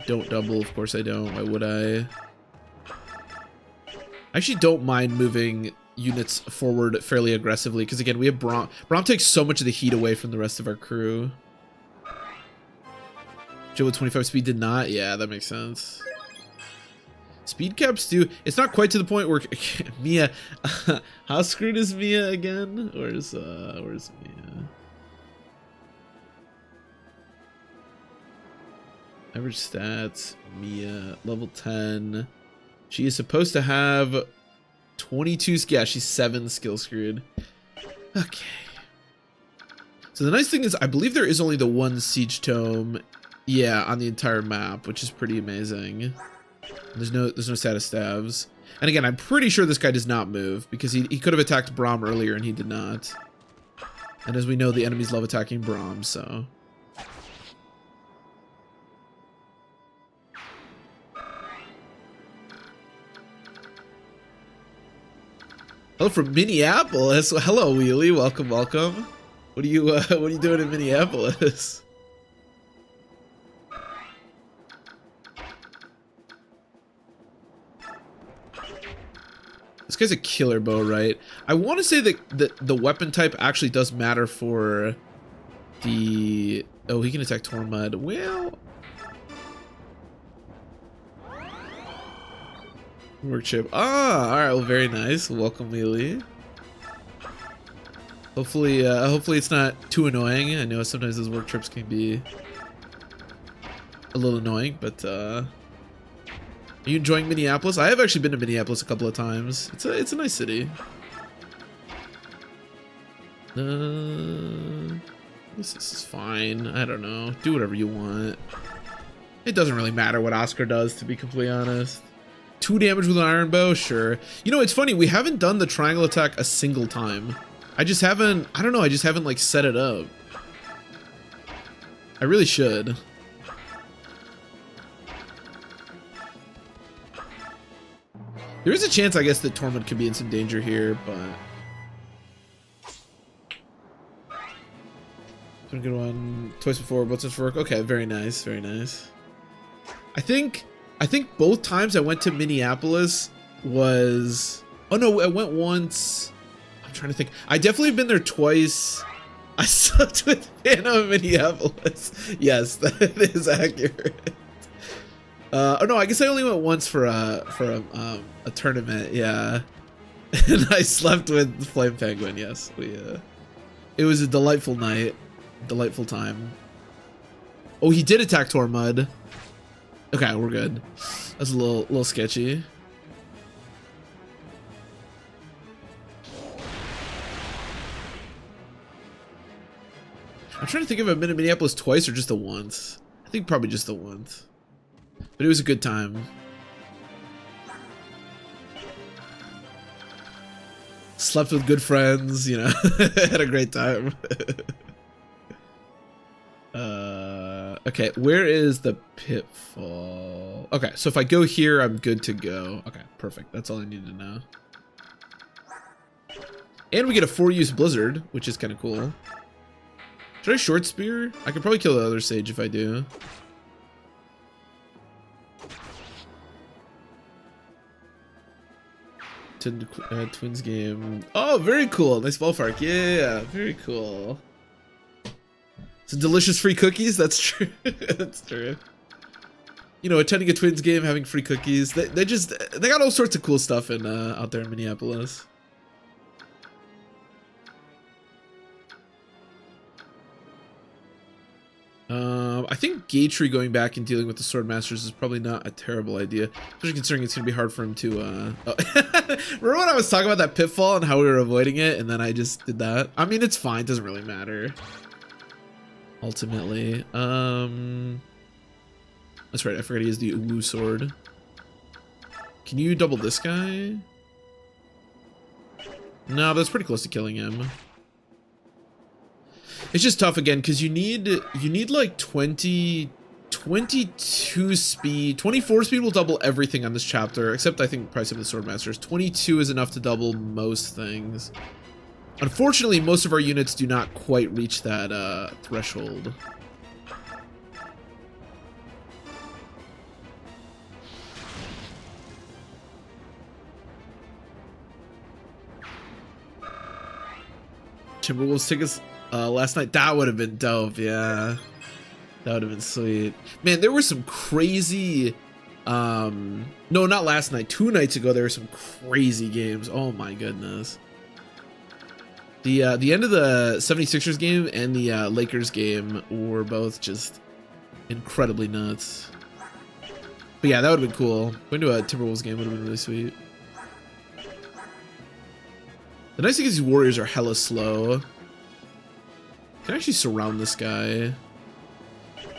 Don't double, of course I don't. Why would I? I actually don't mind moving units forward fairly aggressively, because again, we have Braum. Braum takes so much of the heat away from the rest of our crew. Joe with 25 speed did not? Yeah, that makes sense. Speed caps do. It's not quite to the point where Mia. How screwed is Mia again? Where's Mia? Average stats. Mia level 10. She is supposed to have 22. Yeah, she's 7 skill screwed. Okay. So the nice thing is, I believe there is only the one siege tome. Yeah, on the entire map, which is pretty amazing. There's no status stabs. And again, I'm pretty sure this guy does not move, because he could have attacked Braum earlier and he did not. And as we know, the enemies love attacking Braum, so. Hello from Minneapolis. Hello, Wheelie. Welcome, welcome. What are you doing in Minneapolis? This guy's a killer bow, right? I want to say that the weapon type actually does matter for the... Oh, he can attack Tormud. Well... Work chip. Ah, alright, well, very nice. Welcome, Melee. Hopefully it's not too annoying. I know sometimes those work trips can be a little annoying, but are you enjoying Minneapolis? I have actually been to Minneapolis a couple of times. It's a nice city. This is fine. I don't know. Do whatever you want. It doesn't really matter what Oscar does, to be completely honest. 2 damage with an iron bow? Sure. You know, it's funny. We haven't done the triangle attack a single time. I just haven't, I don't know. I just haven't, like, set it up. I really should. There is a chance, I guess, that Tormund could be in some danger here, but... It's been a good one. Twice before, what's this for work? Okay, very nice, very nice. I think both times I went to Minneapolis was... Oh no, I went once... I'm trying to think. I definitely have been there twice. I slept with Anna in Minneapolis. Yes, that is accurate. Oh no, I guess I only went once for a tournament, yeah. And I slept with Flame Penguin, yes. It was a delightful night. Delightful time. Oh, he did attack Tormud. Okay, we're good. That's a little sketchy. I'm trying to think if I've been to Minneapolis twice or just the once. I think probably just the once. But it was a good time. Slept with good friends, you know. Had a great time. Okay, where is the pitfall? Okay, so if I go here, I'm good to go. Okay, perfect. That's all I need to know. And we get a 4-use blizzard, which is kind of cool. Should I short spear? I could probably kill the other sage if I do. Twins game. Oh, very cool. Nice ballpark. Yeah, very cool. Some delicious free cookies. That's true. That's true. You know, attending a Twins game, having free cookies. They got all sorts of cool stuff in out there in Minneapolis. I think Gatry going back and dealing with the Swordmasters is probably not a terrible idea, especially considering it's going to be hard for him to, Oh. Remember when I was talking about that pitfall and how we were avoiding it, and then I just did that? I mean, it's fine. It doesn't really matter. Ultimately. That's right. I forgot he has the Uwu sword. Can you double this guy? No, but that's pretty close to killing him. It's just tough again because you need like 22 speed. 24 speed will double everything on this chapter, except I think probably some of the Swordmasters. 22 is enough to double most things. Unfortunately, most of our units do not quite reach that threshold. Timberwolves tickets last night. That would have been dope. Yeah, that would have been sweet. Man, there were some crazy. No, not last night. 2 nights ago, there were some crazy games. Oh my goodness. The end of the 76ers game and the Lakers game were both just incredibly nuts. But yeah, that would have been cool. Going to a Timberwolves game would have been really sweet. The nice thing is these warriors are hella slow. Can I actually surround this guy?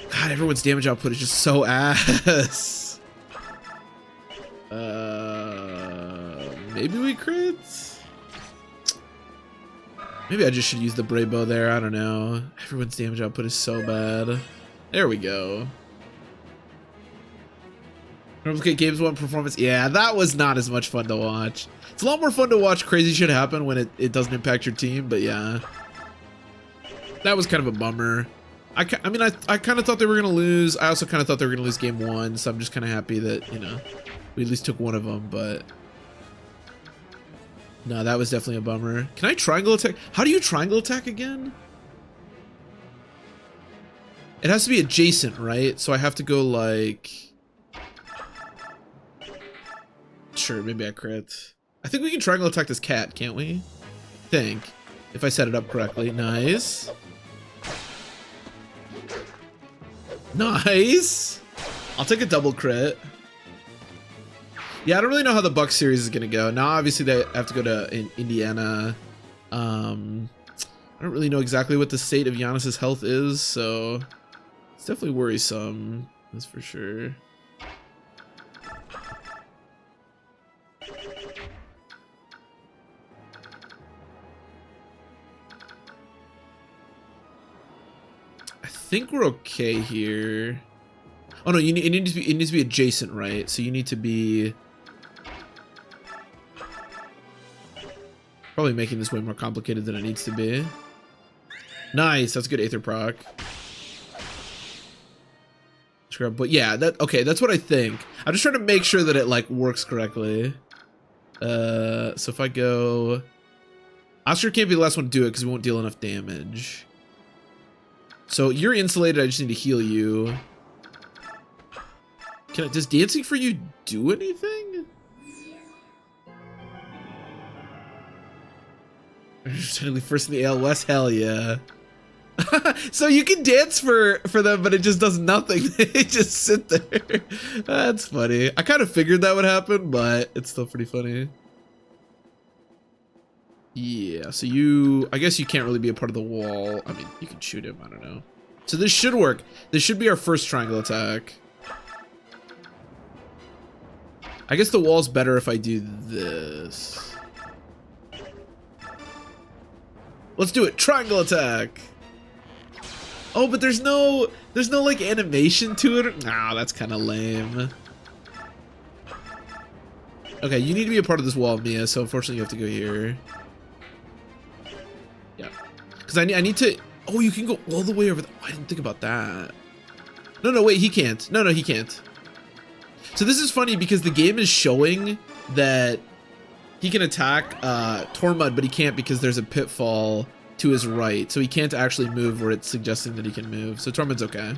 God, everyone's damage output is just so ass. Maybe we crit? Maybe I just should use the Brave Bow there. I don't know. Everyone's damage output is so bad. There we go. Replicate games one performance. Yeah, that was not as much fun to watch. It's a lot more fun to watch crazy shit happen when it doesn't impact your team, but yeah. That was kind of a bummer. I mean, I kind of thought they were going to lose. I also kind of thought they were going to lose game 1, so I'm just kind of happy that, you know, we at least took one of them, but... No, that was definitely a bummer. Can I triangle attack? How do you triangle attack again? It has to be adjacent, right? So I have to go like... Sure, maybe I crit. I think we can triangle attack this cat, can't we? I think. If I set it up correctly. Nice. Nice. I'll take a double crit. Yeah, I don't really know how the Bucks series is going to go. Now, obviously, they have to go to Indiana. I don't really know exactly what the state of Giannis's health is, so it's definitely worrisome. That's for sure. I think we're okay here. Oh no, it needs to be adjacent, right? So you need to be probably making this way more complicated than it needs to be. Nice, that's good Aether proc. But yeah, okay, that's what I think. I'm just trying to make sure that it like works correctly. So if I go, Oscar can't be the last one to do it because we won't deal enough damage. So you're insulated. I just need to heal you. Does dancing for you do anything? Technically first in the AL West, hell yeah. So you can dance for them, but it just does nothing. They just sit there. That's funny. I kind of figured that would happen, but it's still pretty funny. Yeah, so I guess you can't really be a part of the wall. I mean, you can shoot him, I don't know. So this should work. This should be our first triangle attack. I guess the wall's better if I do this. Let's do it. Triangle attack. Oh, but there's no like animation to it. Nah, that's kind of lame. Okay, you need to be a part of this wall, Mia, so unfortunately you have to go here. Yeah. Because I need to... Oh, you can go all the way over there. Oh, I didn't think about that. No, wait, he can't. No, he can't. So this is funny because the game is showing that he can attack Tormund, but he can't because there's a pitfall to his right. So he can't actually move where it's suggesting that he can move. So Tormund's okay.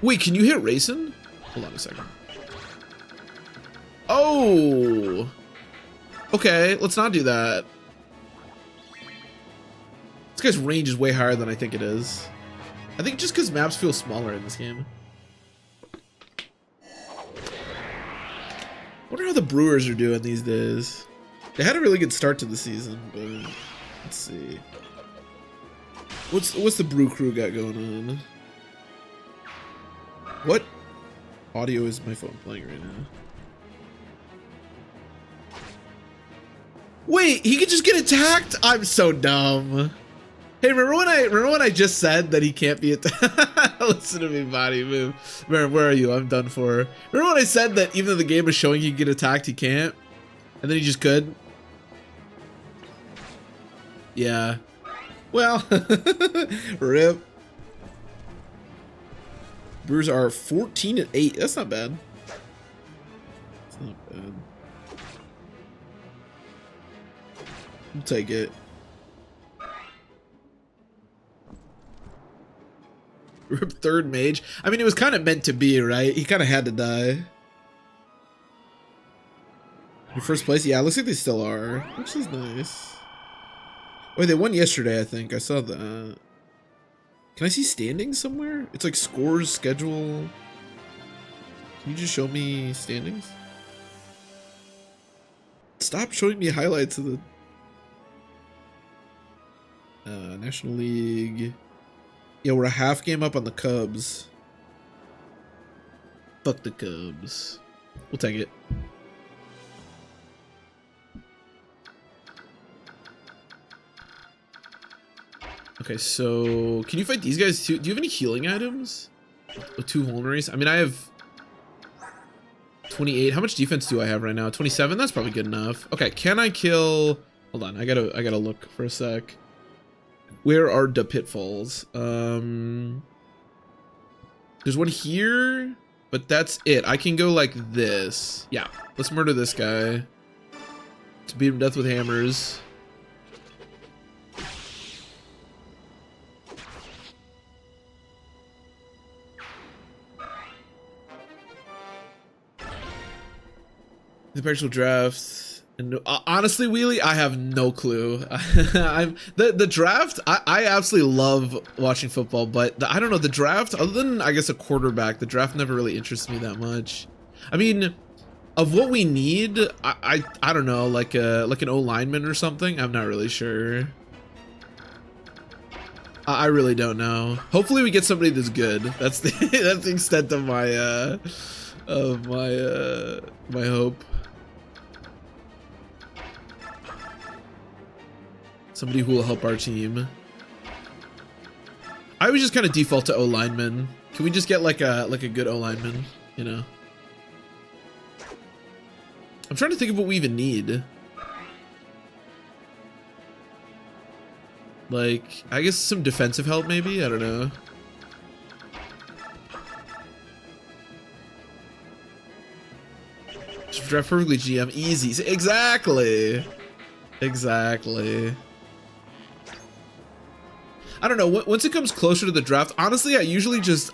Wait, can you hit Rayson? Hold on a second. Oh! Okay, let's not do that. This guy's range is way higher than I think it is. I think just because maps feel smaller in this game. Wonder how the Brewers are doing these days. They had a really good start to the season, but let's see. What's the Brew Crew got going on? What audio is my phone playing right now? Wait, he could just get attacked? I'm so dumb. Hey, remember when I just said that he can't be attacked? Listen to me, body move. Where are you? I'm done for. Remember when I said that even though the game is showing he can get attacked, he can't? And then he just could? Yeah. Well, rip. Brewers are 14-8. That's not bad. That's not bad. I'll take it. Rip third mage. I mean, it was kind of meant to be, right? He kind of had to die. In first place? Yeah, it looks like they still are. Which is nice. Wait, they won yesterday, I think. I saw that. Can I see standings somewhere? It's like scores, schedule. Can you just show me standings? Stop showing me highlights of the National League. Yeah, we're a half game up on the Cubs. Fuck the Cubs. We'll take it. Okay, so can you fight these guys too? Do you have any healing items? With 2 vulneraries? I mean, I have 28. How much defense do I have right now? 27? That's probably good enough. Okay, can I kill... Hold on, I gotta look for a sec. Where are the pitfalls? There's one here, but that's it. I can go like this. Yeah, let's murder this guy. To beat him to death with hammers. The partial draft, and honestly, Wheelie, I have no clue. The draft. I absolutely love watching football, but I don't know the draft. Other than I guess a quarterback, the draft never really interests me that much. I mean, of what we need, I don't know, like an O lineman or something. I'm not really sure. I really don't know. Hopefully, we get somebody that's good. That's the that's the extent of my hope. Somebody who will help our team. I would just kind of default to O lineman. Can we just get like a good O lineman? You know. I'm trying to think of what we even need. Like, I guess some defensive help maybe. I don't know. Just draft perfectly, GM. Easy. Exactly. Exactly. I don't know. Once it comes closer to the draft, honestly, I usually just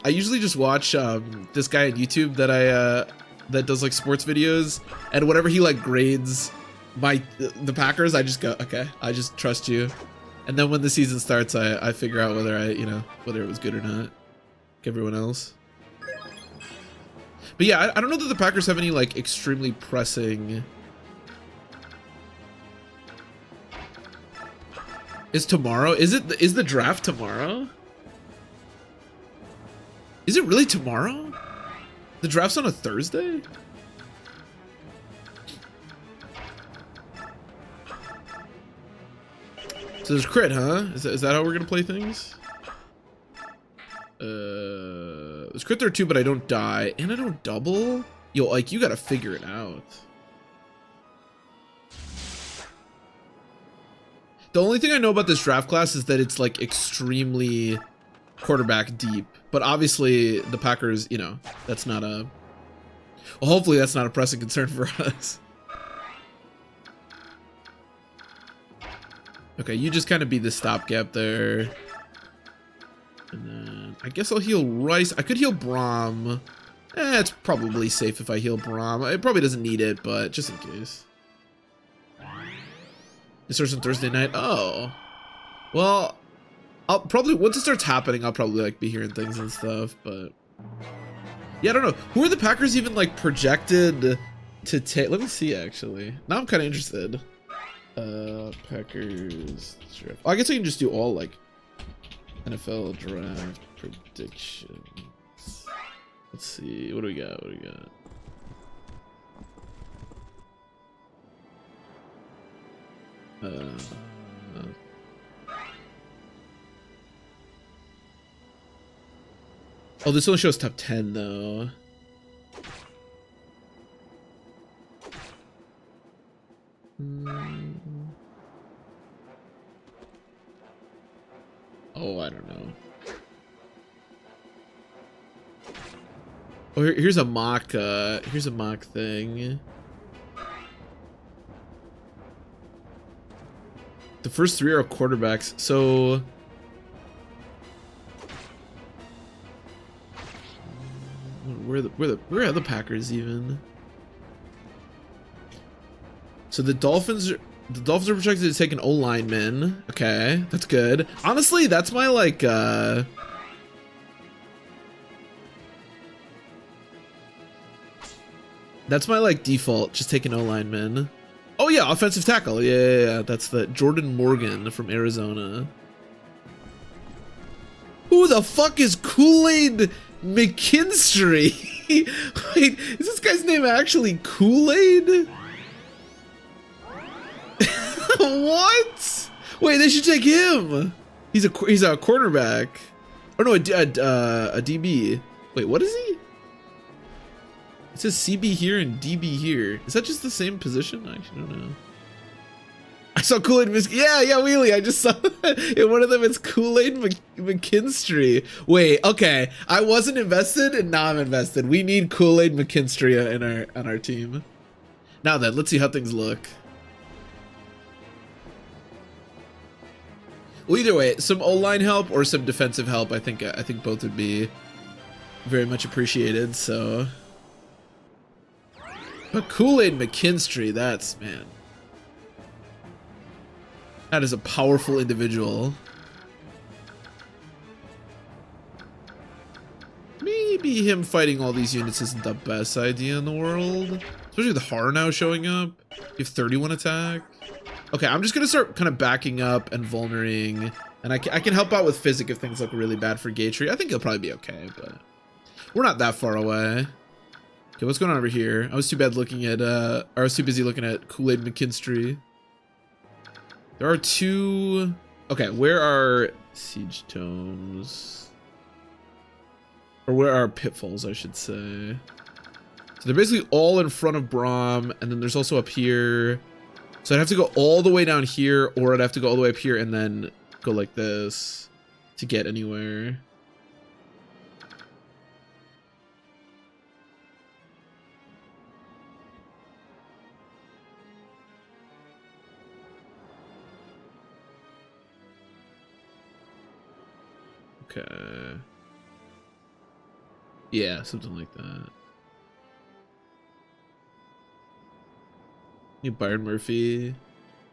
watch this guy on YouTube that does like sports videos, and whatever he like grades the Packers, I just go, okay, I just trust you. And then when the season starts, I figure out whether whether it was good or not. Like everyone else. But yeah, I don't know that the Packers have any like extremely pressing. Is tomorrow? Is the draft tomorrow? Is it really tomorrow? The draft's on a Thursday? So there's crit, huh? Is that how we're gonna play things? There's crit there too, but I don't die and I don't double. Yo, like you gotta figure it out. The only thing I know about this draft class is that it's like extremely quarterback deep, but obviously the Packers, you know, that's not a, well, hopefully that's not a pressing concern for us. Okay, you just kind of be the stopgap there. And then I guess I'll heal Rice. I could heal Braum. It's probably safe if I heal Braum. It probably doesn't need it, but just in case. It starts on Thursday night. Oh, well, I'll probably, once it starts happening, I'll probably like be hearing things and stuff, but yeah, I don't know. Who are the Packers even like projected to take? Let me see, actually. Now I'm kind of interested. Packers draft. Oh, I guess I can just do all like NFL draft predictions. Let's see. What do we got? What do we got? Oh, this only shows top 10 though. Oh, I don't know. Oh, here's a mock thing. The first 3 are quarterbacks, so where are the Packers even? So the Dolphins are projected to take an O lineman. Okay, that's good. Honestly, that's my like default. Just take an O lineman. Oh yeah, offensive tackle. Yeah. That's the Jordan Morgan from Arizona. Who the fuck is Kool-Aid McKinstry? Wait, is this guy's name actually Kool-Aid? What? Wait, they should take him. He's a cornerback. Oh no, a DB. Wait, what is he? It says CB here and DB here. Is that just the same position? I actually don't know. I saw Kool-Aid Yeah, Wheelie. I just saw in one of them. It's Kool-Aid McKinstry. Wait, okay. I wasn't invested, and now I'm invested. We need Kool-Aid McKinstry on our team. Now then, let's see how things look. Well, either way, some O-line help or some defensive help. I think both would be very much appreciated. So, but Kool-Aid McKinstry, that's man. That is a powerful individual. Maybe him fighting all these units isn't the best idea in the world. Especially with Har now showing up. You have 31 attack. Okay, I'm just gonna start kind of backing up and vulnering. And I can help out with physic if things look really bad for Gatry. I think he'll probably be okay, but we're not that far away. Okay, what's going on over here? I was too busy looking at Kool-Aid McKinstry. There are 2. Okay, where are siege tomes? Or where are pitfalls, I should say. So they're basically all in front of Braum, and then there's also up here. So I'd have to go all the way down here, or I'd have to go all the way up here and then go like this to get anywhere. Okay. Yeah, something like that. New Byron Murphy.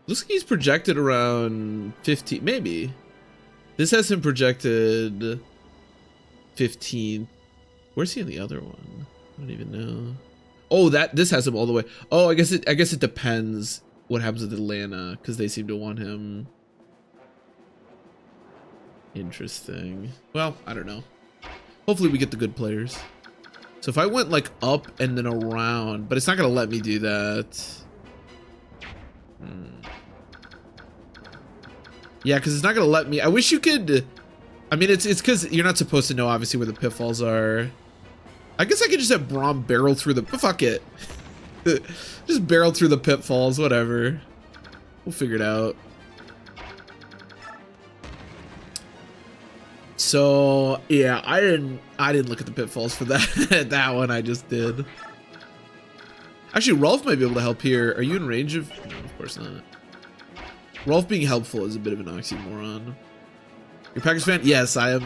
Looks like he's projected around 15, maybe. This has him projected 15. Where's he in the other one? I don't even know. Oh, this has him all the way. Oh, I guess it depends what happens with Atlanta, because they seem to want him. Interesting. Well, I don't know. Hopefully we get the good players. So if I went like up and then around, but it's not gonna let me do that. Yeah, because it's not gonna let me. I wish you could. I mean, it's because you're not supposed to know obviously where the pitfalls are. I guess I could just have Braum barrel through the. Fuck it. Just barrel through the pitfalls. Whatever. We'll figure it out. So yeah, I didn't look at the pitfalls for that that one. I just did. Actually, Rolf might be able to help here. Are you in range of? No, of course not. Rolf being helpful is a bit of an oxymoron. You're a Packers fan? Yes, I am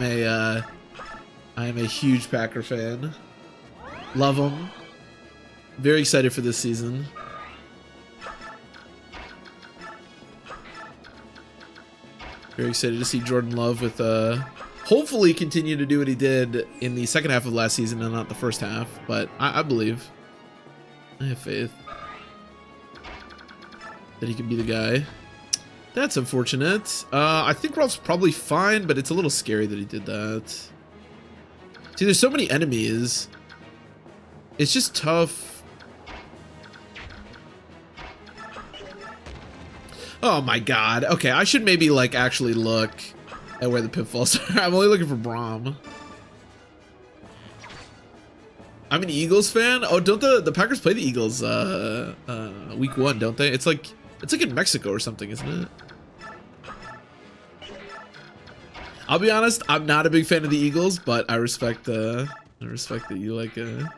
a huge Packer fan. Love them. Very excited for this season. Very excited to see Jordan Love with hopefully continue to do what he did in the second half of last season and not the first half. But I believe. I have faith that he can be the guy. That's unfortunate. I think Rolf's probably fine, but it's a little scary that he did that. See, there's so many enemies. It's just tough. Oh my god. Okay, I should maybe like actually look at where the pitfalls are. I'm only looking for Braum. I'm an Eagles fan. Oh, don't the Packers play the Eagles week 1, don't they? It's like in Mexico or something, isn't it? I'll be honest, I'm not a big fan of the Eagles, but I respect that you like the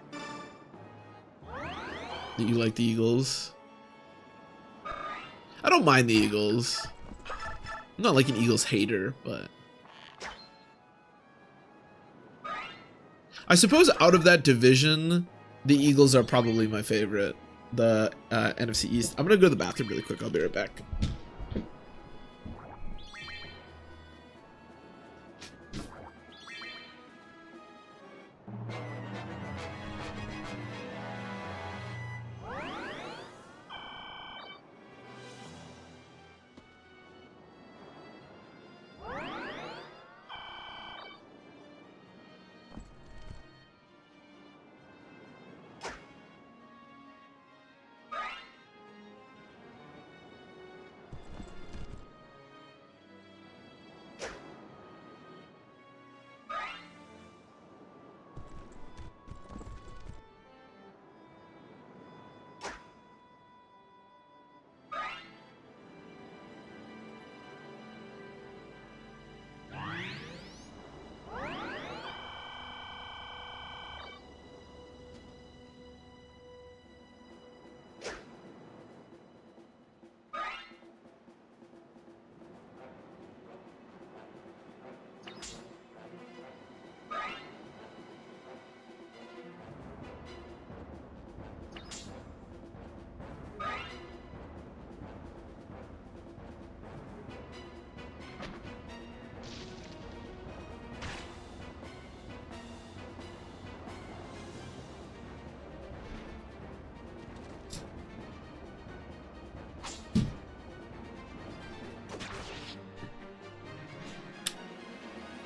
Eagles. I don't mind the Eagles. I'm not like an Eagles hater, but I suppose out of that division, the Eagles are probably my favorite. The NFC East. I'm gonna go to the bathroom really quick. I'll be right back.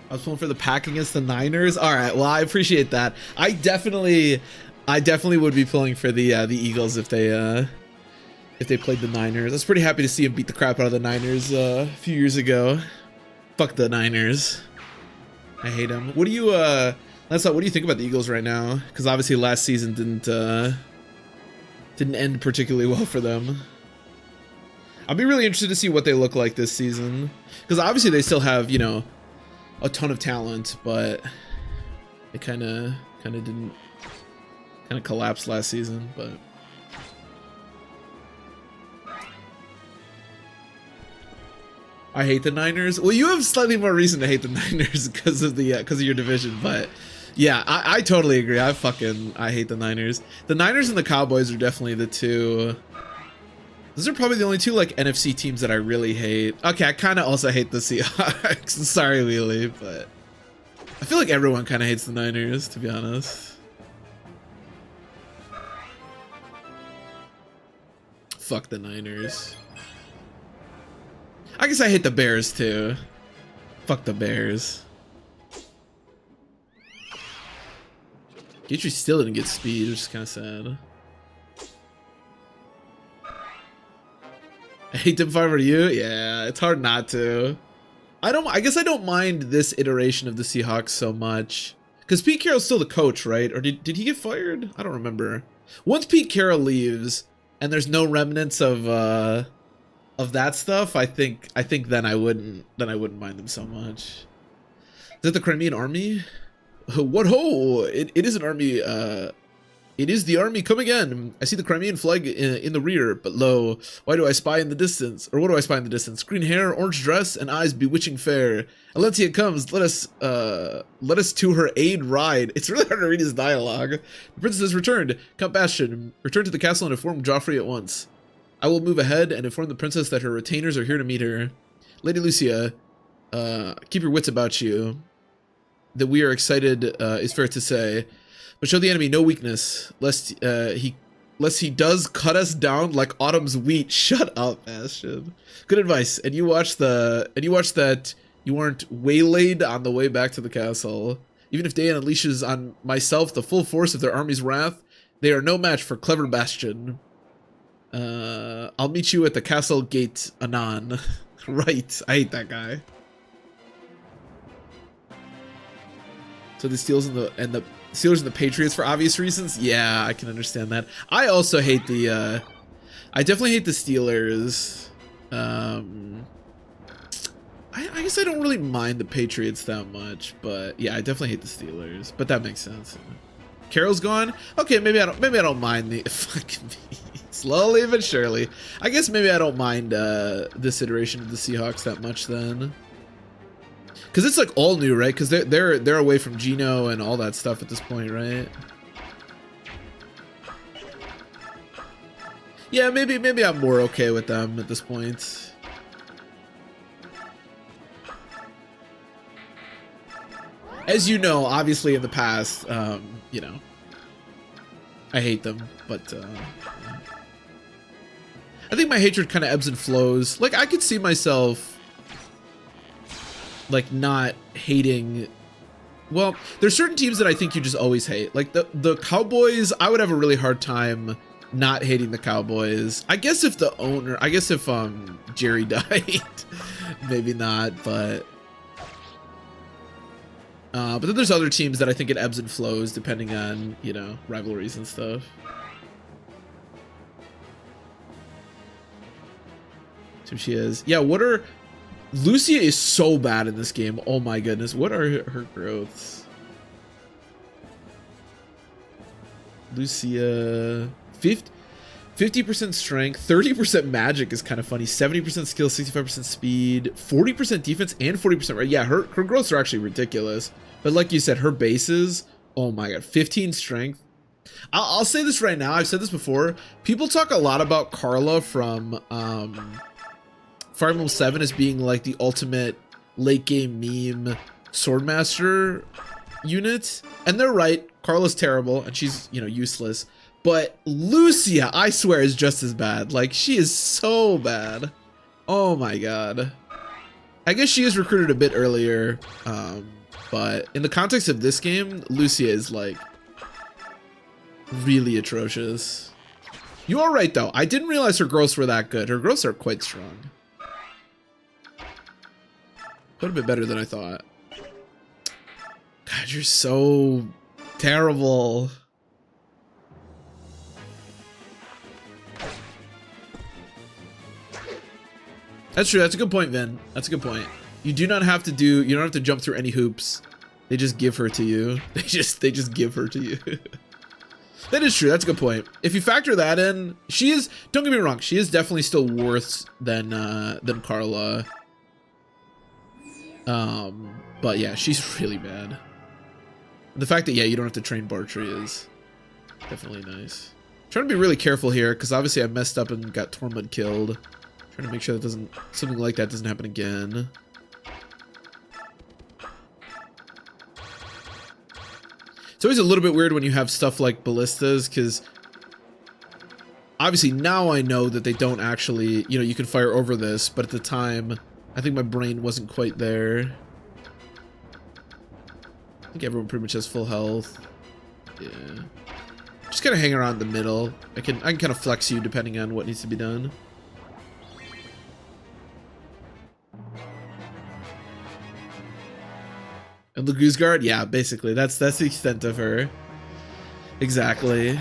I was pulling for the Pack against the Niners. All right, well, I appreciate that. I definitely would be pulling for the Eagles if they played the Niners. I was pretty happy to see them beat the crap out of the Niners a few years ago. Fuck the Niners. I hate them. What do you what do you think about the Eagles right now? Because obviously last season didn't end particularly well for them. I'll be really interested to see what they look like this season. Because obviously they still have, you know, a ton of talent, but it kind of collapsed last season. But I hate the Niners. Well, you have slightly more reason to hate the Niners because of your division, but yeah, I totally agree. I hate the Niners. The Niners and the Cowboys are definitely the two. Those are probably the only two like NFC teams that I really hate. Okay, I kind of also hate the Seahawks. Sorry, Wheelie, but I feel like everyone kind of hates the Niners, to be honest. Fuck the Niners. I guess I hate the Bears too. Fuck the Bears. Gautry still didn't get speed, which is kind of sad. I hate them if I were you. Yeah, it's hard not to. I guess I don't mind this iteration of the Seahawks so much. Because Pete Carroll's still the coach, right? Or did he get fired? I don't remember. Once Pete Carroll leaves and there's no remnants of that stuff, I think then I wouldn't mind them so much. Is that the Crimean army? What ho! It is an army. It is the army come again. I see the Crimean flag in the rear, but lo, why do I spy in the distance? Or what do I spy in the distance? Green hair, orange dress, and eyes bewitching fair. Alencia comes, let us to her aid ride. It's really hard to read his dialogue. The princess has returned. Count Bastion, return to the castle and inform Joffrey at once. I will move ahead and inform the princess that her retainers are here to meet her. Lady Lucia, keep your wits about you. That we are excited is fair to say. But show the enemy no weakness, lest he does cut us down like autumn's wheat. Shut up, Bastion. Good advice. And you watch that you weren't waylaid on the way back to the castle. Even if Dayan unleashes on myself the full force of their army's wrath, they are no match for clever Bastion. I'll meet you at the castle gate anon. Right, I hate that guy. So the Steelers and the Steelers and the Patriots for obvious reasons. Yeah, I can understand that. I also hate the. I definitely hate the Steelers. I I guess I don't really mind the Patriots that much, but yeah, I definitely hate the Steelers. But that makes sense. Carroll's gone. Okay, maybe I don't mind the fucking slowly but surely. I guess maybe I don't mind this iteration of the Seahawks that much then, because it's like all new, right? Because they're away from Geno and all that stuff at this point, right? Yeah, maybe I'm more okay with them at this point. As you know, obviously in the past, you know, I hate them, but I think my hatred kind of ebbs and flows. Like, I could see myself, like, not hating. Well, there's certain teams that I think you just always hate. Like, the Cowboys, I would have a really hard time not hating the Cowboys. I guess if Jerry died, maybe not, but then there's other teams that I think it ebbs and flows depending on, you know, rivalries and stuff. So she is. Yeah, Lucia is so bad in this game. Oh my goodness. What are her growths? Lucia, 50% strength, 30% magic is kind of funny, 70% skill, 65% speed, 40% defense, and 40% right. Yeah, her growths are actually ridiculous. But like you said, her bases, oh my god, 15 strength. I'll say this right now, I've said this before. People talk a lot about Carla from Fire Emblem 7 as being like the ultimate late game meme Swordmaster unit. And they're right, Carla's terrible and she's, you know, useless. But Lucia, I swear, is just as bad. Like, she is so bad. Oh my god. I guess she is recruited a bit earlier, but in the context of this game, Lucia is like really atrocious. You are right though. I didn't realize her growths were that good. Her growths are quite strong. Quite a bit better than I thought. God, you're so terrible. That's true. That's a good point, Vin. That's a good point. You don't have to jump through any hoops. They just give her to you. They just give her to you. That is true. That's a good point. If you factor that in, she is, don't get me wrong, she is definitely still worse than Carla. But yeah, she's really bad. The fact that, yeah, you don't have to train Bartrey is definitely nice. I'm trying to be really careful here because obviously I messed up and got Tormund killed. Trying to make sure that something like that doesn't happen again. It's always a little bit weird when you have stuff like ballistas, because obviously now I know that they don't actually, you know, you can fire over this, but at the time, I think my brain wasn't quite there. I think everyone pretty much has full health. Yeah. Just kind of hang around the middle. I can kind of flex you depending on what needs to be done. And the Goose Guard? Yeah, basically. That's the extent of her. Exactly.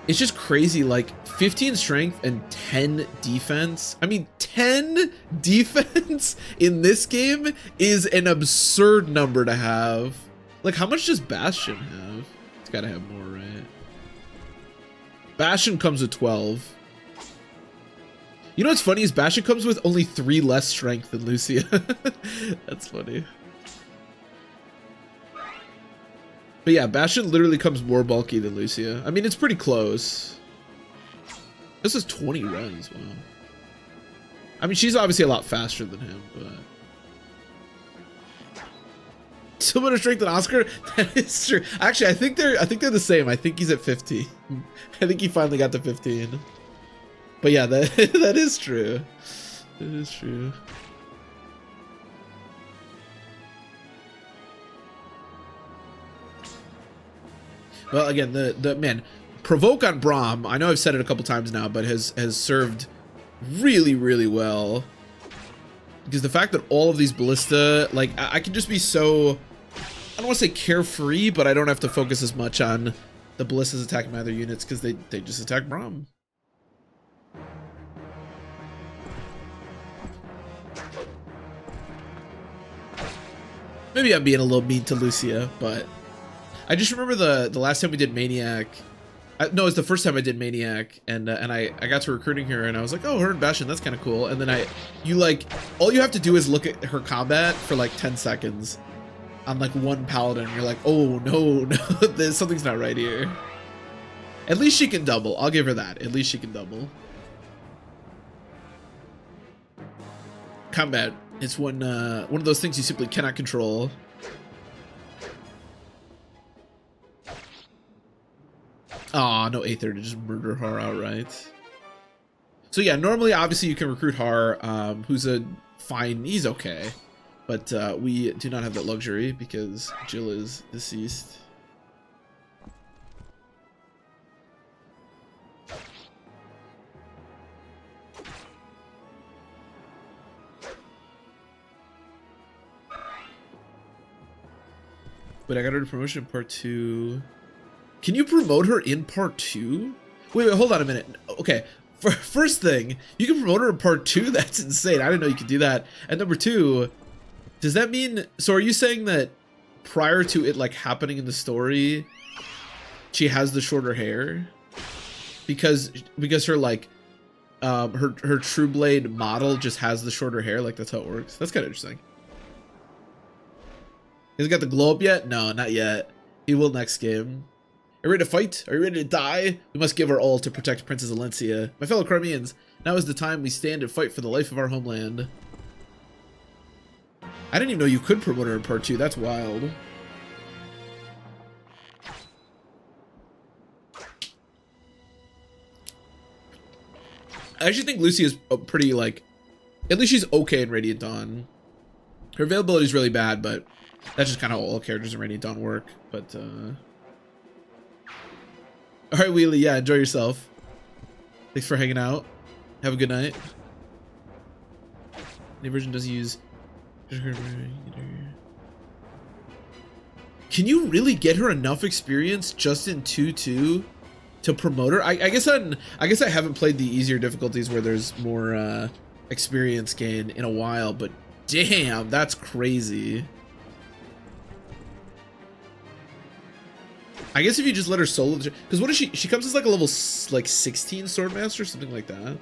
It's just crazy, like 15 strength and 10 defense. I mean, 10 defense in this game is an absurd number to have. Like, how much does Bastion have? It's gotta have more, right? Bastion comes with 12. You know what's funny is Bastion comes with only 3 less strength than Lucia. That's funny. But yeah, Bastion literally comes more bulky than Lucia. I mean, it's pretty close. This is 20 runs, wow. I mean, she's obviously a lot faster than him, but... Similar strength than Oscar? That is true. Actually, I think they're the same. I think he's at 15. I think he finally got to 15. But yeah, that is true. It is true. Well, again, the man, provoke on Braum. I know I've said it a couple times now, but has served really, really well. Because the fact that all of these ballista, like, I can just be so, I don't want to say carefree, but I don't have to focus as much on the ballistas attacking my other units because they just attack Braum. Maybe I'm being a little mean to Lucia, but I just remember the last time we did Maniac. No, it's the first time I did Maniac, and I got to recruiting her, and I was like, oh, her and Bastion, that's kind of cool. And then all you have to do is look at her combat for like 10 seconds on like one paladin. You're like, oh no, something's not right here. At least she can double. I'll give her that. At least she can double. Combat. It's one of those things you simply cannot control. Aw, no Aether to just murder Har outright. So yeah, normally obviously you can recruit Har, who's he's okay. But we do not have that luxury because Jill is deceased. But I got her to promotion in part 2. Can you promote her in part 2? Wait, hold on a minute. Okay, first thing, you can promote her in part 2? That's insane. I didn't know you could do that. And number 2, does that mean, so are you saying that prior to it like happening in the story, she has the shorter hair? Because her like, her True Blade model just has the shorter hair, like that's how it works? That's kind of interesting. Has he got the glow up yet? No, not yet. He will next game. Are you ready to fight? Are you ready to die? We must give our all to protect Princess Alencia. My fellow Crimeans, now is the time we stand and fight for the life of our homeland. I didn't even know you could promote her in part 2. That's wild. I actually think Lucy is pretty, like, at least she's okay in Radiant Dawn. Her availability is really bad, but that's just kind of all characters in Radiant Dawn work. But, alright, Wheelie, yeah, enjoy yourself. Thanks for hanging out. Have a good night. The version does use... Can you really get her enough experience just in 2-2 to promote her? I guess I haven't played the easier difficulties where there's more experience gain in a while, but damn, that's crazy. I guess if you just let her solo, because what is she? She comes as like a level like 16 Swordmaster, something like that.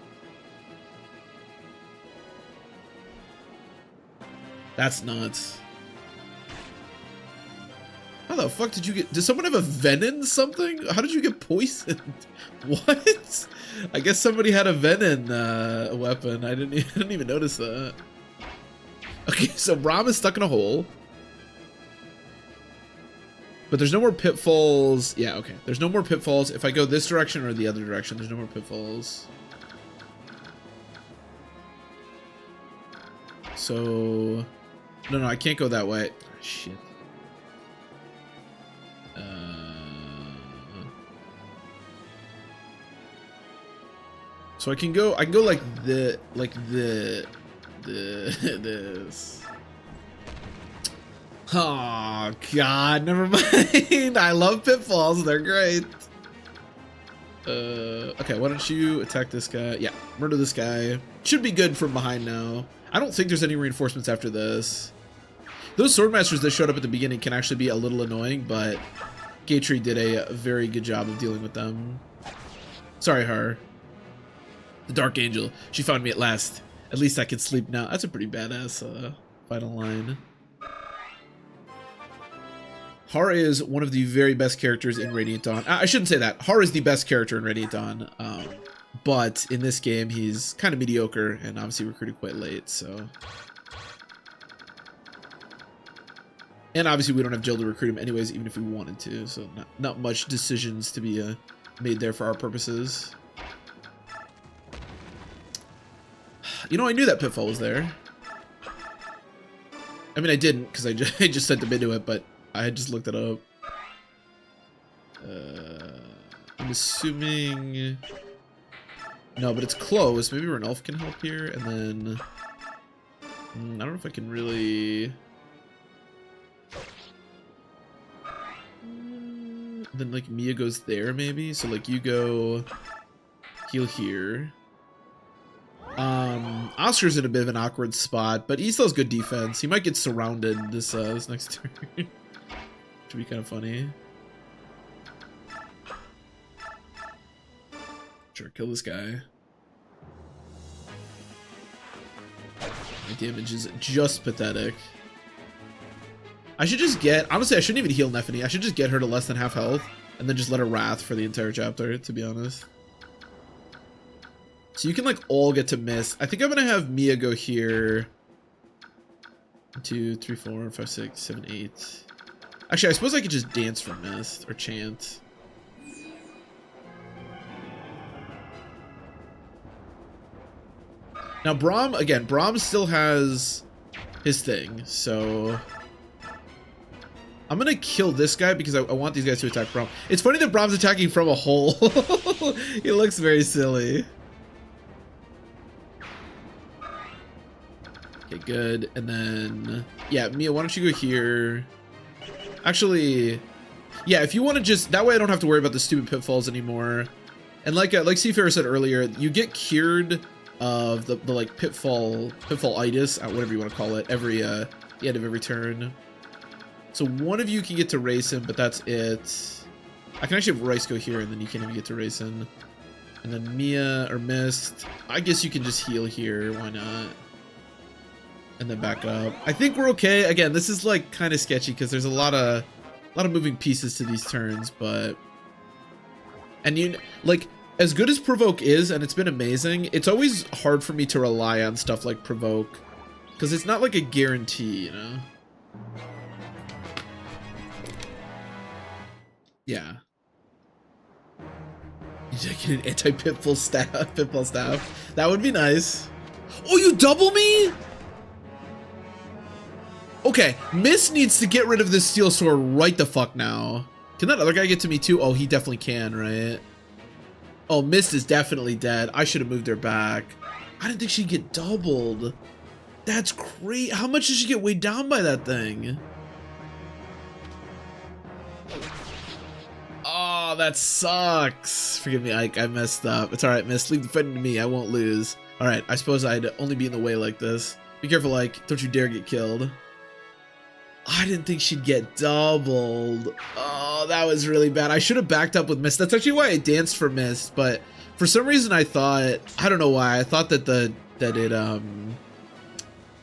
That's nuts. How the fuck did you get? Did someone have a venom something? How did you get poisoned? What? I guess somebody had a venom weapon. I didn't even notice that. Okay, so Ram is stuck in a hole. But there's no more pitfalls. Yeah, okay. There's no more pitfalls. If I go this direction or the other direction, there's no more pitfalls. So... No, I can't go that way. Oh, shit. So I can go like this. Oh god, never mind. I love pitfalls, they're great. Okay, why don't you attack this guy? Yeah, murder this guy. Should be good from behind now. I don't think there's any reinforcements after this. Those Swordmasters that showed up at the beginning can actually be a little annoying, but Gatry did a very good job of dealing with them. Sorry, Har. The Dark Angel. She found me at last. At least I can sleep now. That's a pretty badass final line. Har is one of the very best characters in Radiant Dawn. I shouldn't say that. Har is the best character in Radiant Dawn. But in this game, he's kind of mediocre and obviously recruited quite late, so... And obviously we don't have Jill to recruit him anyways, even if we wanted to, so not much decisions to be made there for our purposes. You know, I knew that pitfall was there. I mean, I didn't, because I just sent him into it, but I had just looked it up. I'm assuming... No, but it's close. Maybe Renulf can help here, and then... I don't know if I can really... Then, like, Mia goes there, maybe? So, like, you go... heal here. I'm Oscar's in a bit of an awkward spot, but he still has good defense. He might get surrounded this next turn. Should be kind of funny. Sure, kill this guy. My damage is just pathetic. I should just get... Honestly, I shouldn't even heal Nephany. I should just get her to less than half health, and then just let her Wrath for the entire chapter, to be honest. So you can, like, all get to Mist. I think I'm gonna have Mia go here. 1, 2, 3, 4, 5, 6, 7, 8. Actually, I suppose I could just dance for Mist, or chant. Now, Braum, again, Braum still has his thing, so... I'm gonna kill this guy because I want these guys to attack Braum. It's funny that Braum's attacking from a hole. He looks very silly. Okay, good. And then... Yeah, Mia, why don't you go here? Actually... Yeah, if you want to just... That way I don't have to worry about the stupid pitfalls anymore. And like Seafarer said earlier, you get cured of the like pitfall-itis, whatever you want to call it, every the end of every turn. So one of you can get to Racing, but that's it. I can actually have Rice go here, and then you can't even get to Racing. And then Mia or Mist. I guess you can just heal here. Why not? And then back up. I think we're okay. Again, this is like kind of sketchy because there's a lot of moving pieces to these turns, but and you like. As good as Provoke is, and it's been amazing, it's always hard for me to rely on stuff like Provoke. Because it's not like a guarantee, you know? Yeah. You get an anti-pitfall staff. That would be nice. Oh, you double me? Okay, Mist needs to get rid of this steel sword right the fuck now. Can that other guy get to me too? Oh, he definitely can, right? Oh, Mist is definitely dead. I should have moved her back. I didn't think she'd get doubled. That's great. How much did she get weighed down by that thing? Oh, that sucks. Forgive me, Ike. I messed up. It's alright, Mist. Leave the fighting to me. I won't lose. Alright, I suppose I'd only be in the way like this. Be careful, Ike. Don't you dare get killed. I didn't think she'd get doubled. Oh, that was really bad. I should have backed up with Mist. That's actually why I danced for Mist, but for some reason I thought, I don't know why, I thought that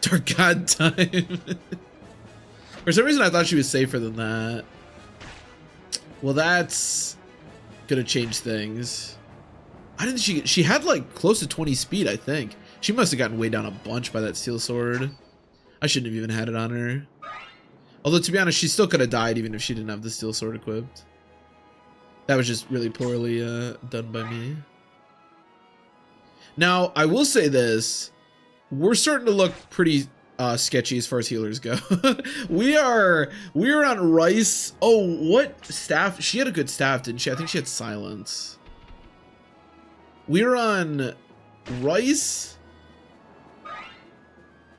Dark God time. For some reason I thought she was safer than that. Well, that's gonna change things. I didn't think she had like close to 20 speed, I think. She must have gotten weighed down a bunch by that steel sword. I shouldn't have even had it on her. Although, to be honest, she still could have died even if she didn't have the steel sword equipped. That was just really poorly done by me. Now, I will say this. We're starting to look pretty sketchy as far as healers go. we are on Rice. Oh, what staff? She had a good staff, didn't she? I think she had silence. We're on Rice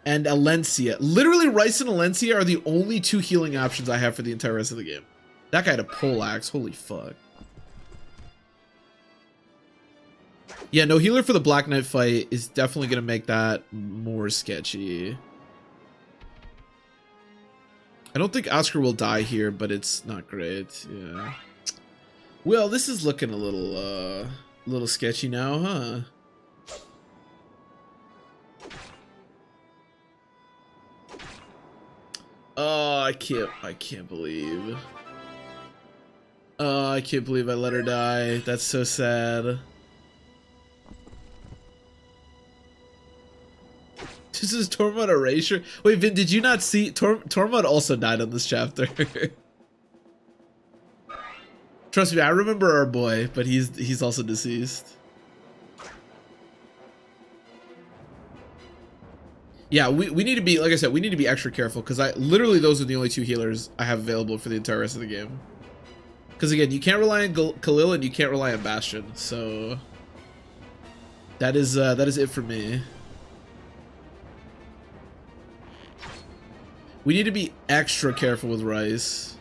and Alencia. Literally, Rice and Alencia are the only two healing options I have for the entire rest of the game. That guy had a poleaxe. Holy fuck. Yeah, no healer for the Black Knight fight is definitely going to make that more sketchy. I don't think Oscar will die here, but it's not great. Yeah. Well, this is looking a little sketchy now, huh? Oh, I can't believe. Oh, I can't believe I let her die. That's so sad. This is Tormod Erasure. Wait, Vin, did you not see Tormod also died on this chapter? Trust me, I remember our boy, but he's also deceased. Yeah, we need to be, like I said, we need to be extra careful because literally those are the only two healers I have available for the entire rest of the game. Because again, you can't rely on Khalil and you can't rely on Bastion, so that is it for me. We need to be extra careful with Rice.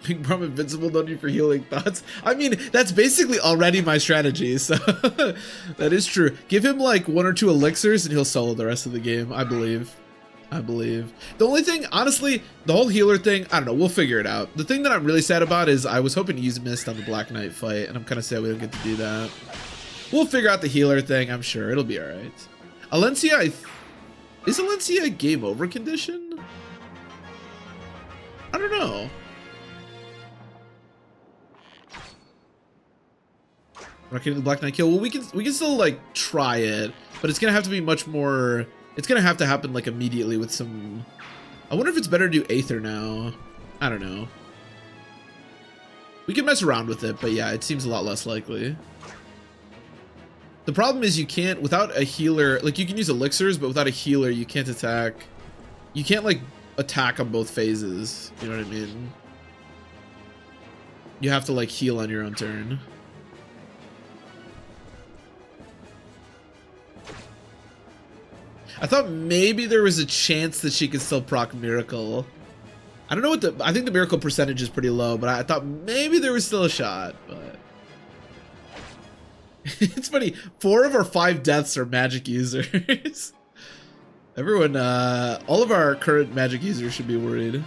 Big Brom invincible, no need for healing thoughts. I mean, that's basically already my strategy, so that is true. Give him like 1 or 2 elixirs and he'll solo the rest of the game, I believe. I believe. The only thing, honestly, the whole healer thing, I don't know, we'll figure it out. The thing that I'm really sad about is I was hoping to use Mist on the Black Knight fight, and I'm kind of sad we don't get to do that. We'll figure out the healer thing, I'm sure. It'll be alright. Alencia, is Alencia a game over condition? I don't know. We're not getting the Black Knight kill. Well, we can still like try it, but it's gonna have to be much more. It's gonna have to happen like immediately with some. I wonder if it's better to do Aether now. I don't know. We can mess around with it, but yeah, it seems a lot less likely. The problem is you can't without a healer. Like you can use elixirs, but without a healer, you can't attack. You can't like attack on both phases. You know what I mean? You have to like heal on your own turn. I thought maybe there was a chance that she could still proc Miracle. I don't know what the... I think the Miracle percentage is pretty low, but I thought maybe there was still a shot, but... It's funny, 4 of our 5 deaths are magic users. Everyone, all of our current magic users should be worried.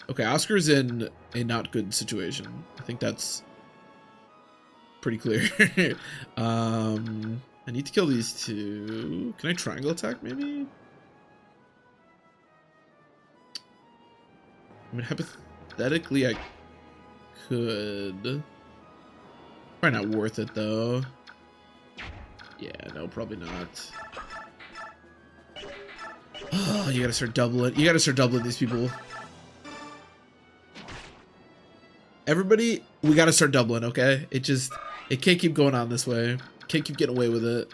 Okay, Oscar's in a not good situation. I think that's pretty clear. I need to kill these 2. Can I triangle attack maybe? I mean, hypothetically I could. Probably not worth it though. Yeah, no, probably not. Oh, you gotta start doubling. You gotta start doubling these people. Everybody, we gotta start doubling, okay? It can't keep going on this way. Can't keep getting away with it.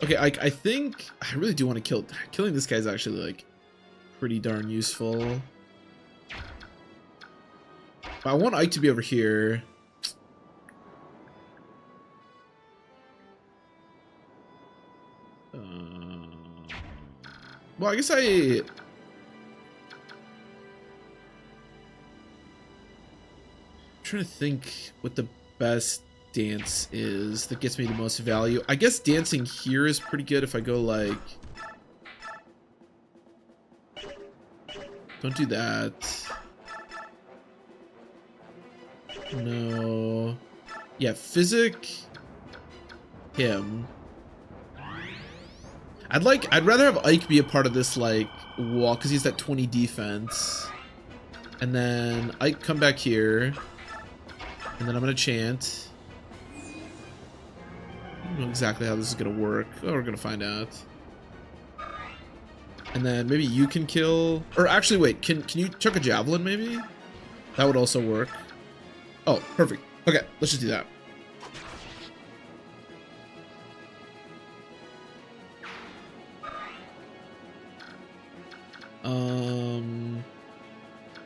Okay, I think I really do want to killing this guy's actually like pretty darn useful. But I want Ike to be over here. Well, I guess I'm trying to think what the best dance is that gets me the most value. I guess dancing here is pretty good if I go like... Don't do that. No. Yeah, Physic. Him. I'd rather have Ike be a part of this like wall because he's that 20 defense. And then Ike come back here. And then I'm gonna chant. I don't know exactly how this is gonna work. Oh, we're gonna find out. And then maybe you can kill, or actually wait, can you chuck a javelin maybe? That would also work. Oh, perfect. Okay, let's just do that.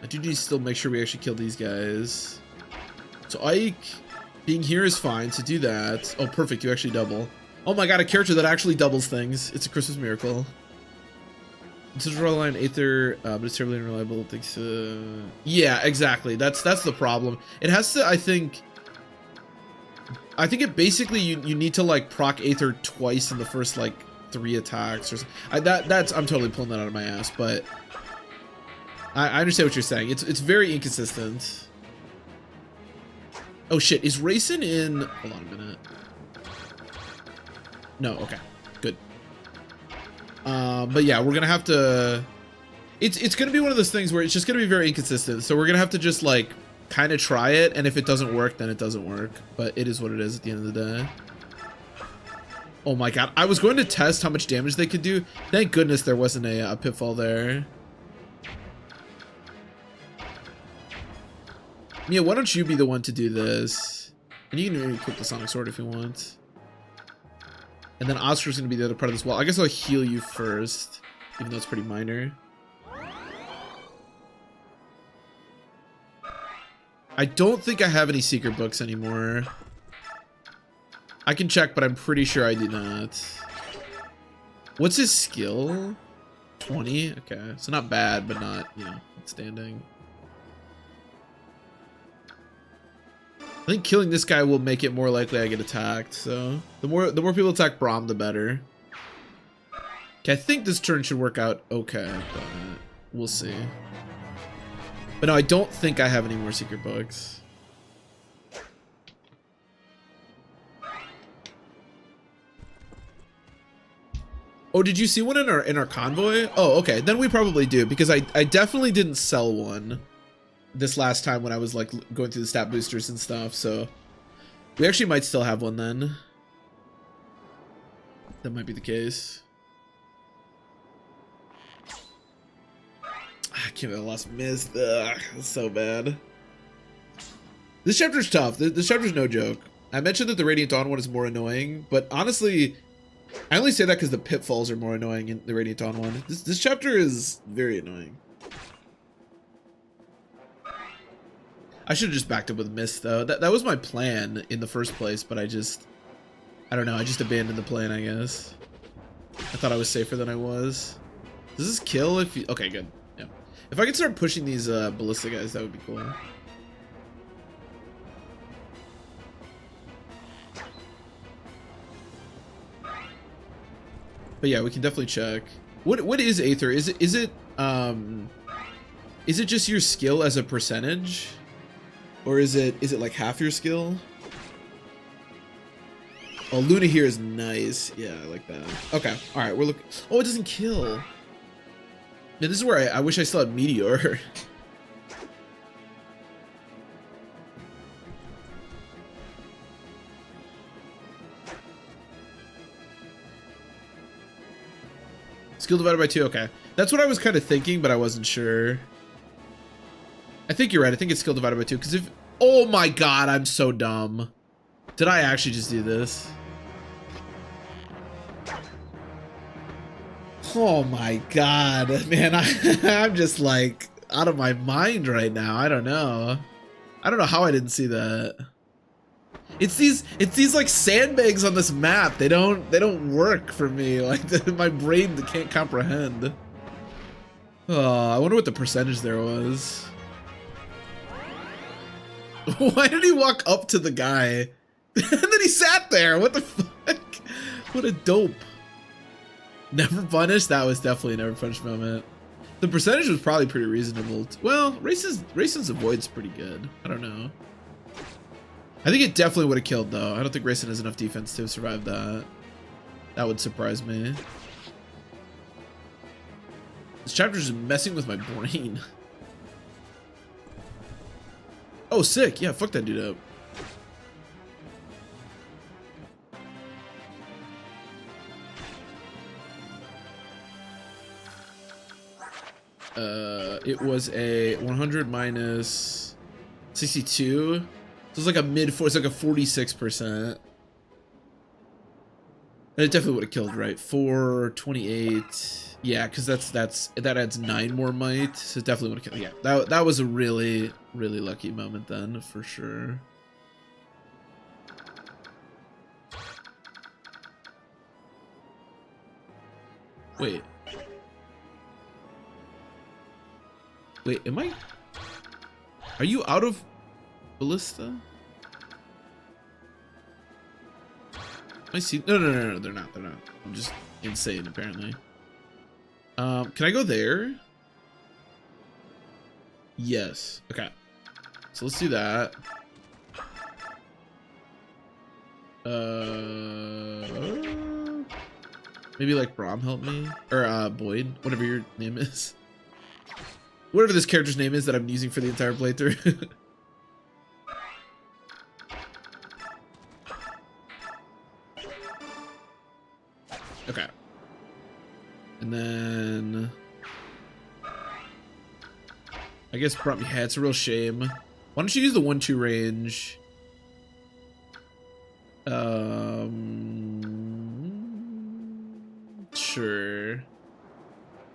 I do need to still make sure we actually kill these guys. So Ike being here is fine, so do that. Oh, perfect, you actually double. Oh my god, a character that actually doubles things. It's a Christmas miracle. It's a draw line Aether, but it's terribly unreliable. Thanks to... Yeah, exactly. That's the problem. It has to, I think it basically you need to like proc Aether twice in the first like 3 attacks or something. I'm totally pulling that out of my ass, but I understand what you're saying. It's very inconsistent. Oh shit, is Rayson in... Hold on a minute. No, okay. Good. But yeah, we're gonna have to... It's gonna be one of those things where it's just gonna be very inconsistent. So we're gonna have to just like kind of try it, and if it doesn't work, then it doesn't work. But it is what it is at the end of the day. Oh my god, I was going to test how much damage they could do. Thank goodness there wasn't a pitfall there. Mia, why don't you be the one to do this? And you can maybe equip the Sonic Sword if you want. And then Oscar's gonna be the other part of this wall. I guess I'll heal you first, even though it's pretty minor. I don't think I have any secret books anymore. I can check, but I'm pretty sure I do not. What's his skill? 20? Okay, so not bad, but not, you know, outstanding. I think killing this guy will make it more likely I get attacked, so the more people attack Braum, the better. Okay, I think this turn should work out okay, but we'll see. But no, I don't think I have any more secret bugs. Oh, did you see one in our convoy? Oh, okay. Then we probably do, because I definitely didn't sell one this last time when I was like going through the stat boosters and stuff, so we actually might still have one then. That might be the case. I can't believe I lost missed. Ugh, that's so bad. This chapter's tough. This chapter's no joke. I mentioned that the Radiant Dawn one is more annoying, but honestly, I only say that because the pitfalls are more annoying in the Radiant Dawn one. This chapter is very annoying. I should have just backed up with Mist though. That was my plan in the first place, but I don't know. I just abandoned the plan, I guess. I thought I was safer than I was. Does this kill if you... Okay, good. Yeah. If I could start pushing these ballista guys, that would be cool. But yeah, we can definitely check. What is Aether? Is it just your skill as a percentage? Or is it like half your skill? Oh, Luna here is nice. Yeah, I like that. Okay, all right, we're looking. Oh, it doesn't kill. Yeah, this is where I wish I still had Meteor. Skill divided by 2, okay. That's what I was kind of thinking, but I wasn't sure. I think you're right. I think it's skill divided by 2, because if... Oh my god, I'm so dumb. Did I actually just do this? Oh my god, man, I'm just like out of my mind right now. I don't know how I didn't see that. It's these like sandbags on this map. They don't work for me. Like my brain can't comprehend. Oh, I wonder what the percentage there was. Why did he walk up to the guy? And then he sat there. What the fuck? What a dope. Never punished? That was definitely a never punished moment. The percentage was probably pretty reasonable. Well, Racen's avoid's pretty good. I don't know. I think it definitely would have killed though. I don't think Racen has enough defense to survive that. That would surprise me. This chapter's just messing with my brain. Oh, sick. Yeah, fuck that dude up. It was a 100 minus 62. So it's like a mid-4, it's like a 46%. And it definitely would have killed, right? 428. Yeah, because that adds 9 more might. So it definitely would have killed. Yeah, that was a really, really lucky moment then, for sure. Wait. Wait, are you out of ballista? I see. No, they're not. I'm just insane, apparently. Can I go there? Yes. Okay. So let's do that. Maybe like Braum help me? Or Boyd, whatever your name is. Whatever this character's name is that I'm using for the entire playthrough. Okay. And then... I guess Braum, yeah, it's a real shame. Why don't you use the 1-2 range? Sure.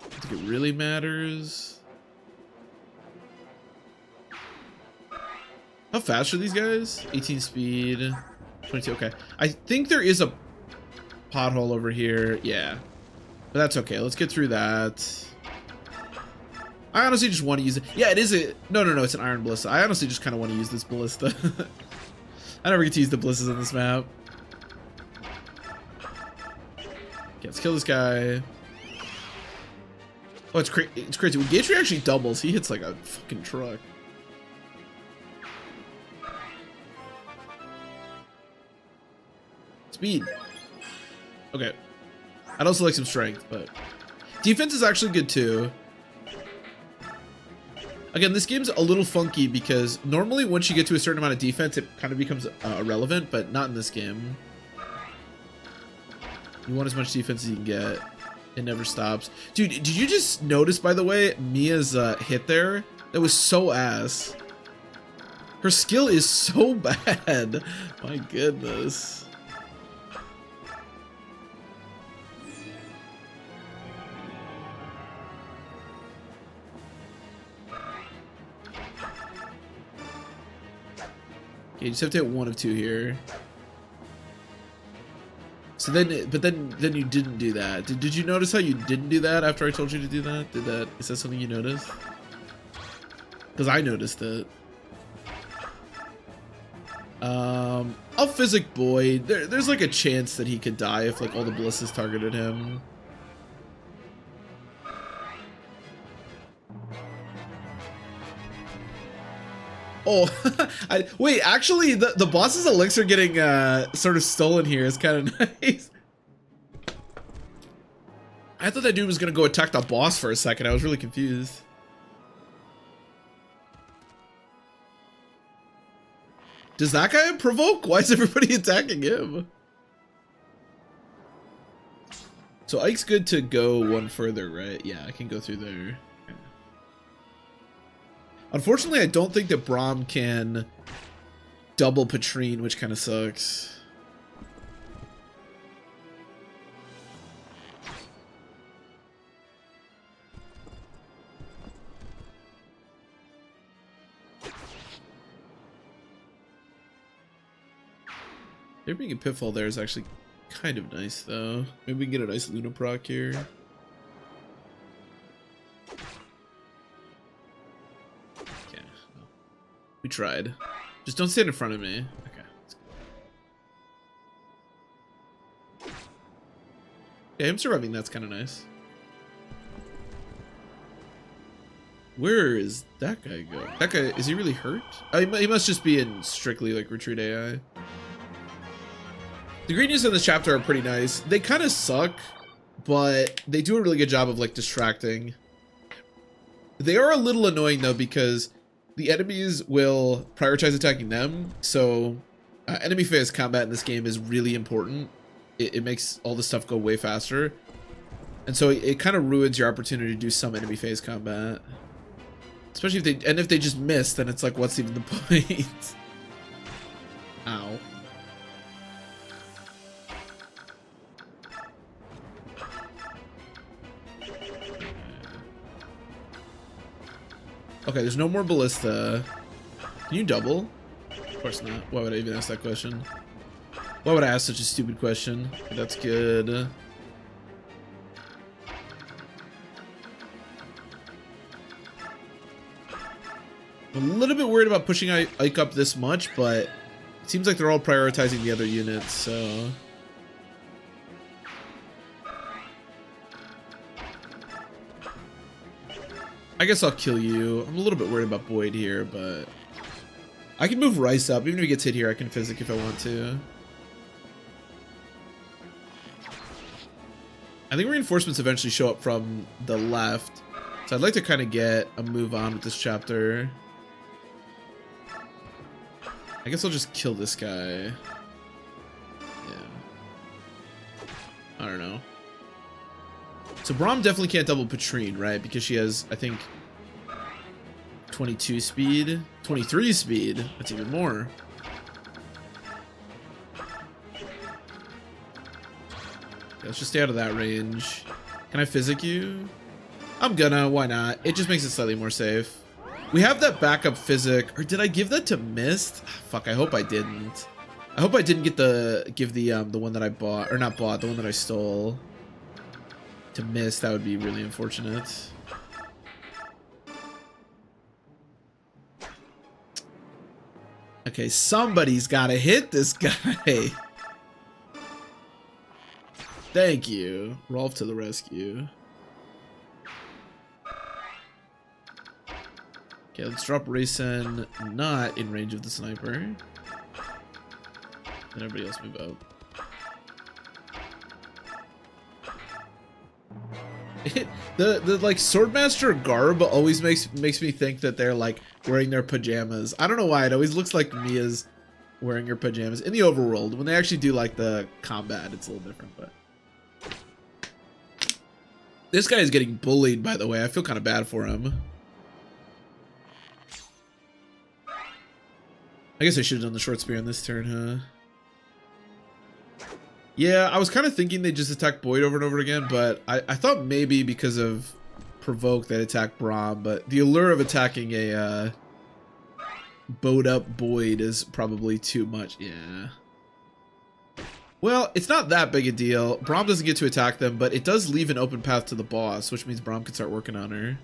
I think it really matters. How fast are these guys? 18 speed, 22, okay. I think there is a pothole over here, yeah. But that's okay. Let's get through that. I honestly just want to use it. Yeah, it is a... No, it's an iron ballista. I honestly just kind of want to use this ballista. I never get to use the ballistas on this map. Okay, let's kill this guy. Oh, it's crazy. When Gatry actually doubles, he hits like a fucking truck. Speed. Okay. I'd also like some strength, but... Defense is actually good too. Again, this game's a little funky because normally once you get to a certain amount of defense, it kind of becomes irrelevant, but not in this game. You want as much defense as you can get. It never stops. Dude, did you just notice, by the way, Mia's hit there? That was so ass. Her skill is so bad. My goodness. Okay, you just have to hit one of two here. So then, but then you didn't do that. Did you notice how you didn't do that after I told you to do that? Is that something you noticed? Because I noticed it. I'll physic Boyd. There's like a chance that he could die if like all the ballistas targeted him. Oh, wait, actually, the boss's elixir getting sort of stolen here is kind of nice. I thought that dude was going to go attack the boss for a second. I was really confused. Does that guy provoke? Why is everybody attacking him? So Ike's good to go one further, right? Yeah, I can go through there. Unfortunately, I don't think that Braum can double Patrine, which kind of sucks. There being a pitfall there is actually kind of nice, though. Maybe we can get a nice Luna proc here. We tried. Just don't stand in front of me. Okay. Yeah, him surviving, that's kind of nice. Where is that guy going? That guy, is he really hurt? Oh, he must just be in strictly like retreat AI. The green news in this chapter are pretty nice. They kind of suck, but they do a really good job of like distracting. They are a little annoying though because the enemies will prioritize attacking them, so enemy phase combat in this game is really important. It makes all the stuff go way faster, and so it kind of ruins your opportunity to do some enemy phase combat. Especially if they just miss, then it's like, what's even the point? Ow. Okay, there's no more ballista. Can you double? Of course not. Why would I even ask that question? Why would I ask such a stupid question? Okay, that's good. I'm a little bit worried about pushing Ike up this much, but it seems like they're all prioritizing the other units, so... I guess I'll kill you. I'm a little bit worried about Boyd here, but I can move Rice up. Even if he gets hit here, I can physic if I want to. I think reinforcements eventually show up from the left, so I'd like to kind of get a move on with this chapter. I guess I'll just kill this guy. Yeah. I don't know. So Braum definitely can't double Patrine, right? Because she has, I think, 22 speed, 23 speed. That's even more. Okay, let's just stay out of that range. Can I physic you? I'm gonna, why not? It just makes it slightly more safe. We have that backup physic, or did I give that to Mist? Fuck, I hope I didn't. I hope I didn't get give the one that I bought, or not bought, the one that I stole. to miss. That would be really unfortunate. Okay, somebody's got to hit this guy. Thank you. Rolf to the rescue. Okay, let's drop Rayson not in range of the sniper. And everybody else move out. The like Swordmaster garb always makes me think that they're like wearing their pajamas. I don't know why. It always looks like Mia's wearing her pajamas in the overworld. When they actually do like the combat, it's a little different. But this guy is getting bullied, by the way. I feel kind of bad for him. I guess I should have done the short spear on this turn, huh? Yeah, I was kind of thinking they just attack Boyd over and over again, but I thought maybe because of Provoke they'd attack Braum, but the allure of attacking a bowed up Boyd is probably too much. Yeah. Well, it's not that big a deal. Braum doesn't get to attack them, but it does leave an open path to the boss, which means Braum can start working on her.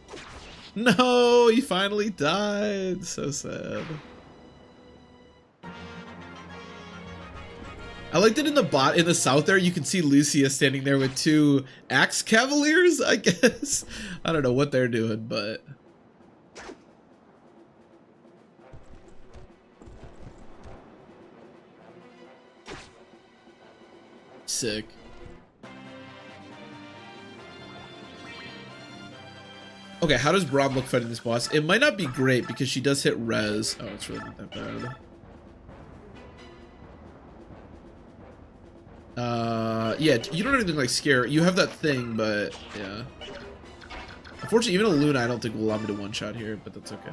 No, he finally died. So sad. I like that in the south there, you can see Lucia standing there with two axe cavaliers, I guess. I don't know what they're doing, but... Sick. Okay, how does Braum look fighting this boss? It might not be great because she does hit res. Oh, it's really not that bad. Yeah, you don't have anything like scare. You have that thing, but yeah. Unfortunately, even a Luna I don't think will allow me to one-shot here, but that's okay.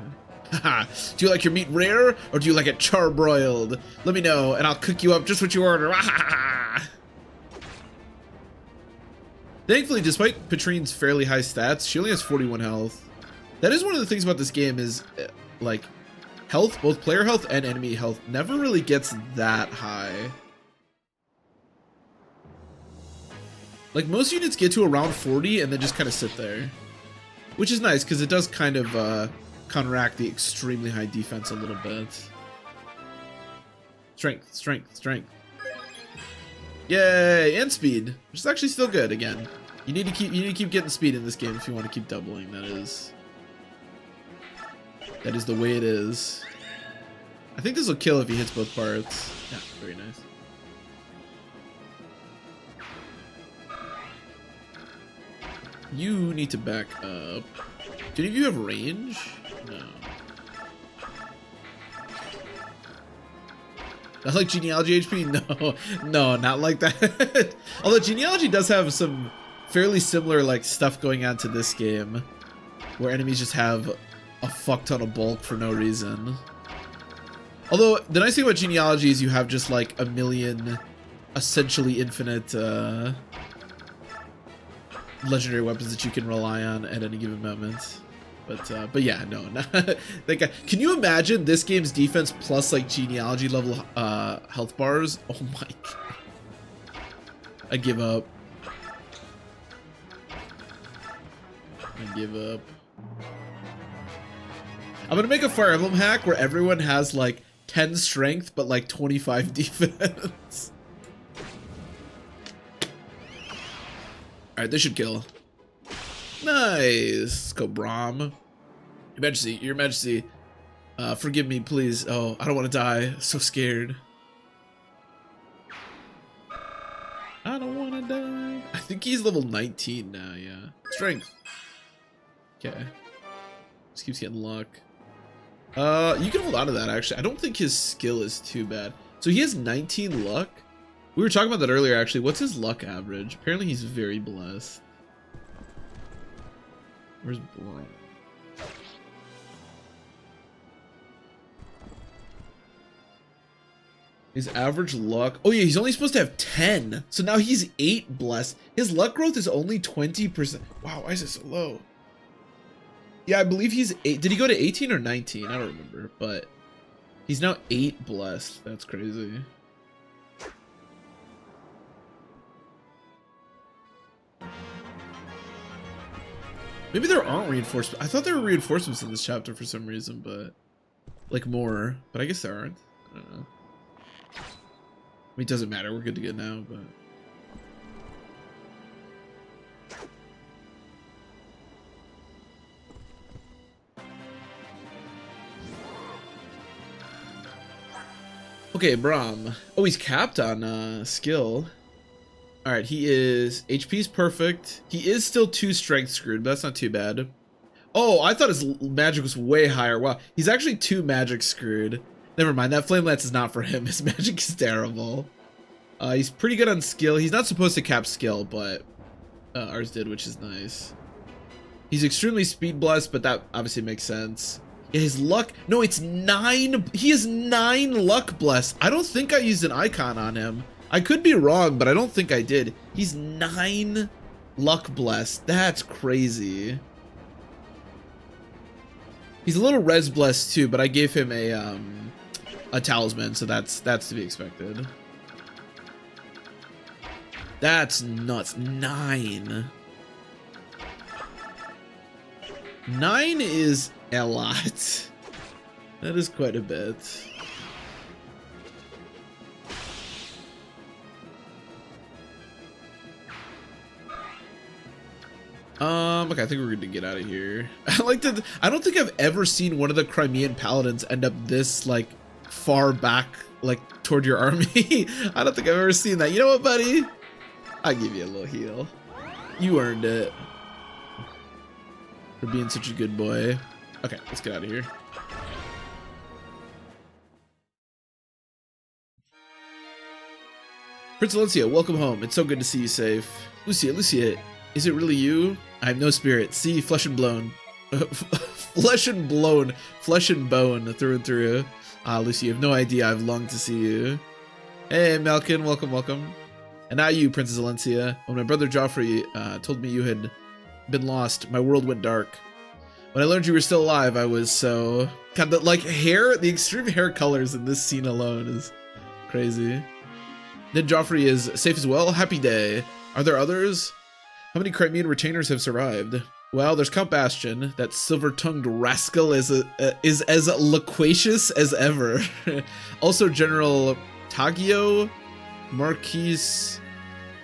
Haha. Do you like your meat rare, or do you like it charbroiled? Let me know, and I'll cook you up just what you order. Thankfully, despite Patrine's fairly high stats, she only has 41 health. That is one of the things about this game is, like, health, both player health and enemy health, never really gets that high. Like, most units get to around 40 and then just kind of sit there. Which is nice, because it does kind of counteract the extremely high defense a little bit. Strength, strength, strength. Yay! And speed, which is actually still good, again. You need to keep getting speed in this game if you want to keep doubling, that is the way it is. I think this will kill if he hits both parts. Yeah, very nice. You need to back up. Do any of you have range? No. Not like Genealogy HP? No. No, not like that. Although Genealogy does have some fairly similar like stuff going on to this game, where enemies just have a fuck ton of bulk for no reason. Although the nice thing about Genealogy is you have just like a million essentially infinite legendary weapons that you can rely on at any given moment. But yeah, no, like, can you imagine this game's defense plus like Genealogy level health bars? Oh my god. I give up. I give up. I'm gonna make a Fire Emblem hack where everyone has like 10 strength but like 25 defense. Alright, this should kill. Nice. Let's go, Braum. Your Majesty, Your Majesty. Forgive me, please. Oh, I don't want to die. So scared. I don't want to die. I think he's level 19 now, yeah. Strength. Okay. Just keeps getting luck. You can hold on to that, actually. I don't think his skill is too bad. So he has 19 luck. We were talking about that earlier, actually. What's his luck average? Apparently he's very blessed. Where's Braum? His average luck. Oh yeah, he's only supposed to have 10. So now he's 8 blessed. His luck growth is only 20%. Wow, why is it so low? Yeah, I believe he's 8. Did he go to 18 or 19? I don't remember, but he's now 8 blessed. That's crazy. Maybe there aren't reinforcements. I thought there were reinforcements in this chapter for some reason, but like more. But I guess there aren't. I don't know. I mean, it doesn't matter. We're good to go now, but. Okay, Braum. Oh, he's capped on skill. All right, he is HP's perfect. He is still 2 strength screwed, but that's not too bad. Oh, I thought his magic was way higher. Wow, he's actually 2 magic screwed. Never mind, that flame lance is not for him. His magic is terrible. He's pretty good on skill. He's not supposed to cap skill, but ours did, which is nice. He's extremely speed blessed, but that obviously makes sense. Yeah, his luck, no, it's 9. He is 9 luck blessed. I don't think I used an icon on him. I could be wrong, but I don't think I did. He's 9 luck blessed. That's crazy. He's a little res blessed too, but I gave him a talisman, so that's to be expected. That's nuts. 9. 9 is a lot. That is quite a bit. Okay, I think we're good to get out of here. I don't think I've ever seen one of the Crimean paladins end up this, like, far back, like, toward your army. I don't think I've ever seen that. You know what, buddy? I'll give you a little heal. You earned it. For being such a good boy. Okay, let's get out of here. Prince Valencia, welcome home. It's so good to see you safe. Lucia, is it really you? I have no spirit. See, flesh and blown. Flesh and bone through and through. Ah, Lucy, you have no idea I've longed to see you. Hey, Malkin, welcome. And now you, Princess Valencia. When my brother Joffrey told me you had been lost, my world went dark. When I learned you were still alive, I was so... God, the extreme hair colors in this scene alone is crazy. Then Joffrey is safe as well. Happy day. Are there others? How many Crimean retainers have survived? Well, there's Count Bastion. That silver-tongued rascal is as loquacious as ever. Also, General Tagio, Marquis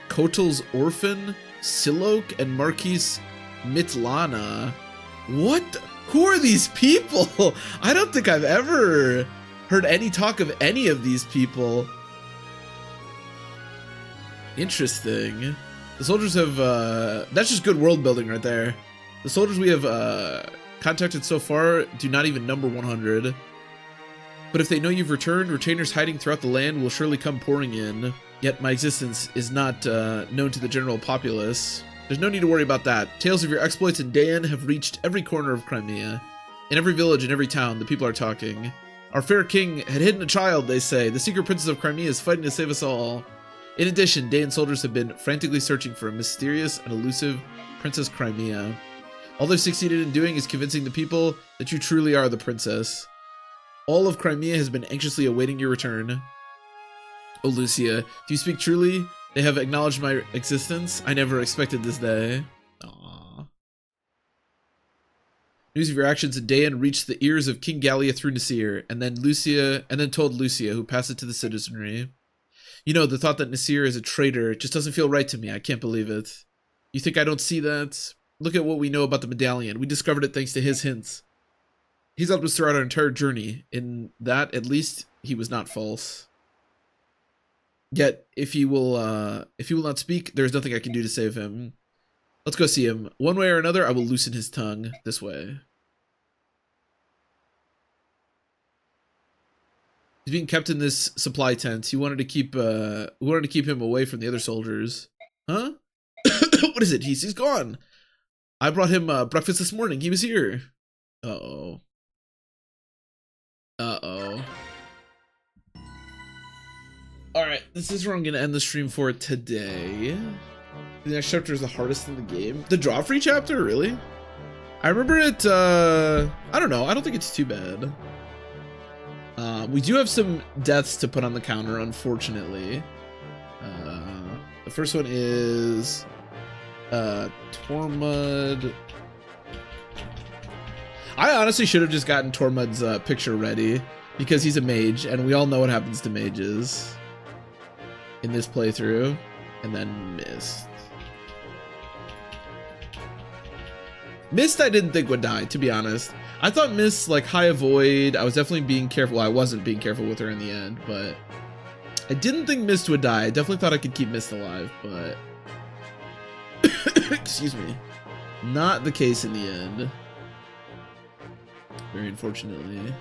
Kotal's orphan, Silok, and Marquis Mitlana. What? Who are these people? I don't think I've ever heard any talk of any of these people. Interesting. The soldiers have, that's just good world building right there. The soldiers we have contacted so far do not even number 100. But if they know you've returned, retainers hiding throughout the land will surely come pouring in. Yet my existence is not known to the general populace. There's no need to worry about that. Tales of your exploits in Dayan have reached every corner of Crimea. In every village and every town, the people are talking. Our fair king had hidden a child, they say. The secret princess of Crimea is fighting to save us all. In addition, Dayan soldiers have been frantically searching for a mysterious and elusive Princess Crimea. All they've succeeded in doing is convincing the people that you truly are the princess. All of Crimea has been anxiously awaiting your return. Oh, Lucia, do you speak truly? They have acknowledged my existence? I never expected this day. Aww. News of your actions in Dayan reached the ears of King Gallia through Nasir, and then told Lucia, who passed it to the citizenry. You know, the thought that Nasir is a traitor just doesn't feel right to me. I can't believe it. You think I don't see that? Look at what we know about the medallion. We discovered it thanks to his hints. He's helped us throughout our entire journey. In that, at least, he was not false. Yet, if he will not speak, there is nothing I can do to save him. Let's go see him. One way or another, I will loosen his tongue. This way. He's being kept in this supply tent. We wanted to keep him away from the other soldiers. Huh? What is it? He's gone. I brought him breakfast this morning. He was here. Uh-oh. Alright, this is where I'm gonna end the stream for today. The next chapter is the hardest in the game. The Joffrey chapter? Really? I remember it, I don't know. I don't think it's too bad. We do have some deaths to put on the counter, unfortunately. The first one is Tormund I honestly should have just gotten Tormud's picture ready because he's a mage and we all know what happens to mages in this playthrough, and then missed. Mist I didn't think would die, to be honest. I thought Mist, like, high avoid, I was definitely being careful. Well, I wasn't being careful with her in the end, but I didn't think Mist would die. I definitely thought I could keep Mist alive, but excuse me, not the case in the end. Very unfortunately.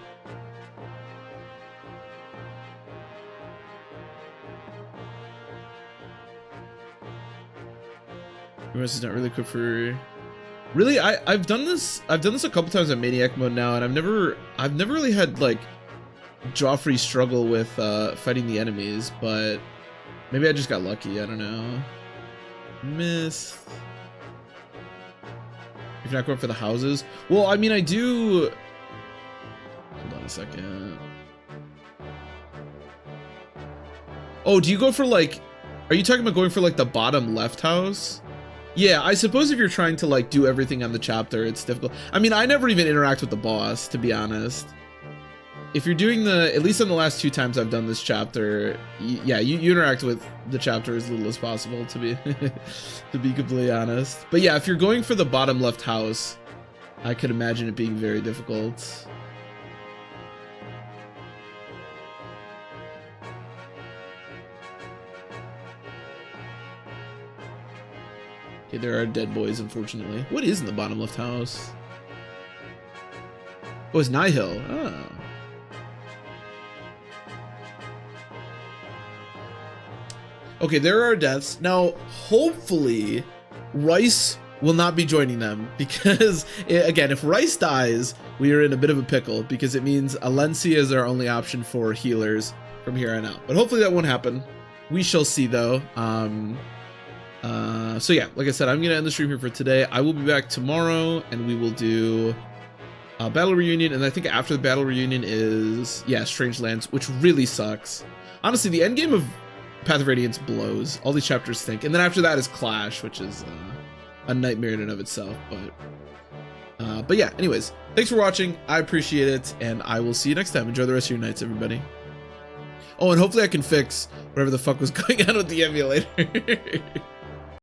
Radiance is not really equipped for. Really, I've done this a couple times in Maniac mode now, and I've never really had like Joffrey struggle with fighting the enemies, but maybe I just got lucky. I don't know. Missed. If you're not going for the houses, well, I mean, I do. Hold on a second. Oh, do you go for like? Are you talking about going for like the bottom left house? Yeah, I suppose if you're trying to like do everything on the chapter, it's difficult. I mean, I never even interact with the boss, to be honest. If you're doing at least in the last 2 times I've done this chapter, yeah, you interact with the chapter as little as possible, to be to be completely honest. But yeah, if you're going for the bottom left house, I could imagine it being very difficult. Okay, there are dead boys, unfortunately. What is in the bottom left house? Oh, it's Nihil. Oh. Okay, there are deaths. Now, hopefully, Rice will not be joining them because, again, if Rice dies, we are in a bit of a pickle because it means Alencia is our only option for healers from here on out. But hopefully that won't happen. We shall see, though. So yeah, like I said, I'm gonna end the stream here for today. I will be back tomorrow, and we will do a battle reunion. And I think after the battle reunion is, yeah, Strange Lands, which really sucks. Honestly, the end game of Path of Radiance blows. All these chapters stink. And then after that is Clash, which is a nightmare in and of itself. But yeah, anyways, thanks for watching. I appreciate it, and I will see you next time. Enjoy the rest of your nights, everybody. Oh, and hopefully I can fix whatever the fuck was going on with the emulator.